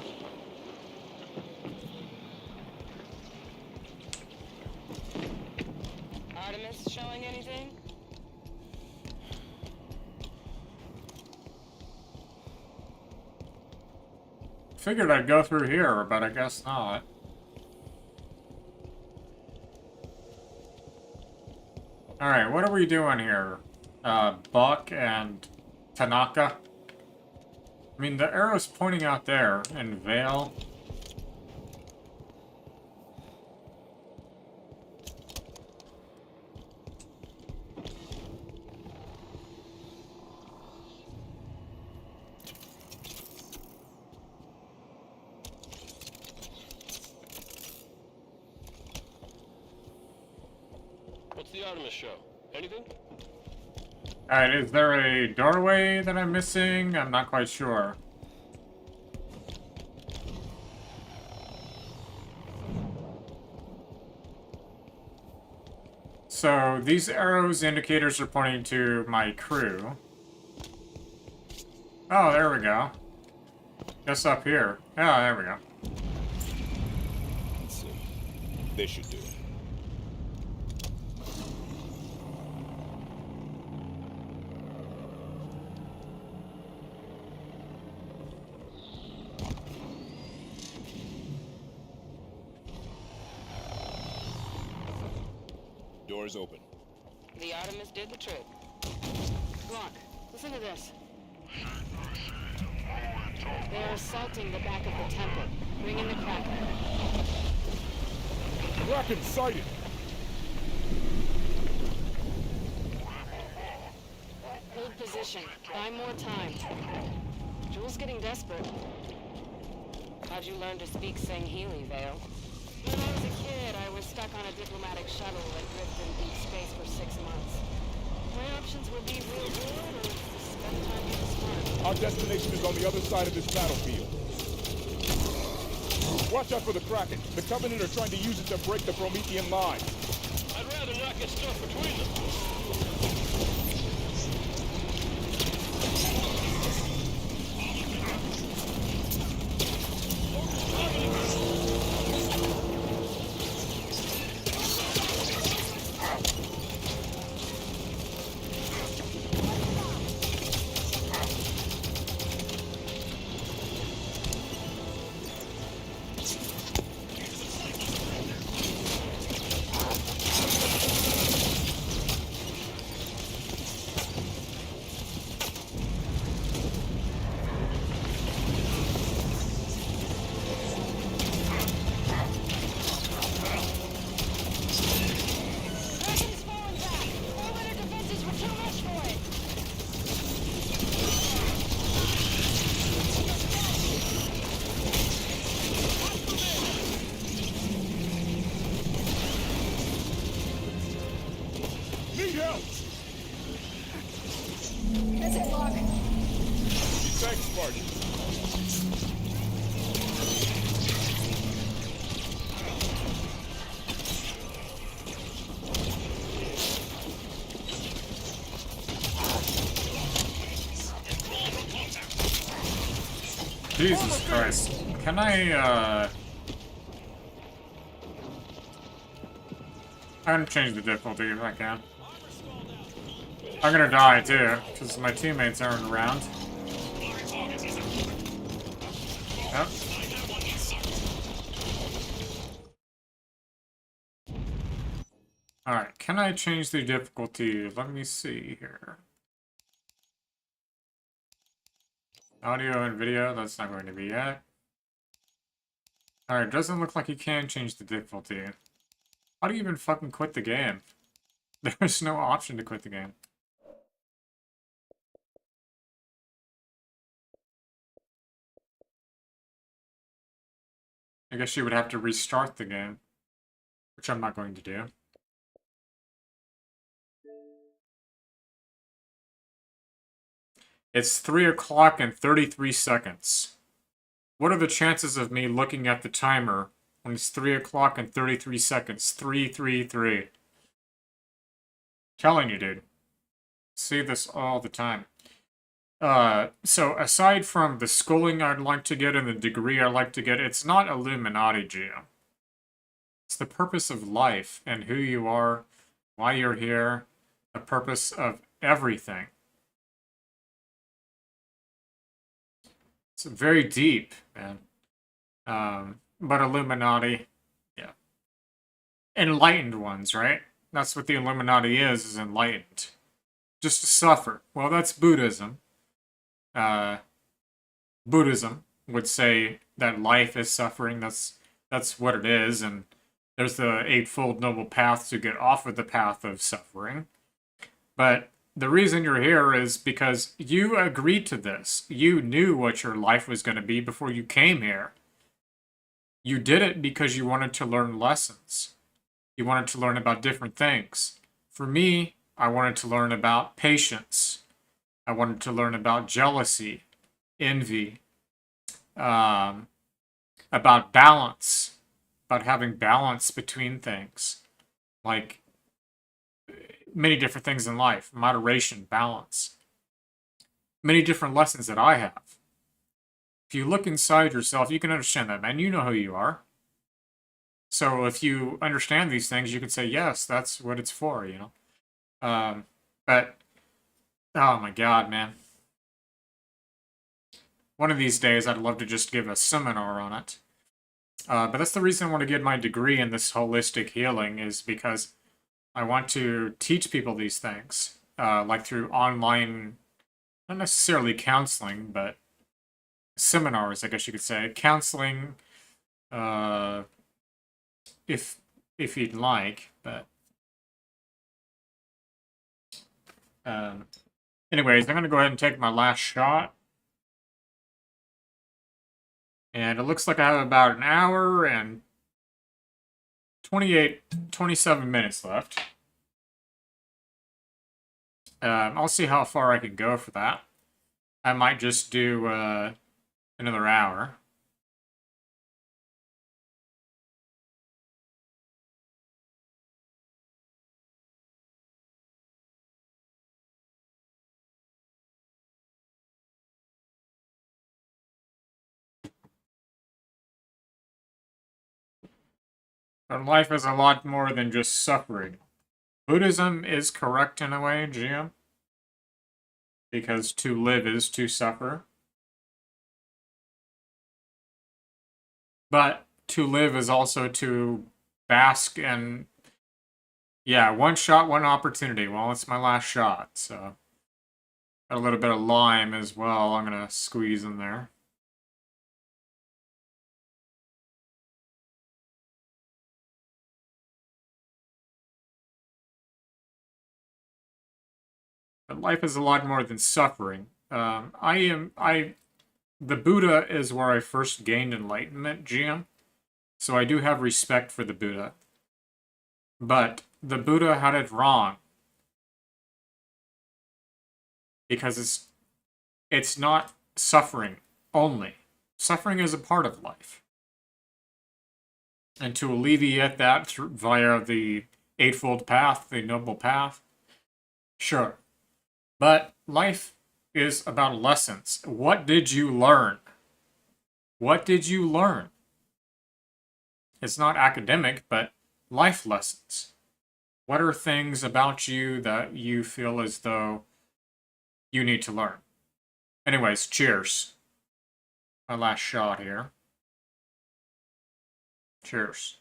Artemis showing anything? Figured I'd go through here, but I guess not. Alright, what are we doing here? Buck and Tanaka? I mean, the arrow's pointing out there, and Vale. What's the Artemis show? Anything? Alright, is there a doorway that I'm missing? I'm not quite sure. So, these arrows indicators are pointing to my crew. Oh, there we go. Just up here. Oh, there we go. Let's see. This should do it. Doors open. The Artemis did the trick. Look, listen to this. They're assaulting the back of the temple. Bring in the Kraken. Kraken sighted! Hold position. Buy more time. Jewel's getting desperate. How'd you learn to speak Sangheili, Vale? When I was a kid, I was stuck on a diplomatic shuttle that drifted in deep space for 6 months. My options were be real good or spend time with the smart. Our destination is on the other side of this battlefield. Watch out for the Kraken. The Covenant are trying to use it to break the Promethean line. I'd rather not get stuck between them. Need help! That's it, Locke. Thanks, Spartan. Jesus Christ. Can I, I'm gonna change the difficulty if I can. I'm gonna die too, because my teammates aren't around. Yep. Alright, can I change the difficulty? Let me see here. Audio and video, that's not going to be yet. Alright, doesn't look like you can change the difficulty. How do you even fucking quit the game? There's no option to quit the game. I guess you would have to restart the game, which I'm not going to do. It's 3 o'clock and 33 seconds. What are the chances of me looking at the timer when it's 3 o'clock and 33 seconds? 333. Telling you, dude. See this all the time. So aside from the schooling I'd like to get and the degree I'd like to get, it's not Illuminati, Geo. It's the purpose of life and who you are, why you're here, the purpose of everything. It's very deep, man. But Illuminati, yeah. Enlightened ones, right? That's what the Illuminati is enlightened. Just to suffer. Well, that's Buddhism. Buddhism would say that life is suffering. That's what it is, and there's the Eightfold Noble Path to get off of the path of suffering. But the reason you're here is because you agreed to this. You knew what your life was going to be before you came here. You did it because you wanted to learn lessons. You wanted to learn about different things. For me, I wanted to learn about patience. I wanted to learn about jealousy, envy, about balance, about having balance between things, like many different things in life, moderation, balance, many different lessons that I have. If you look inside yourself, you can understand that, man. You know who you are. So if you understand these things, you can say, yes, that's what it's for, you know? But, oh my God, man. One of these days, I'd love to just give a seminar on it. But that's the reason I want to get my degree in this holistic healing, is because I want to teach people these things, like through online, not necessarily counseling, but seminars, I guess you could say. Counseling, if you'd like, but anyways, I'm gonna go ahead and take my last shot, and it looks like I have about an hour and 27 minutes left. I'll see how far I can go for that. I might just do another hour. But life is a lot more than just suffering. Buddhism is correct in a way, GM. Because to live is to suffer. But to live is also to bask in, yeah, one shot, one opportunity. Well, it's my last shot, so. Got a little bit of lime as well I'm gonna squeeze in there. But life is a lot more than suffering. The Buddha is where I first gained enlightenment, GM. So I do have respect for the Buddha. But the Buddha had it wrong. Because it's not suffering only. Suffering is a part of life. And to alleviate that via the Eightfold Path, the Noble Path, sure. But life is about lessons. What did you learn? What did you learn? It's not academic, but life lessons. What are things about you that you feel as though you need to learn? Anyways, cheers. My last shot here. Cheers.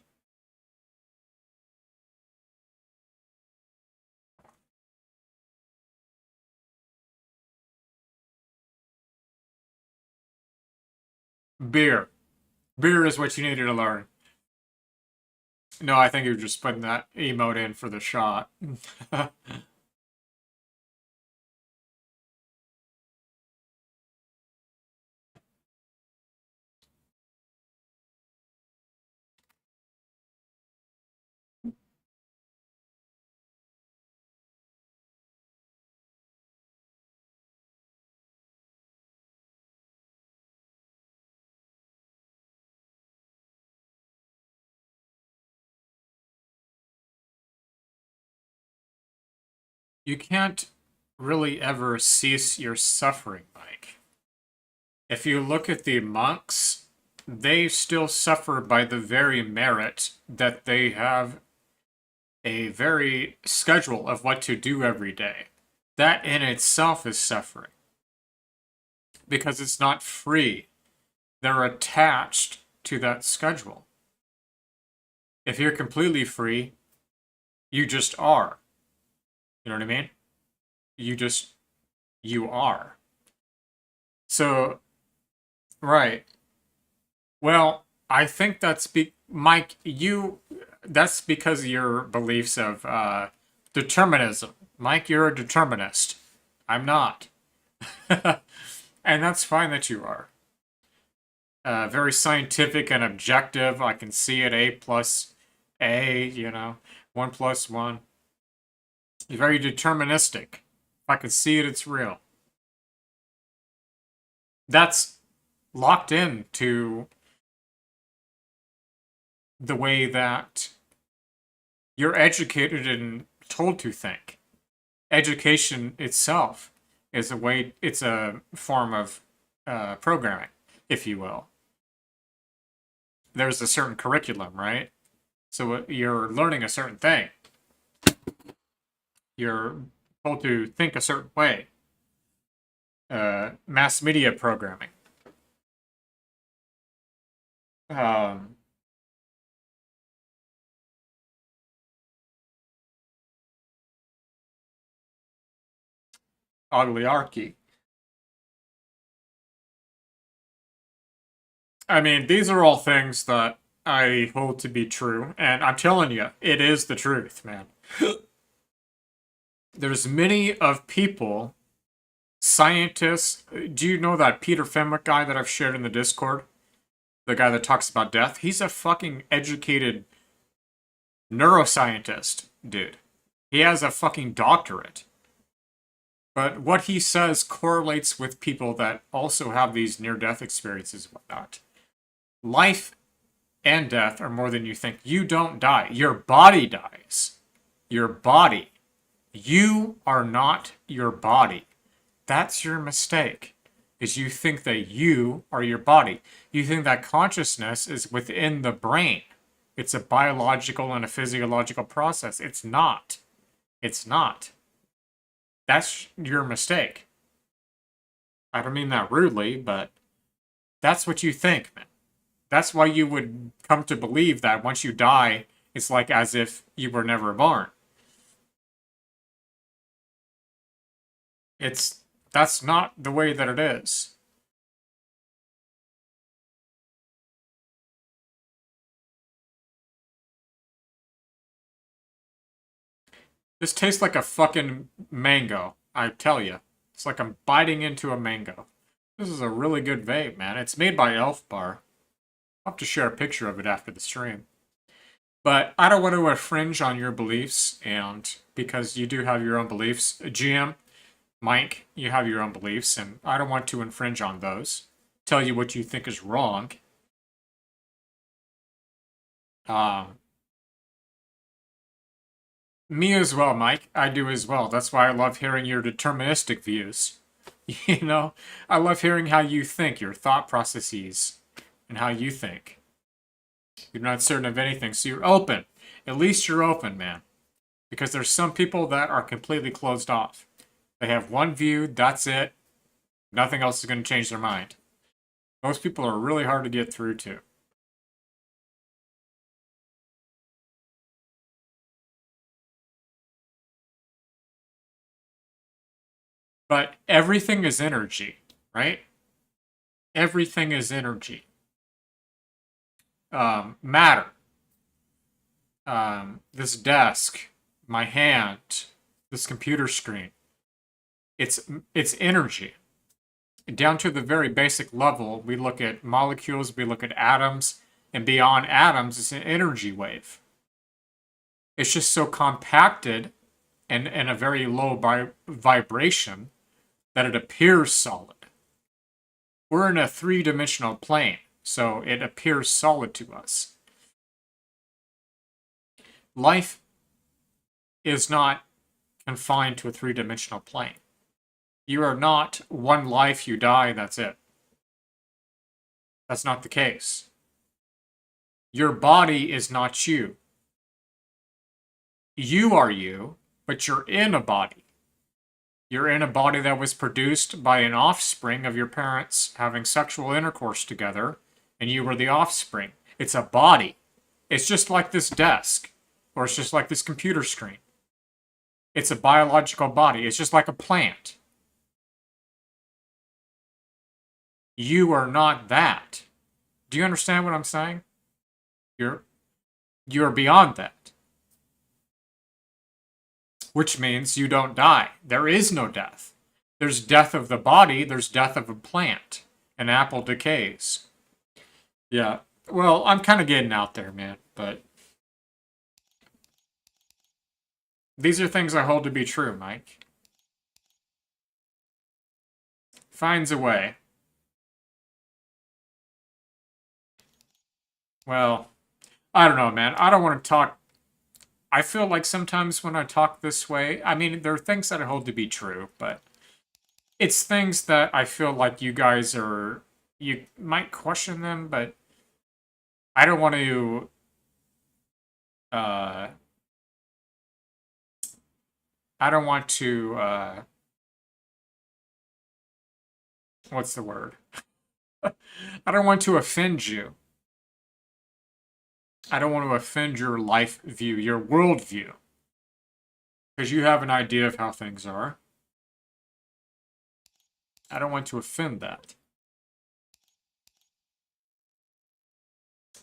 Beer. Beer is what you needed to learn. No, I think you're just putting that emote in for the shot. You can't really ever cease your suffering, Mike. If you look at the monks, they still suffer by the very merit that they have a very schedule of what to do every day. That in itself is suffering. Because it's not free. They're attached to that schedule. If you're completely free, you just are. You know what I mean? You are. So, right. Well, I think that's Mike, that's because of your beliefs of determinism. Mike, you're a determinist. I'm not. And that's fine that you are. Very scientific and objective. I can see it, A plus A, 1 plus 1. You're very deterministic. If I could see it, it's real. That's locked into the way that you're educated and told to think. Education itself is it's a form of programming, if you will. There's a certain curriculum, right? So you're learning a certain thing. You're told to think a certain way. Mass media programming. Oligarchy. I mean, these are all things that I hold to be true, and I'm telling you, it is the truth, man. There's many of people, scientists. Do you know that Peter Fenwick guy that I've shared in the Discord? The guy that talks about death? He's a fucking educated neuroscientist, dude. He has a fucking doctorate. But what he says correlates with people that also have these near-death experiences and whatnot. Life and death are more than you think. You don't die. Your body dies. Your body. You are not your body. That's your mistake. Is you think that you are your body. You think that consciousness is within the brain. It's a biological and a physiological process. It's not. It's not. That's your mistake. I don't mean that rudely, but that's what you think, man. That's why you would come to believe that once you die, it's like as if you were never born. That's not the way that it is. This tastes like a fucking mango, I tell you. It's like I'm biting into a mango. This is a really good vape, man. It's made by Elf Bar. I'll have to share a picture of it after the stream. But I don't want to infringe on your beliefs, and because you do have your own beliefs, GM, Mike, you have your own beliefs, and I don't want to infringe on those. Tell you what you think is wrong. Me as well, Mike. I do as well. That's why I love hearing your deterministic views. You know, I love hearing how you think, your thought processes, and how you think. You're not certain of anything, so you're open. At least you're open, man. Because there's some people that are completely closed off. They have one view, that's it. Nothing else is going to change their mind. Those people are really hard to get through to. But everything is energy, right? Everything is energy. Matter. This desk, my hand, this computer screen. It's energy. Down to the very basic level, we look at molecules, we look at atoms, and beyond atoms, it's an energy wave. It's just so compacted and a very low vibration that it appears solid. We're in a three-dimensional plane, so it appears solid to us. Life is not confined to a three-dimensional plane. You are not one life, you die, that's it. That's not the case. Your body is not you. You are you, but you're in a body. You're in a body that was produced by an offspring of your parents having sexual intercourse together, and you were the offspring. It's a body. It's just like this desk, or it's just like this computer screen. It's a biological body. It's just like a plant. You are not that. Do you understand what I'm saying? You're beyond that. Which means you don't die. There is no death. There's death of the body, there's death of a plant. An apple decays. Yeah, well, I'm kind of getting out there, man, but These are things I hold to be true, Mike. Finds a way. Well, I don't know, man. I don't want to talk. I feel like sometimes when I talk this way, I mean, there are things that I hold to be true, but it's things that I feel like you guys are, you might question them, but I don't want to, I don't want to, what's the word? I don't want to offend you. I don't want to offend your life view, your world view. Because you have an idea of how things are. I don't want to offend that.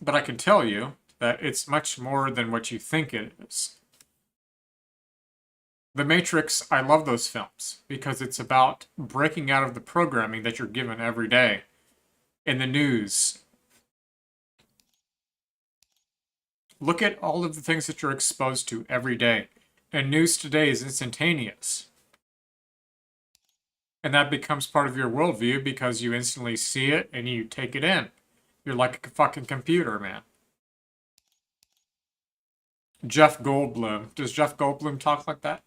But I can tell you that it's much more than what you think it is. The Matrix, I love those films because it's about breaking out of the programming that you're given every day in the news. Look at all of the things that you're exposed to every day. And news today is instantaneous. And that becomes part of your worldview because you instantly see it and you take it in. You're like a fucking computer, man. Jeff Goldblum. Does Jeff Goldblum talk like that?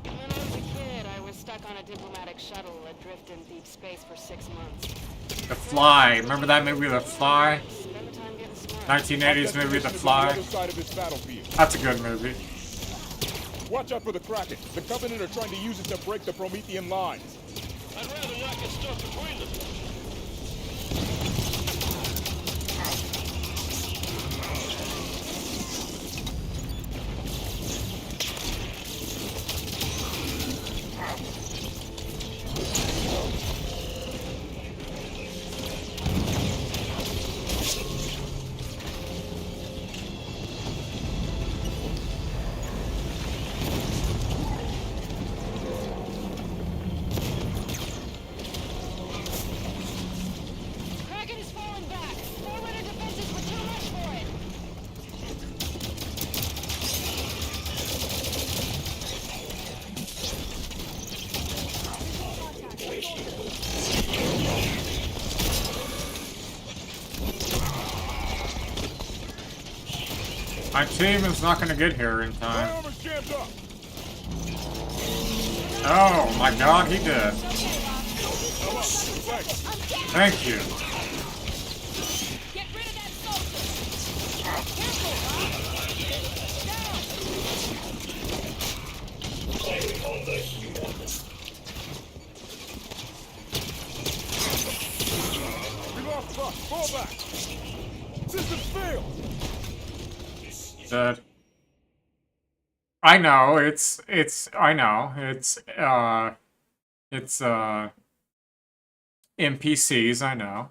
When I was a kid, I was stuck on a diplomatic shuttle adrift in deep space for 6 months. The Fly. Remember that movie, The Fly? 1980s movie, The Fly. That's a good movie. Watch out for the Kraken. The Covenant are trying to use it to break the Promethean lines. I'd rather not get stuck between them. My team is not going to get here in time. Oh my god, he did. Thank you. We lost Buck. Fall back. System failed. Dead. I know, I know, it's NPCs, I know.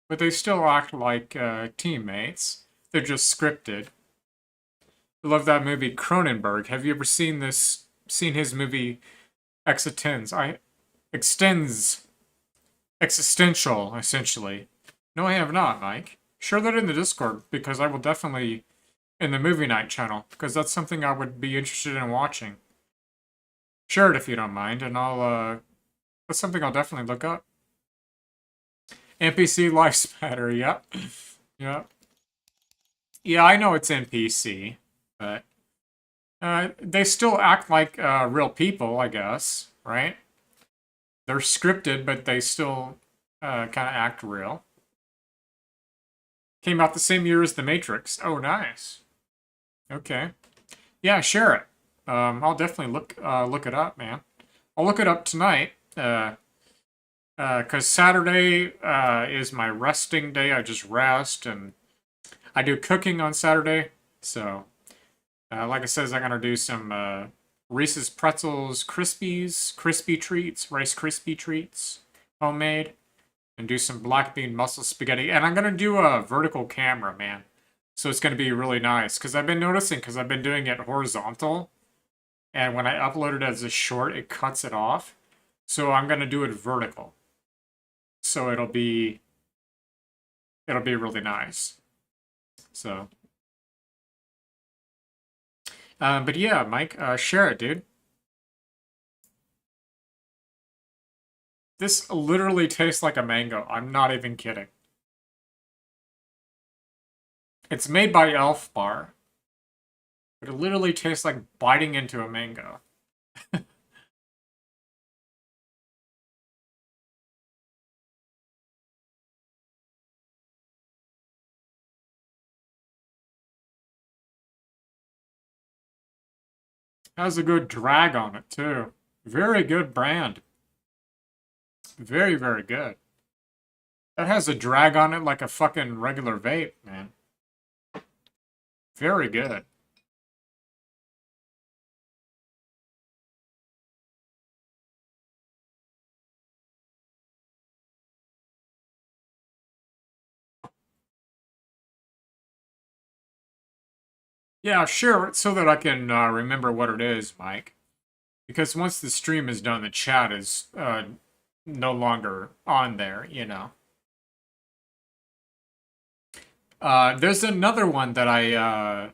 But they still act like, teammates. They're just scripted. I love that movie, Cronenberg. Have you ever seen his movie, Extends, Existential, essentially? No, I have not, Mike. Share that in the Discord, because I will definitely, in the movie night channel, because that's something I would be interested in watching. Share it if you don't mind, and that's something I'll definitely look up. NPC Life Spatter, yep. Yep. Yeah, I know it's NPC, but they still act like real people, I guess, right? They're scripted, but they still kind of act real. Came out the same year as The Matrix. Oh, nice. Okay. Yeah, share it. I'll definitely look it up, man. I'll look it up tonight. Because Saturday is my resting day. I just rest, and I do cooking on Saturday. So, like I said, I'm gonna do some Reese's Pretzels Krispies, crispy treats, Rice Krispie treats, homemade, and do some black bean mussel spaghetti. And I'm gonna do a vertical camera, man. So it's gonna be really nice. Because I've been noticing, because I've been doing it horizontal, and when I upload it as a short, it cuts it off. So I'm gonna do it vertical. So it'll be really nice. So But yeah, Mike, share it, dude. This literally tastes like a mango. I'm not even kidding. It's made by Elf Bar. But it literally tastes like biting into a mango. Has a good drag on it, too. Very good brand. Very, very good. That has a drag on it like a fucking regular vape, man. Very good. Yeah, share it so that I can remember what it is, Mike. Because once the stream is done, the chat is no longer on there, you know. There's another one that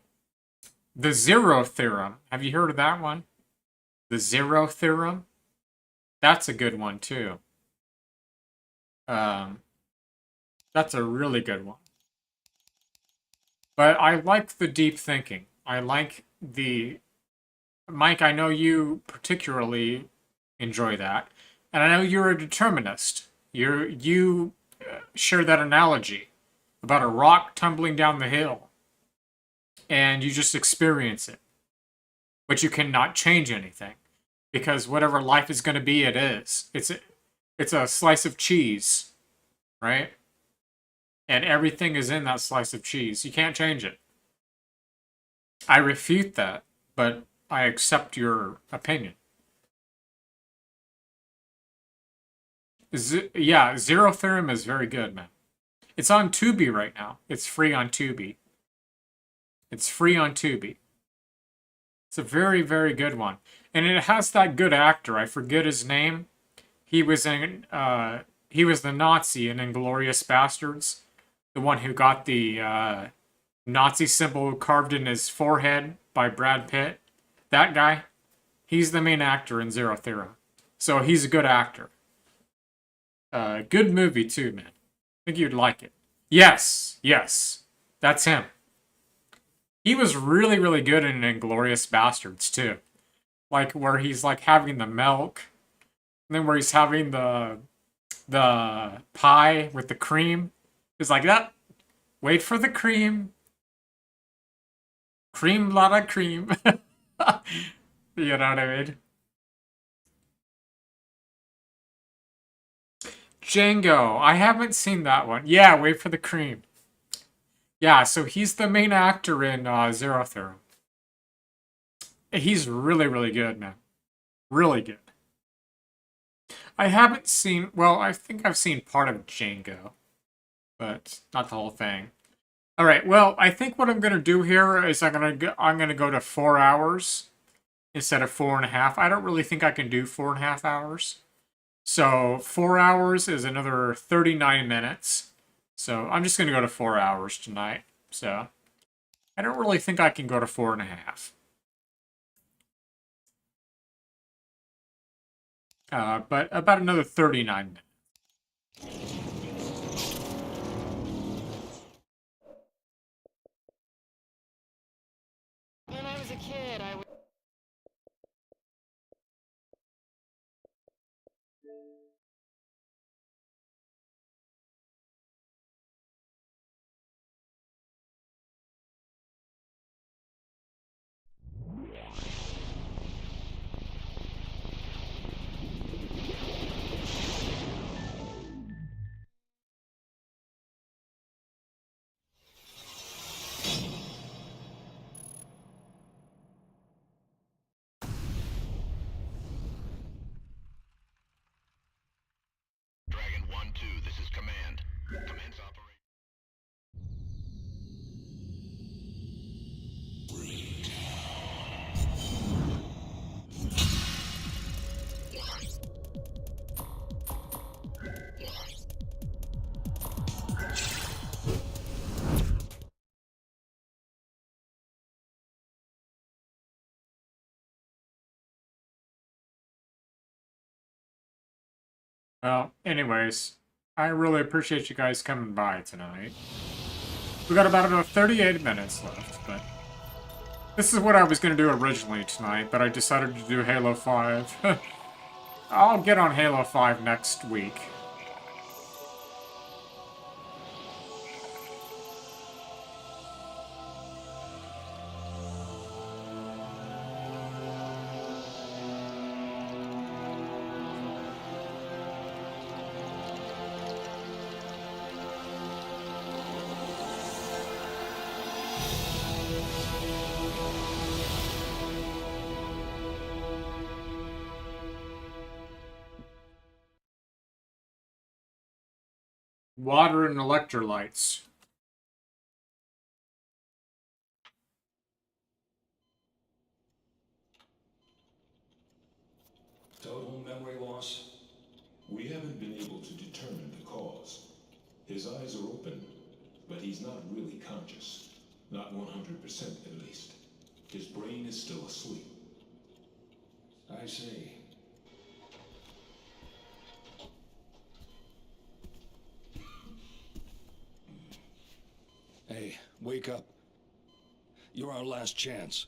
the zero theorem. Have you heard of that one? The zero theorem? That's a good one, too. That's a really good one. But I like the deep thinking. I like the... Mike, I know you particularly enjoy that. And I know you're a determinist. You share that analogy about a rock tumbling down the hill. And you just experience it. But you cannot change anything. Because whatever life is going to be, it is. It's a slice of cheese. Right? And everything is in that slice of cheese. You can't change it. I refute that, but I accept your opinion. Yeah, Zero Theorem is very good, man. It's on Tubi right now. It's free on Tubi. It's free on Tubi. It's a very, very good one. And it has that good actor. I forget his name. He was the Nazi in Inglourious Bastards. The one who got the Nazi symbol carved in his forehead by Brad Pitt. That guy. He's the main actor in Zero Theorem. So he's a good actor. Good movie too, man. I think you'd like it. Yes, yes. That's him. He was really, really good in Inglourious Bastards too. Like where he's like having the milk. And then where he's having the pie with the cream. He's like, that. Wait for the cream. Cream, lot of cream. You know what I mean? Django. I haven't seen that one. Yeah, wait for the cream. Yeah, so he's the main actor in Zero Theorem. He's really, really good, man. Really good. I haven't seen... Well, I think I've seen part of Django. But not the whole thing. Alright, well, I think what I'm going to do here is I'm gonna go to 4 hours instead of 4.5. I don't really think I can do 4.5 hours. So 4 hours is another 39 minutes. So I'm just going to go to 4 hours tonight. So I don't really think I can go to 4.5. But about another 39 minutes. When I was a kid, I would... Well, anyways, I really appreciate you guys coming by tonight. We got about 38 minutes left, but this is what I was going to do originally tonight, but I decided to do Halo 5. I'll get on Halo 5 next week. Water and electrolytes. Total memory loss? We haven't been able to determine the cause. His eyes are open, but he's not really conscious. Not 100% at least. His brain is still asleep. I see. Hey, wake up. You're our last chance.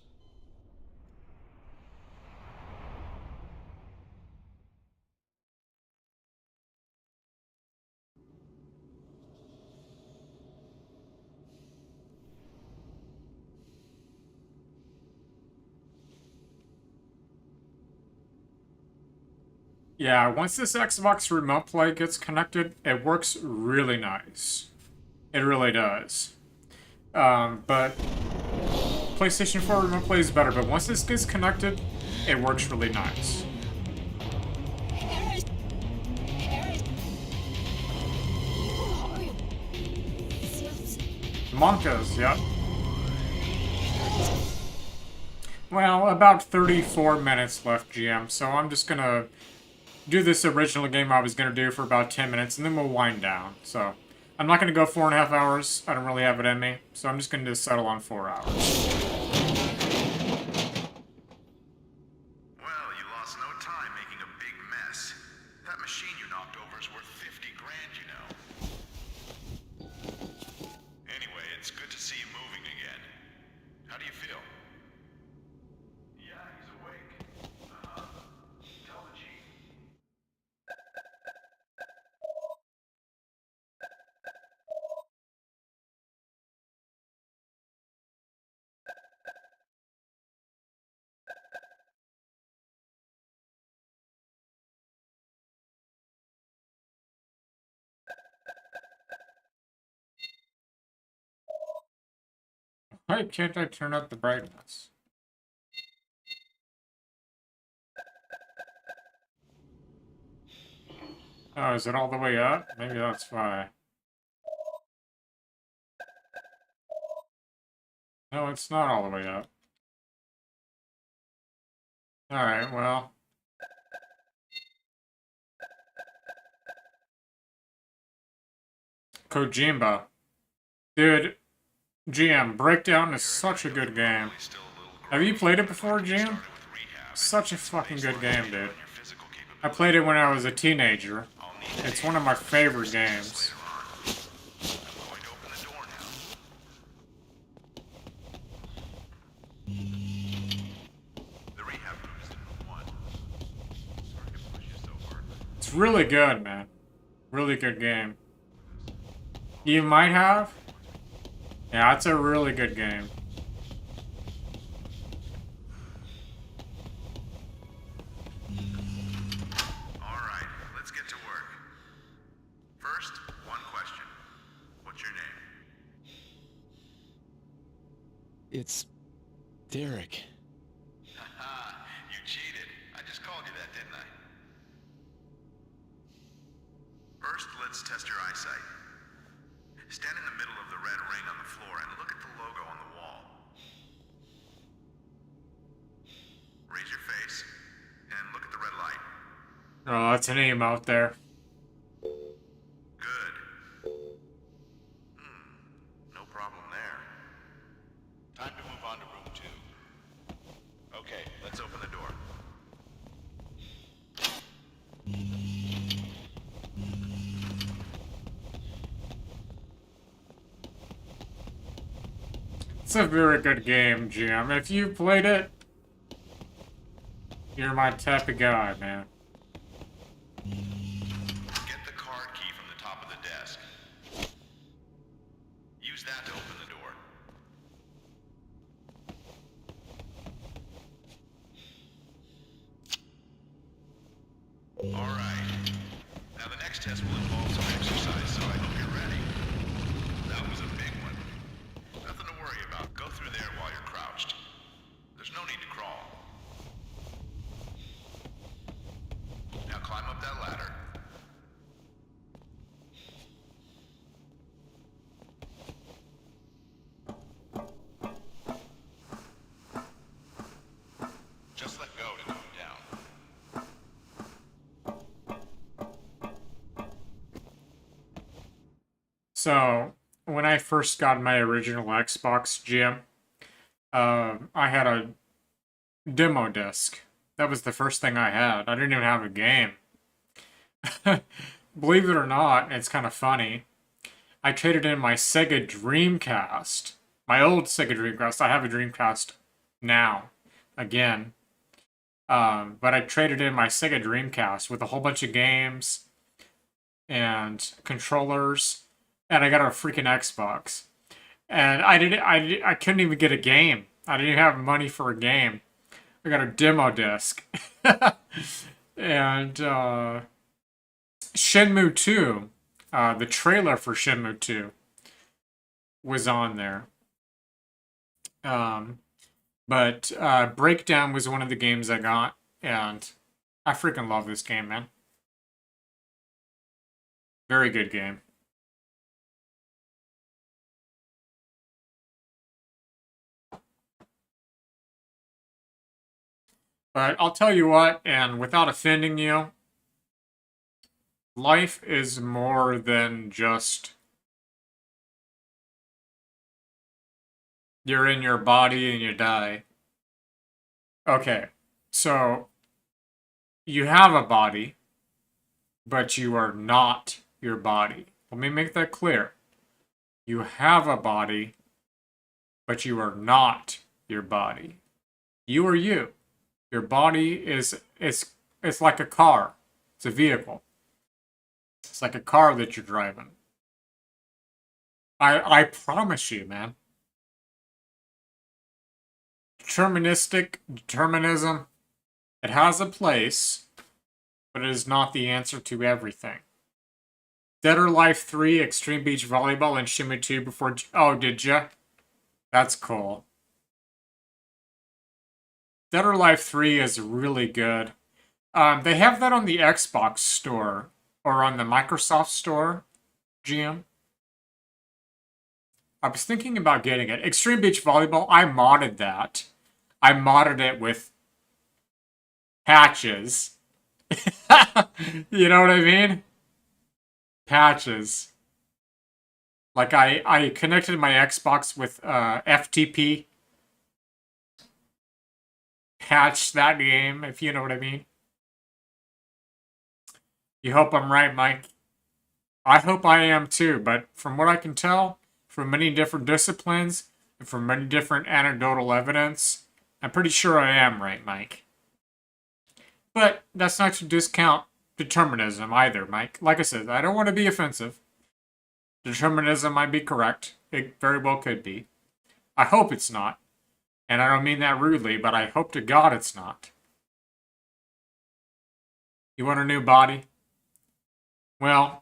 Yeah, once this Xbox Remote Play gets connected, it works really nice. It really does. But PlayStation 4 Remote Play is better, but once this gets connected, it works really nice. Monkas, yep. Well, about 34 minutes left, GM, so I'm just gonna do this original game I was gonna do for about 10 minutes, and then we'll wind down. So, I'm not gonna go 4.5 hours. I don't really have it in me, so I'm just gonna just settle on 4 hours. Well, you lost no time making a big mess. That machine you knocked over is worth 50 grand, you know. Anyway, it's good to see you moving again. How do you feel? Yeah, he's awake. Tell the chief. Why can't I turn up the brightness? Oh, is it all the way up? Maybe that's why. No, it's not all the way up. Alright, well. Kojimba. Dude, GM, Breakdown is such a good game. Have you played it before, GM? Such a fucking good game, dude. I played it when I was a teenager. It's one of my favorite games. It's really good, man. Really good game. You might have? Yeah, it's a really good game. Alright, let's get to work. First, one question. What's your name? It's Derek. Haha, you cheated. I just called you that, didn't I? First, let's test your eyesight. Stand in the middle of the red ring on the floor and look at the logo on the wall. Raise your face and look at the red light. Oh, that's an aim out there. Good. No problem there. Time to move on to room 2. Okay, let's open the door. It's a very good game, Jim. If you played it, you're my type of guy, man. Get the card key from the top of the desk. Use that to open the door. All right. Now the next test will involve some exercise, so I hope you're ready. That was a big one. Nothing to worry about. Go through there while you're crouched. There's no need to crawl. Now climb up that ladder. Just let go to come down. So, when I first got my original Xbox, Jim, I had a demo disc. That was the first thing I had. I didn't even have a game. Believe it or not, it's kind of funny. I traded in my Sega Dreamcast. My old Sega Dreamcast. I have a Dreamcast now. Again. But I traded in my Sega Dreamcast with a whole bunch of games and controllers, and I got a freaking Xbox. And I couldn't even get a game. I didn't even have money for a game. I got a demo disc. And Shenmue 2, the trailer for Shenmue 2 was on there. But Breakdown was one of the games I got, and I freaking love this game, man. Very good game. But I'll tell you what, and without offending you, life is more than just you're in your body and you die. Okay, so you have a body, but you are not your body. Let me make that clear. You have a body, but you are not your body. You are you. Your body is it's like a car. It's a vehicle. It's like a car that you're driving. I promise you, man. Determinism, it has a place, but it is not the answer to everything. Dead or Alive 3, Extreme Beach Volleyball, and Shenmue 2 before... Oh, did ya? That's cool. Dead or Alive 3 is really good. They have that on the Xbox store, or on the Microsoft store, GM. I was thinking about getting it. Extreme Beach Volleyball, I modded that. I modded it with patches. You know what I mean? Patches. Like, I connected my Xbox with FTP. Patched that game, if you know what I mean. You hope I'm right, Mike. I hope I am too, but from what I can tell, from many different disciplines, and from many different anecdotal evidence, I'm pretty sure I am right, Mike. But that's not to discount determinism either, Mike. Like I said, I don't want to be offensive. Determinism might be correct. It very well could be. I hope it's not. And I don't mean that rudely, but I hope to God it's not. You want a new body? Well,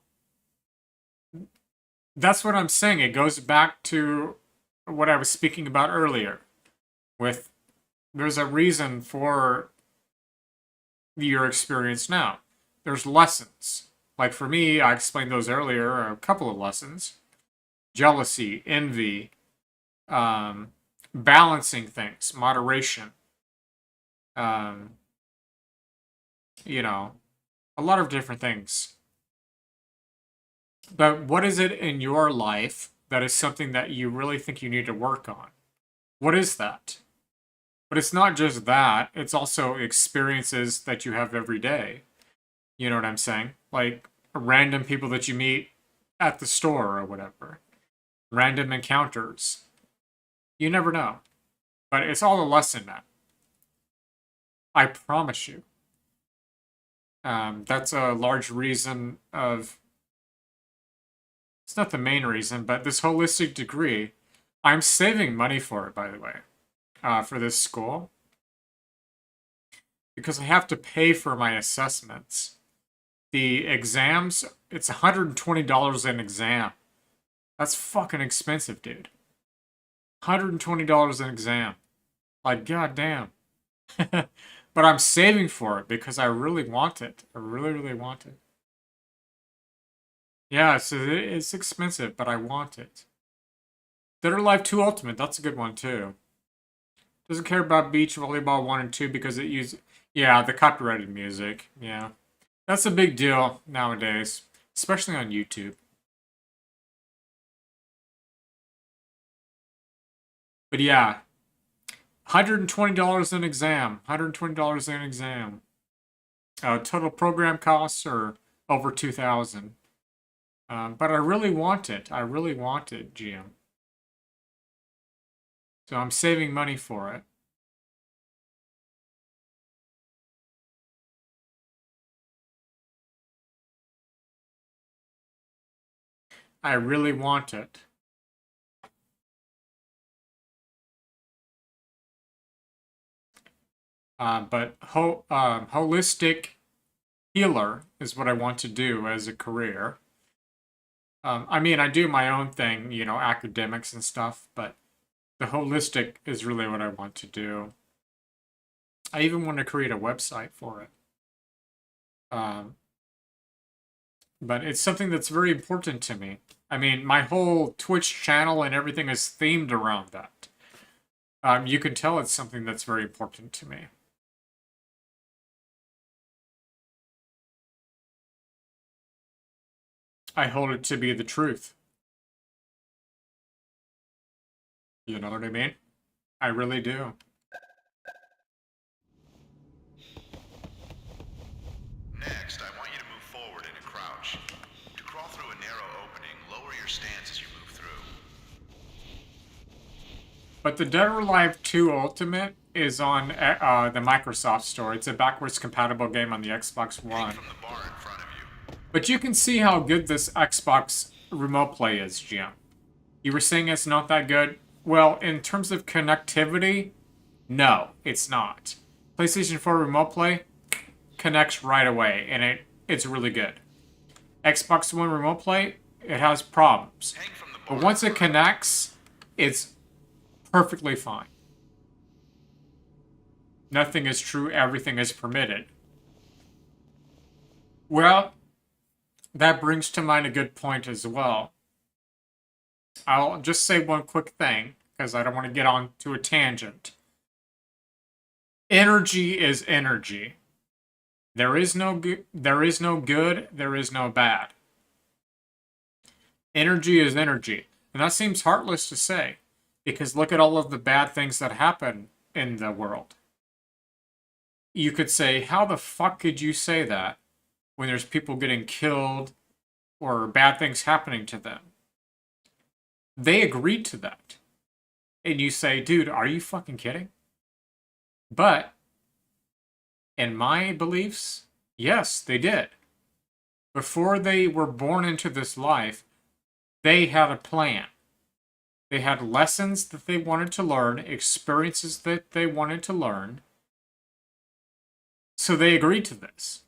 that's what I'm saying. It goes back to what I was speaking about earlier. With there's a reason for your experience now. There's lessons. Like for me, I explained those earlier, a couple of lessons. Jealousy, envy, balancing things, moderation. You know, a lot of different things. But what is it in your life that is something that you really think you need to work on? What is that? But it's not just that, it's also experiences that you have every day. You know what I'm saying? Like random people that you meet at the store or whatever. Random encounters. You never know. But it's all a lesson, man. I promise you. That's a large reason of... It's not the main reason, but this holistic degree, I'm saving money for it, by the way, for this school. Because I have to pay for my assessments. The exams, it's $120 an exam. That's fucking expensive, dude. $120 an exam. Like, goddamn. But I'm saving for it because I really want it. I really, really want it. Yeah, so it's expensive, but I want it. Dead or Alive 2 Ultimate, that's a good one too. Doesn't care about Beach Volleyball 1 and 2 because it uses... Yeah, the copyrighted music. Yeah. That's a big deal nowadays. Especially on YouTube. But yeah. $120 an exam. $120 an exam. Total program costs are over $2,000. But I really want it. I really want it, GM. So I'm saving money for it. I really want it. But holistic healer is what I want to do as a career. I mean, I do my own thing, you know, academics and stuff, but the holistic is really what I want to do. I even want to create a website for it. But it's something that's very important to me. I mean, my whole Twitch channel and everything is themed around that. You can tell it's something that's very important to me. I hold it to be the truth. You know what I mean? I really do. Next, I want you to move forward in a crouch. To crawl through a narrow opening, lower your stance as you move through. But the Dead or Alive 2 Ultimate is on the Microsoft Store. It's a backwards compatible game on the Xbox One. From the bar in front of you. But you can see how good this Xbox remote play is, Jim. You were saying it's not that good? Well, in terms of connectivity, no, it's not. PlayStation 4 remote play connects right away, and it's really good. Xbox One remote play, it has problems. But once it connects, it's perfectly fine. Nothing is true, everything is permitted. Well, that brings to mind a good point as well. I'll just say one quick thing, because I don't want to get on to a tangent. Energy is energy. There is no good, there is no bad. Energy is energy. And that seems heartless to say, because look at all of the bad things that happen in the world. You could say, how the fuck could you say that when there's people getting killed or bad things happening to them? They agreed to that. And you say, dude, are you fucking kidding? But, in my beliefs, yes, they did. Before they were born into this life, they had a plan. They had lessons that they wanted to learn, experiences that they wanted to learn. So they agreed to this.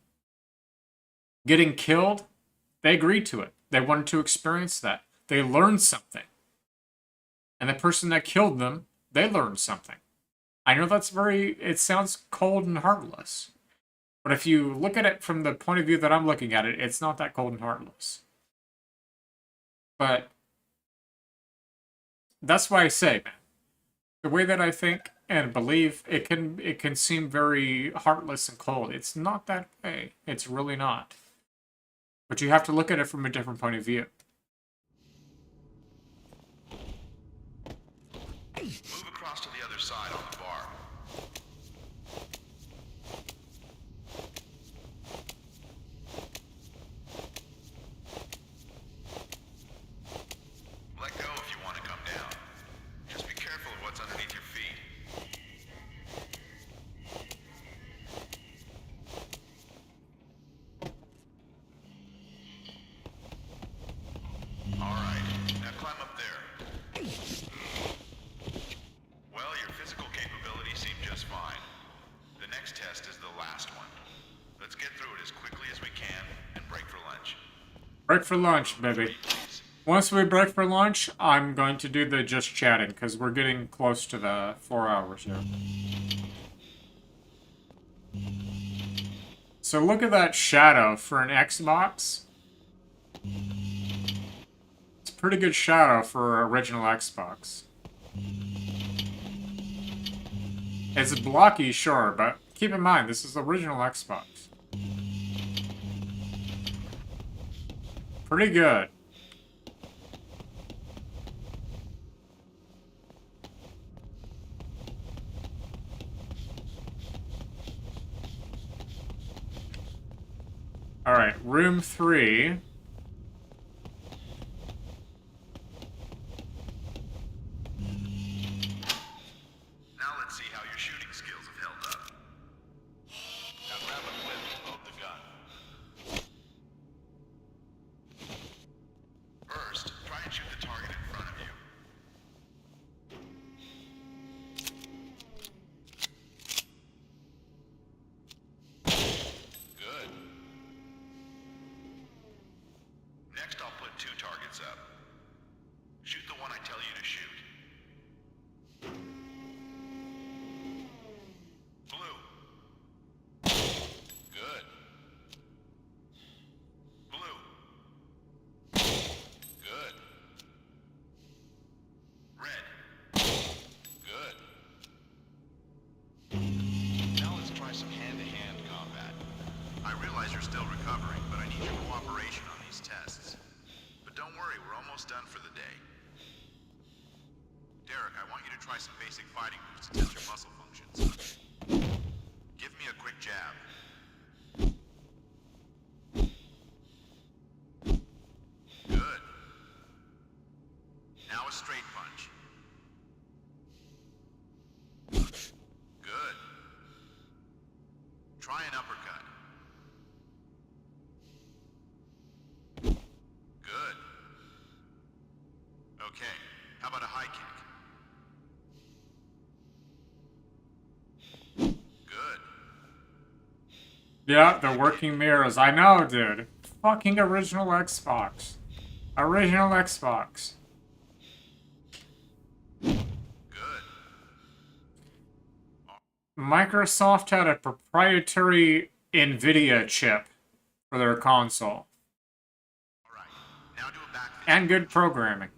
Getting killed, they agreed to it. They wanted to experience that. They learned something. And the person that killed them, they learned something. I know that's it sounds cold and heartless. But if you look at it from the point of view that I'm looking at it, it's not that cold and heartless. But that's why I say, man, the way that I think and believe, it can seem very heartless and cold. It's not that way. It's really not. But you have to look at it from a different point of view. Move across to the other side on the bar. Let go if you want to come down. Just be careful of Break for lunch, baby. Once we break for lunch, I'm going to do the just chatting, because we're getting close to the 4 hours here. So look at that shadow for an Xbox. It's a pretty good shadow for original Xbox. It's blocky, sure, but keep in mind, this is original Xbox. Pretty good. Alright, room 3. Now let's see how your shooting skills have held up. Now grab a clip and load the gun. First, try and shoot the target in front of you. Good. Next, I'll put 2 targets up. Shoot the one I tell you to shoot. Blue. Good. Blue. Good. Red. Good. Now let's try some hand-to-hand combat. I realize you're still recovering, but I need your cooperation on these tests. But don't worry, we're almost done for the day. Derek, I want you to try some basic fighting moves to test your muscle functions. Give me a quick jab. Good. Now a straight punch. Good. Try an uppercut. Good. Okay, how about a high kick? Good. Yeah, the working mirrors. I know, dude. Fucking original Xbox. Original Xbox. Microsoft had a proprietary NVIDIA chip for their console. And good programming.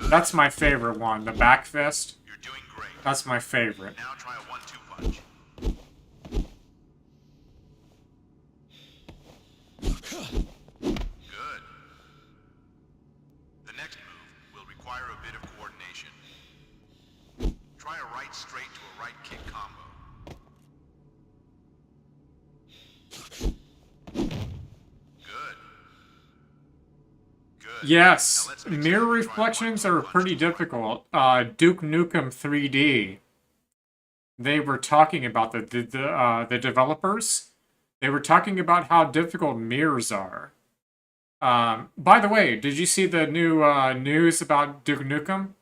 That's my favorite one, the back fist. You're doing great. That's my favorite. Now try a 1-2 punch. Good. The next move will require a bit of coordination. Try a right straight to a right kick combo. Good. Good. Yes, mirror reflections are pretty difficult. Duke Nukem 3D. They were talking about the developers. They were talking about how difficult mirrors are. By the way, did you see the new news about Duke Nukem?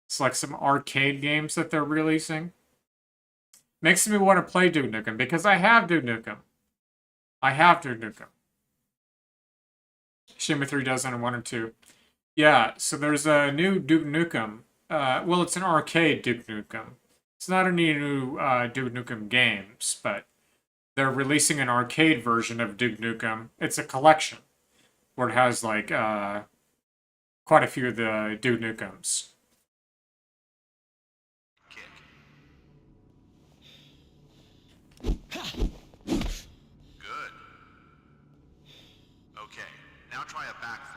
It's like some arcade games that they're releasing. Makes me want to play Duke Nukem because I have Duke Nukem. I have Duke Nukem. Shimmy 3 doesn't and 1 and 2. Yeah, so there's a new Duke Nukem. Well, it's an arcade Duke Nukem. It's not any new Duke Nukem games, but they're releasing an arcade version of Duke Nukem. It's a collection where it has like quite a few of the Duke Nukems. Good. Okay, now try a backflip.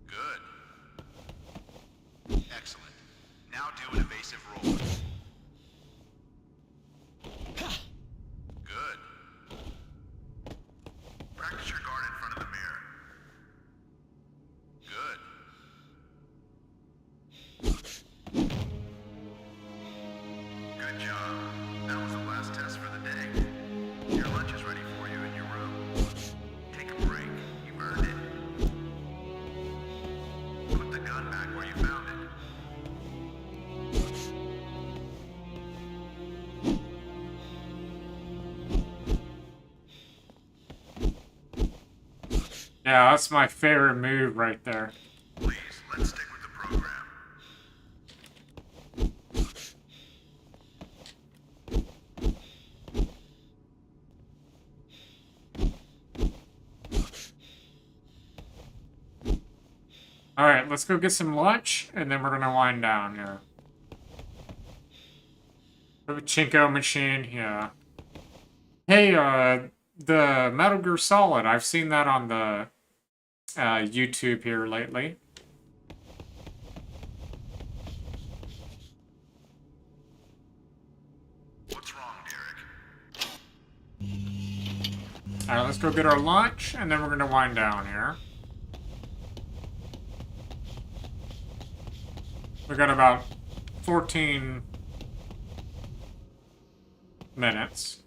Good. Excellent. Now do an evasive roll. Good. Practice your guard in front of the mirror. Good. Good job. That was the last test for the day. Yeah, that's my favorite move right there. Please, let's stick with the program. Alright, let's go get some lunch, and then we're gonna wind down here. Pachinko machine, yeah. Hey, the Metal Gear Solid, I've seen that on the YouTube here lately. What's wrong, Derek? Alright, let's go get our lunch, and then we're gonna wind down here. We got about 14 minutes.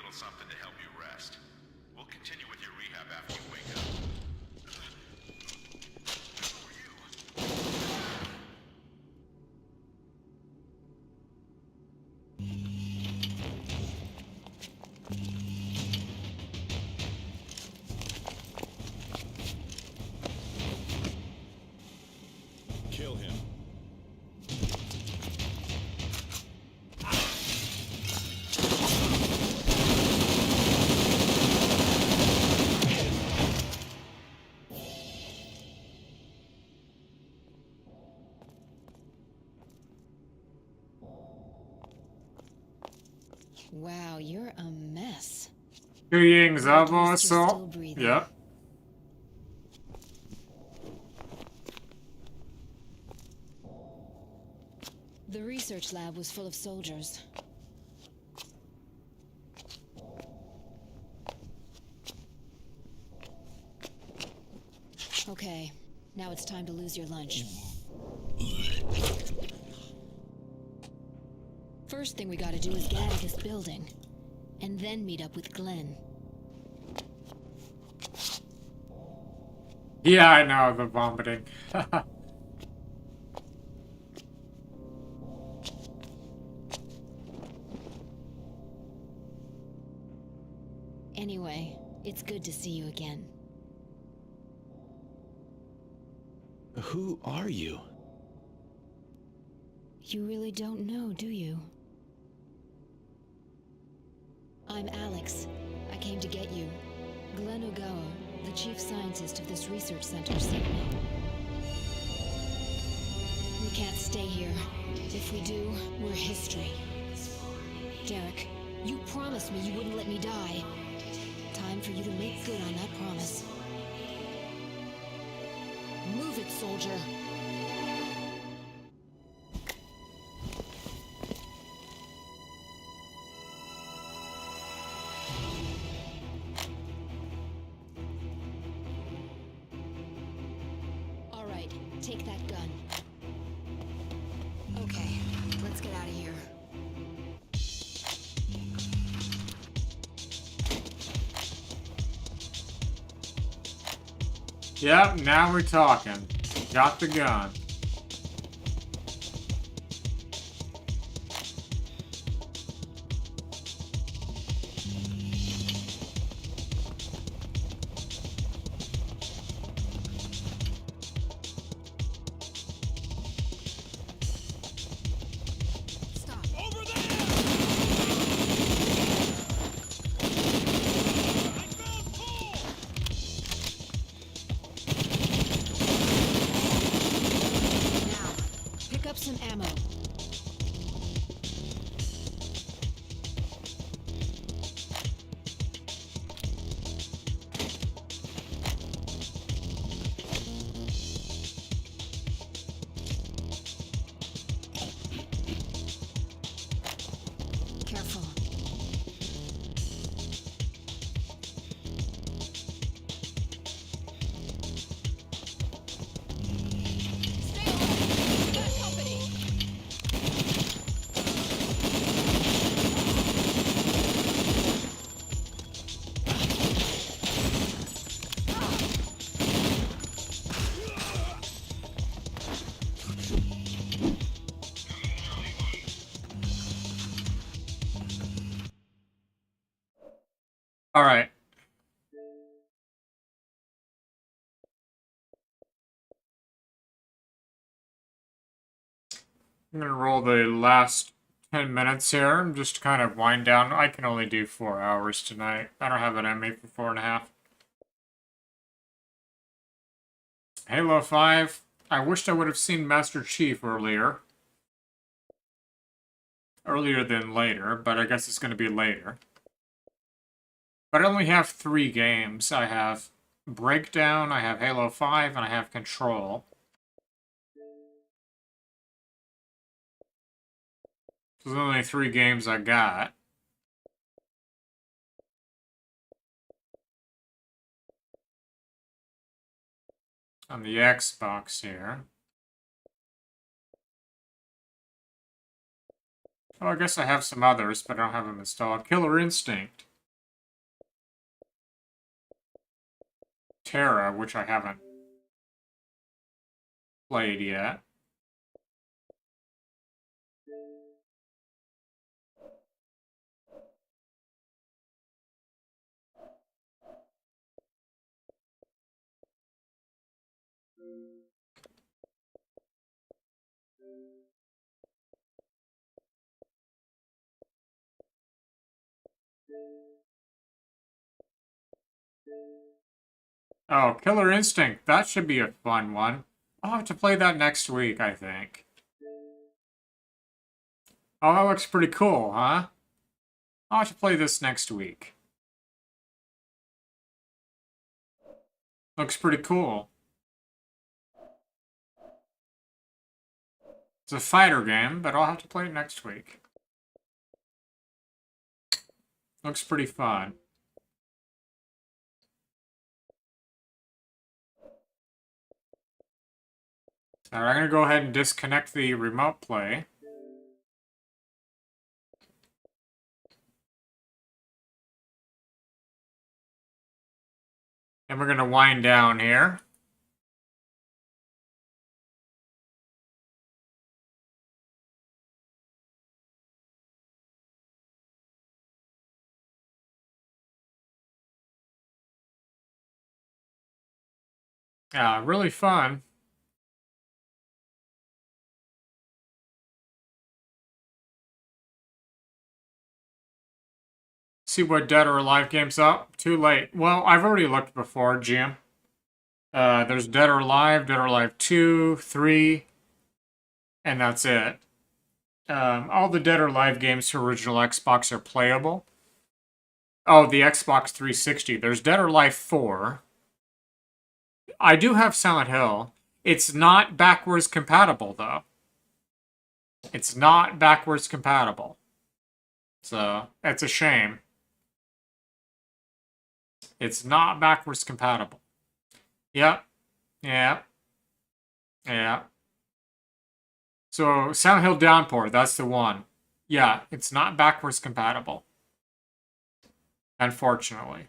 Something to help you rest. We'll continue with your rehab after you wake up. Kill him. Wow, you're a mess. Ying Zabo assault. Yep. The research lab was full of soldiers. Okay, now it's time to lose your lunch. First thing we gotta do is get out of this building, and then meet up with Glenn. Yeah, I know, the vomiting. Anyway, it's good to see you again. Who are you? You really don't know, do you? I'm Alex. I came to get you. Glenn Ogawa, the chief scientist of this research center, sent me. We can't stay here. If we do, we're history. Derek, you promised me you wouldn't let me die. Time for you to make good on that promise. Move it, soldier. All right, take that gun. Okay, let's get out of here. Yep, now we're talking. Got the gun. Alright. I'm gonna roll the last 10 minutes here, just to kind of wind down. I can only do 4 hours tonight. I don't have it in me for 4.5. Halo 5. I wished I would have seen Master Chief earlier. Earlier than later, but I guess it's going to be later. But I only have 3 games. I have Breakdown, I have Halo 5, and I have Control. So there's only 3 games I got. On the Xbox here. Oh, I guess I have some others, but I don't have them installed. Killer Instinct. Terra, which I haven't played yet. Oh, Killer Instinct. That should be a fun one. I'll have to play that next week, I think. Oh, that looks pretty cool, huh? I'll have to play this next week. Looks pretty cool. It's a fighter game, but I'll have to play it next week. Looks pretty fun. Alright, I'm going to go ahead and disconnect the remote play. And we're going to wind down here. Really fun. See what Dead or Alive game's up. Too late. Well, I've already looked before, Jim. There's Dead or Alive 2, 3, and that's it. All the Dead or Alive games for original Xbox are playable. Oh, the Xbox 360. There's Dead or Alive 4. I do have Silent Hill. It's not backwards compatible, though. It's not backwards compatible. So, that's a shame. It's not backwards compatible. Yep. Yeah. Yeah. So, Silent Hill Downpour, that's the one. Yeah, it's not backwards compatible. Unfortunately.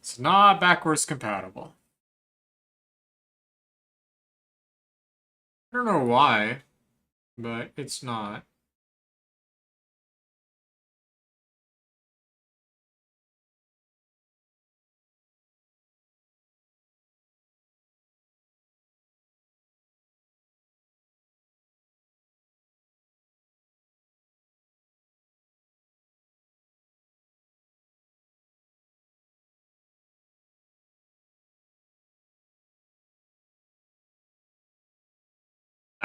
It's not backwards compatible. I don't know why, but it's not.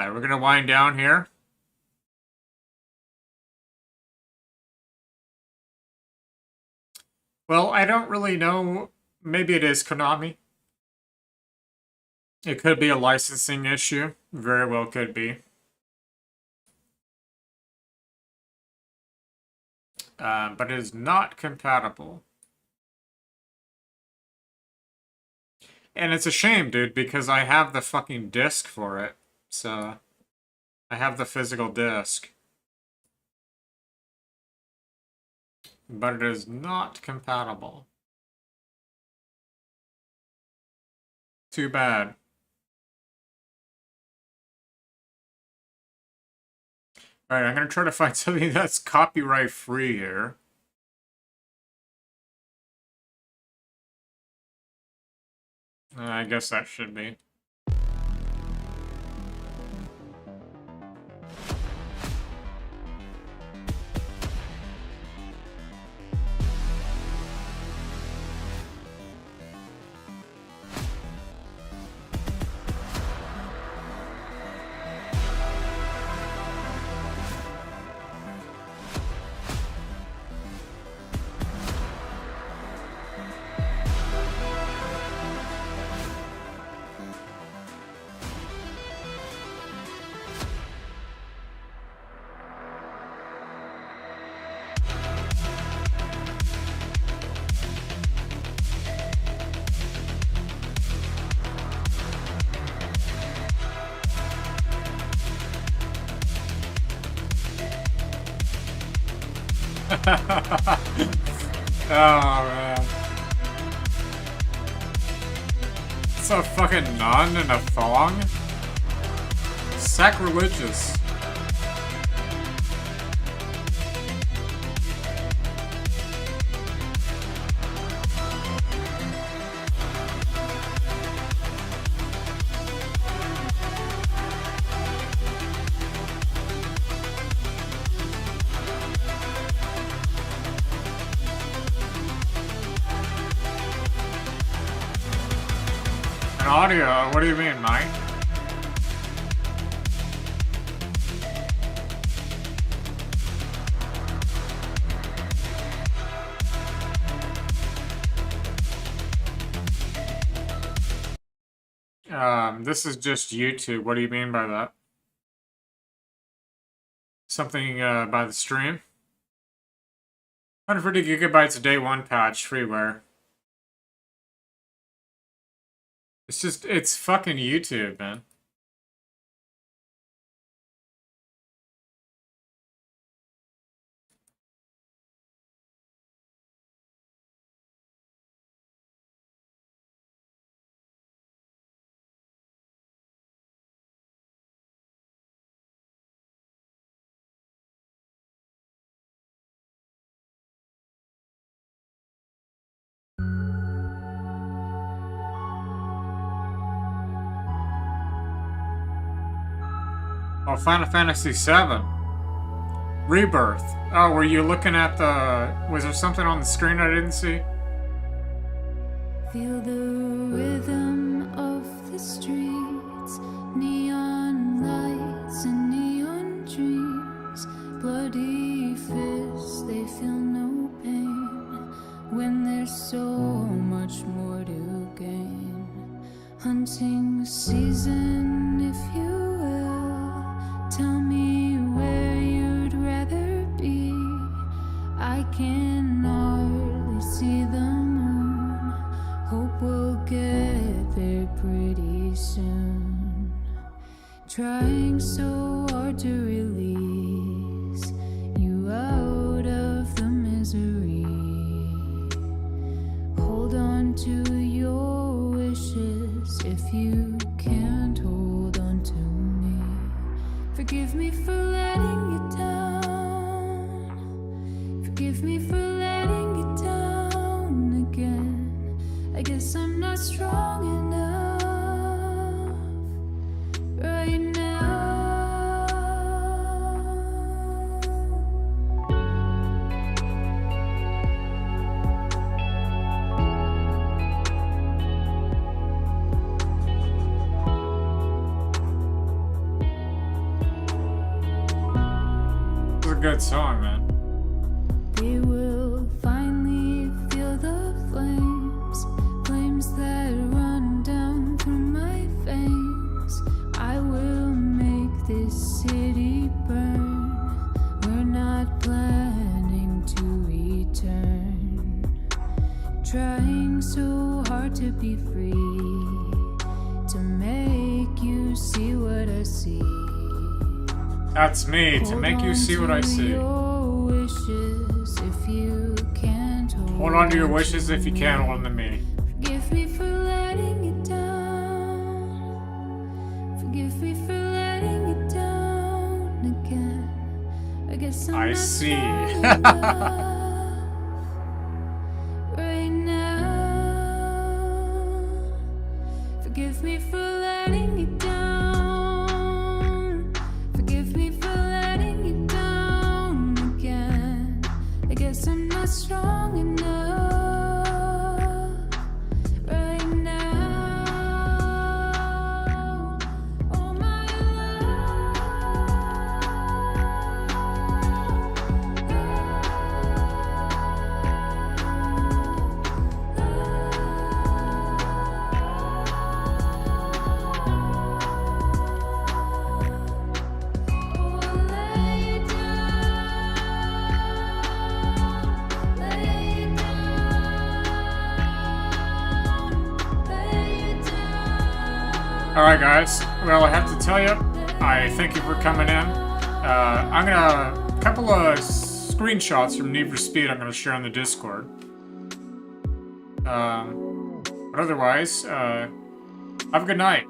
Alright, we're gonna wind down here. Well, I don't really know. Maybe it is Konami. It could be a licensing issue. Very well could be. But it is not compatible. And it's a shame, dude, because I have the fucking disc for it. So, I have the physical disc. But it is not compatible. Too bad. Alright, I'm gonna try to find something that's copyright free here. I guess that should be. Oh man. It's a fucking nun in a thong? Sacrilegious. Audio, what do you mean, Mike? This is just YouTube. What do you mean by that? Something, by the stream? 150 gigabytes a day, one patch, freeware. It's fucking YouTube, man. Oh, Final Fantasy VII. Rebirth. Oh, were you looking at the... Was there something on the screen I didn't see? Feel the rhythm of the streets, neon lights and neon dreams, bloody fists, they feel no pain when there's so much more to gain. Hunting season, if you will, tell me where you'd rather be. I can hardly see the moon, hope we'll get there pretty soon. Trying so hard to release you out of the misery. Hold on to your wishes if you can't hold on to me. Forgive me for letting you down. Forgive me for letting you down again. I guess I'm not strong enough right now. It's a good song, man. They will finally feel the flames, flames that run down through my veins. I will make this city burn. We're not planning to return. Trying so hard to be free, to make you see what I see. That's me, to make you see what I see. Hold on to your wishes if you can't Hold on to your wishes if you can't hold on to me. Forgive me for letting you down. Forgive me for letting you down again. I guess I'm I not see. strong enough right now. Forgive me for letting you down. Forgive me for letting you down again. I guess I'm not strong enough right now. Oh my Alright guys, well I have to tell you, I thank you for coming in. I'm gonna, a couple of screenshots from Need for Speed I'm gonna share on the Discord. But otherwise, have a good night.